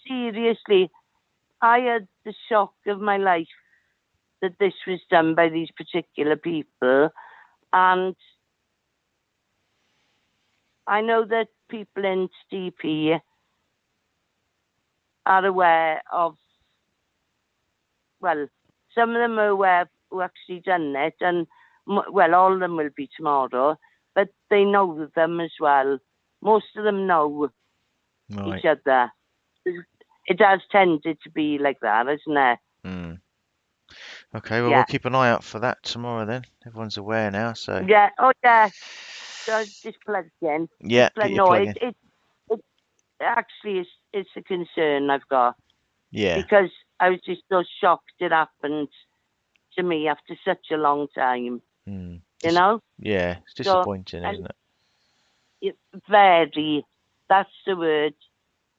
seriously. I had the shock of my life that this was done by these particular people, and I know that people in TP are aware of. Well, some of them are aware who actually done it, and all of them will be tomorrow. But they know them as well. Most of them know each other. It has tended to be like that, isn't it? Okay, well, we'll keep an eye out for that tomorrow then. Everyone's aware now, so. Yeah, oh yeah. So just plug in. Yeah, get your plug in. It actually it's a concern I've got. Yeah. Because I was just so shocked it happened to me after such a long time. You know? Yeah, it's disappointing, isn't it? Very. That's the word.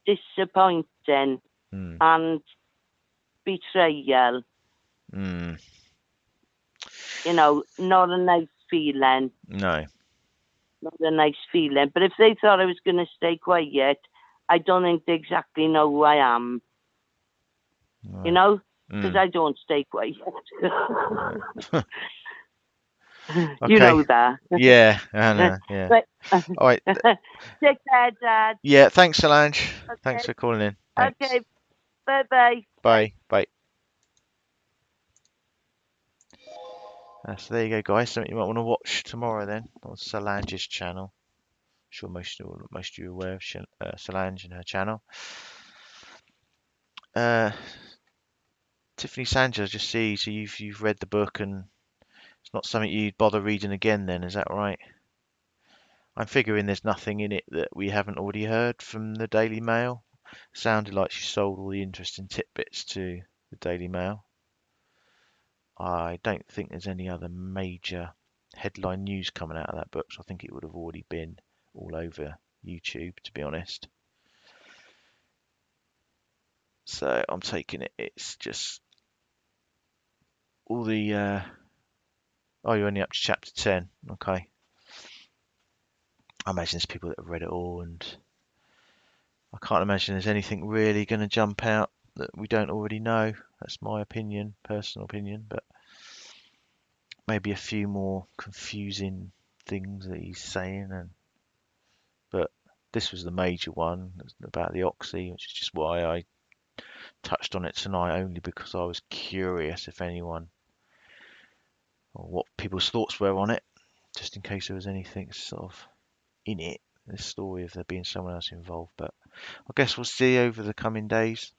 disappointing and betrayal. You know, not a nice feeling. No. Not a nice feeling. But if they thought I was going to stay quiet, I don't think they exactly know who I am. No. You know? Because I don't stay quiet. You know that. Yeah, I know, yeah. But, All right. take care, Dad. Yeah, thanks, Solange. Okay. Thanks for calling in. Thanks. Okay. Bye-bye. Bye. Bye. So there you go, guys. Something you might want to watch tomorrow then on Solange's channel. I'm sure most of you are aware of Solange and her channel. Tiffany Sanchez, just see. So you've read the book and it's not something you'd bother reading again then, is that right? I'm figuring there's nothing in it that we haven't already heard from the Daily Mail. Sounded like she sold all the interesting tidbits to the Daily Mail. I don't think there's any other major headline news coming out of that book, so I think it would have already been all over YouTube, to be honest. So I'm taking it's just all the oh, you're only up to chapter 10. Okay. I imagine there's people that have read it all, and I can't imagine there's anything really going to jump out that we don't already know. That's my opinion, personal opinion, but maybe a few more confusing things that he's saying, but this was the major one about the Oxy, which is just why I touched on it tonight, only because I was curious if anyone or what people's thoughts were on it, just in case there was anything sort of in it, the story of there being someone else involved. But I guess we'll see over the coming days.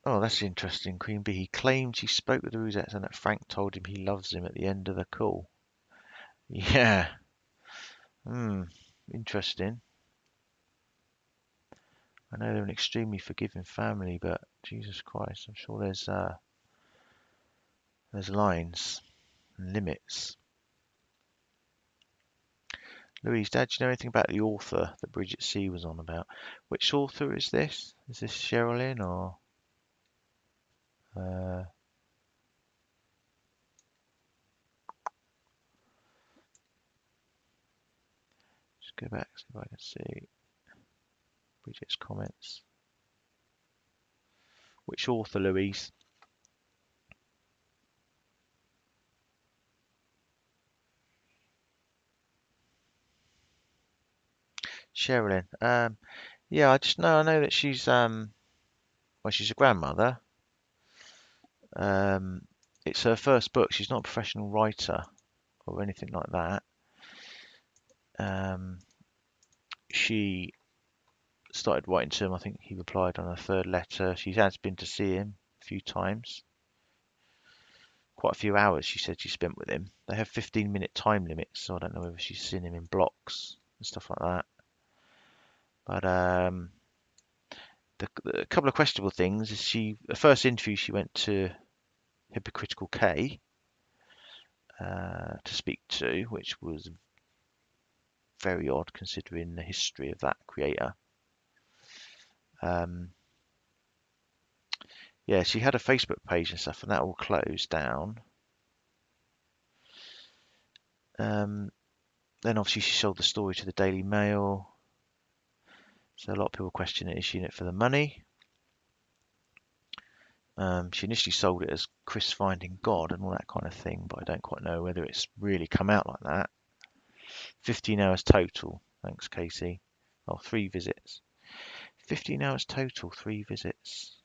Oh, that's interesting. Queen Bee. He claimed he spoke with the Rosettes and that Frank told him he loves him at the end of the call. Yeah. Interesting. I know they're an extremely forgiving family, but Jesus Christ, I'm sure there's lines and limits. Louise, Dad, do you know anything about the author that Bridget C was on about? Which author is this? Is this Sherilyn or? Just go back, see if I can see Bridget's comments. Which author, Louise? Sherilyn. Yeah, I know that she's well, she's a grandmother. It's her first book. She's not a professional writer or anything like that. She started writing to him. I think he replied on her third letter. She has been to see him a few times. Quite a few hours she said she spent with him. They have 15-minute time limits, so I don't know whether she's seen him in blocks and stuff like that. But the couple of questionable things is the first interview she went to Hypocritical K to speak to, which was very odd considering the history of that creator. Yeah, she had a Facebook page and stuff, and that all closed down. Then obviously she sold the story to the Daily Mail. So a lot of people question it. Is she in it for the money? She initially sold it as Chris Finding God and all that kind of thing, but I don't quite know whether it's really come out like that. 15 hours total. Thanks, Casey. Oh, 3 visits. 15 hours total, 3 visits.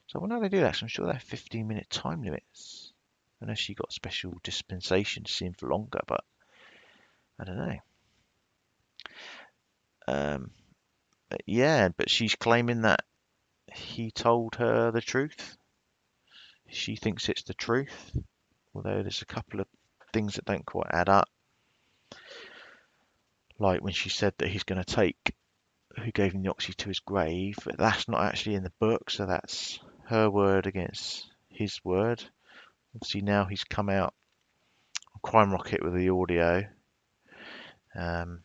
So I wonder how they do that. So I'm sure they have 15-minute time limits. Unless she got special dispensation to see him for longer, but I don't know. Yeah, but she's claiming that he told her the truth. She thinks it's the truth, although there's a couple of things that don't quite add up. Like when she said that he's going to take who gave him the Oxy to his grave, but that's not actually in the book, so that's her word against his word. Obviously now he's come out on Crime Rocket with the audio, that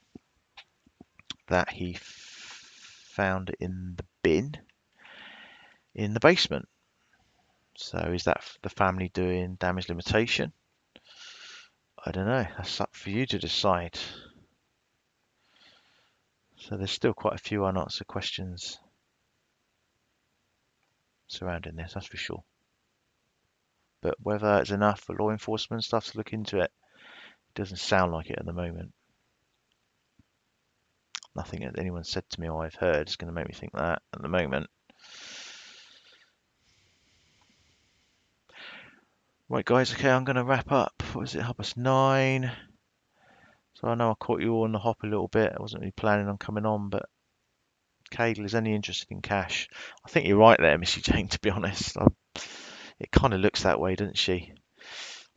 he found it in the bin in the basement. So is that the family doing damage limitation? I don't know. That's up for you to decide. So there's still quite a few unanswered questions surrounding this, that's for sure. But whether it's enough for law enforcement stuff to look into it, doesn't sound like it at the moment. Nothing that anyone said to me or I've heard is going to make me think that at the moment. Right, guys, okay, I'm going to wrap up. What was it, 9:30? So I know I caught you all on the hop a little bit. I wasn't really planning on coming on, but Cadel is only interested in cash. I think you're right there, Missy Jane, to be honest. It kind of looks that way, doesn't she?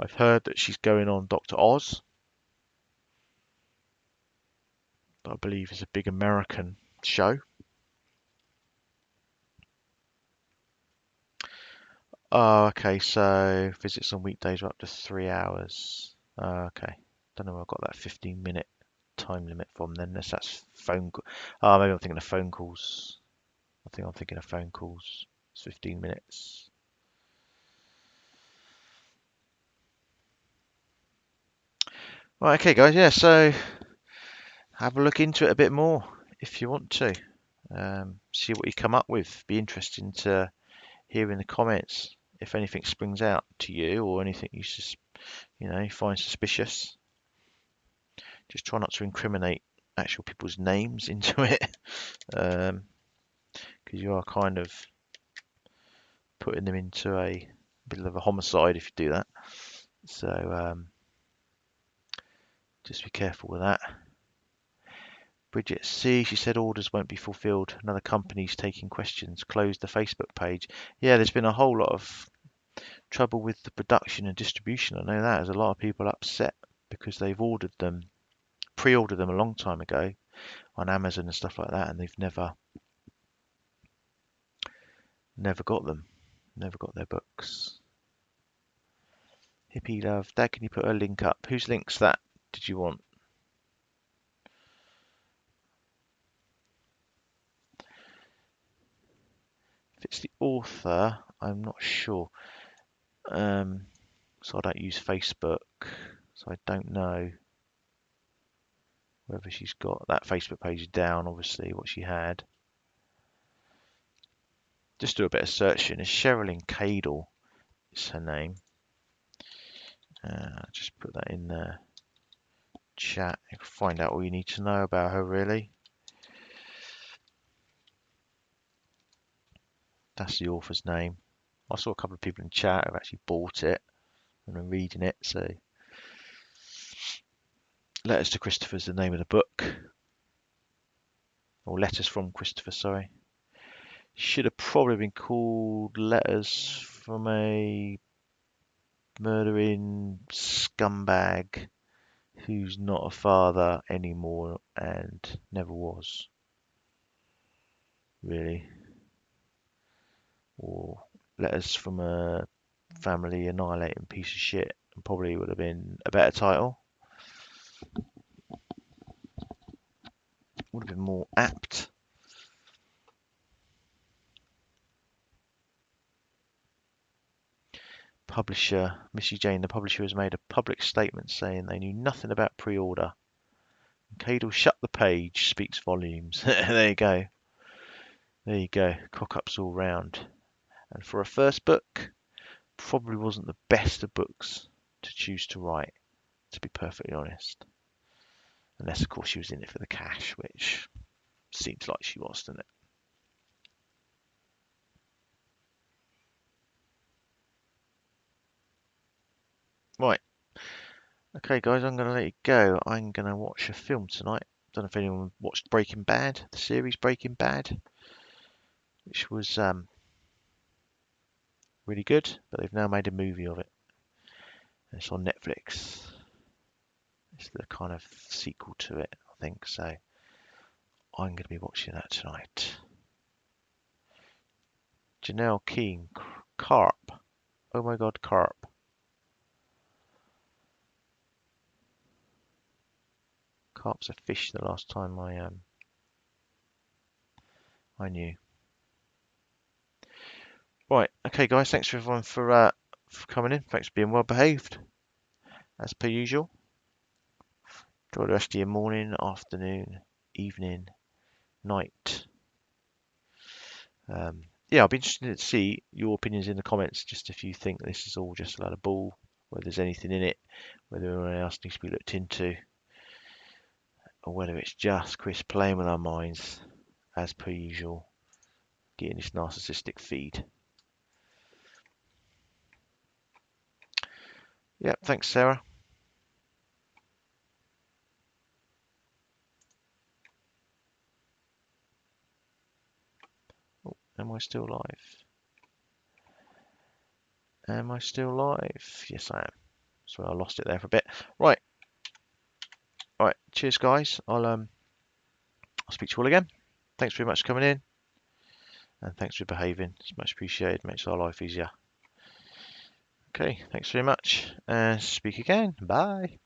I've heard that she's going on Dr. Oz. That I believe is a big American show. Oh, okay, so visits on weekdays are up to 3 hours. Okay, don't know where I got that 15-minute time limit from then. Unless that's phone call. Oh, maybe I'm thinking of phone calls. I think I'm thinking of phone calls. It's 15 minutes. Right, okay, guys, yeah, so have a look into it a bit more if you want to. See what you come up with. Be interesting to hear in the comments if anything springs out to you or anything you find suspicious. Just try not to incriminate actual people's names into it, because you are kind of putting them into a bit of a homicide if you do that. So just be careful with that. Bridget C, she said orders won't be fulfilled. Another company's taking questions. Close the Facebook page. Yeah, there's been a whole lot of trouble with the production and distribution. I know that. There's a lot of people upset because they've pre-ordered them a long time ago on Amazon and stuff like that, and they've never got them. Never got their books. Hippie love. Dad, can you put a link up? Whose link's that did you want? If it's the author, I'm not sure. So I don't use Facebook, so I don't know whether she's got that Facebook page down, obviously, what she had. Just do a bit of searching. It's Sherilyn Cadel is her name. Just put that in the chat. You can find out all you need to know about her, really. That's the author's name. I saw a couple of people in chat who actually bought it and are reading it, so Letters to Christopher is the name of the book. Or Letters from Christopher, sorry. Should have probably been called Letters from a Murdering Scumbag Who's Not a Father Anymore and Never Was. Really. Or Letters from a Family Annihilating Piece of Shit. Probably would have been a better title. Would have been more apt. Publisher, Missy Jane, the publisher has made a public statement saying they knew nothing about pre-order. Cadel shut the page, speaks volumes. There you go. There you go. Cock-ups all round. And for a first book, probably wasn't the best of books to choose to write, to be perfectly honest. Unless, of course, she was in it for the cash, which seems like she was, doesn't it? Right. Okay, guys, I'm going to let you go. I'm going to watch a film tonight. Don't know if anyone watched Breaking Bad, the series Breaking Bad, which was really good, but they've now made a movie of it. And it's on Netflix. It's the kind of sequel to it, I think. So I'm going to be watching that tonight. Janelle Keane, Carp. Oh my God, Carp. Carp's a fish the last time I knew. Right, okay guys, thanks for everyone for coming in. Thanks for being well behaved, as per usual. Enjoy the rest of your morning, afternoon, evening, night. Yeah, I'll be interested to see your opinions in the comments, just if you think this is all just a lot of bull, whether there's anything in it, whether anyone else needs to be looked into, or whether it's just Chris playing with our minds, as per usual, getting this narcissistic feed. Yeah, thanks, Sarah. Oh, am I still live? Am I still live? Yes, I am. So I lost it there for a bit. Right. All right. Cheers, guys. I'll speak to you all again. Thanks very much for coming in, and thanks for behaving. It's much appreciated. Makes our life easier. Okay. Thanks very much, and speak again. Bye.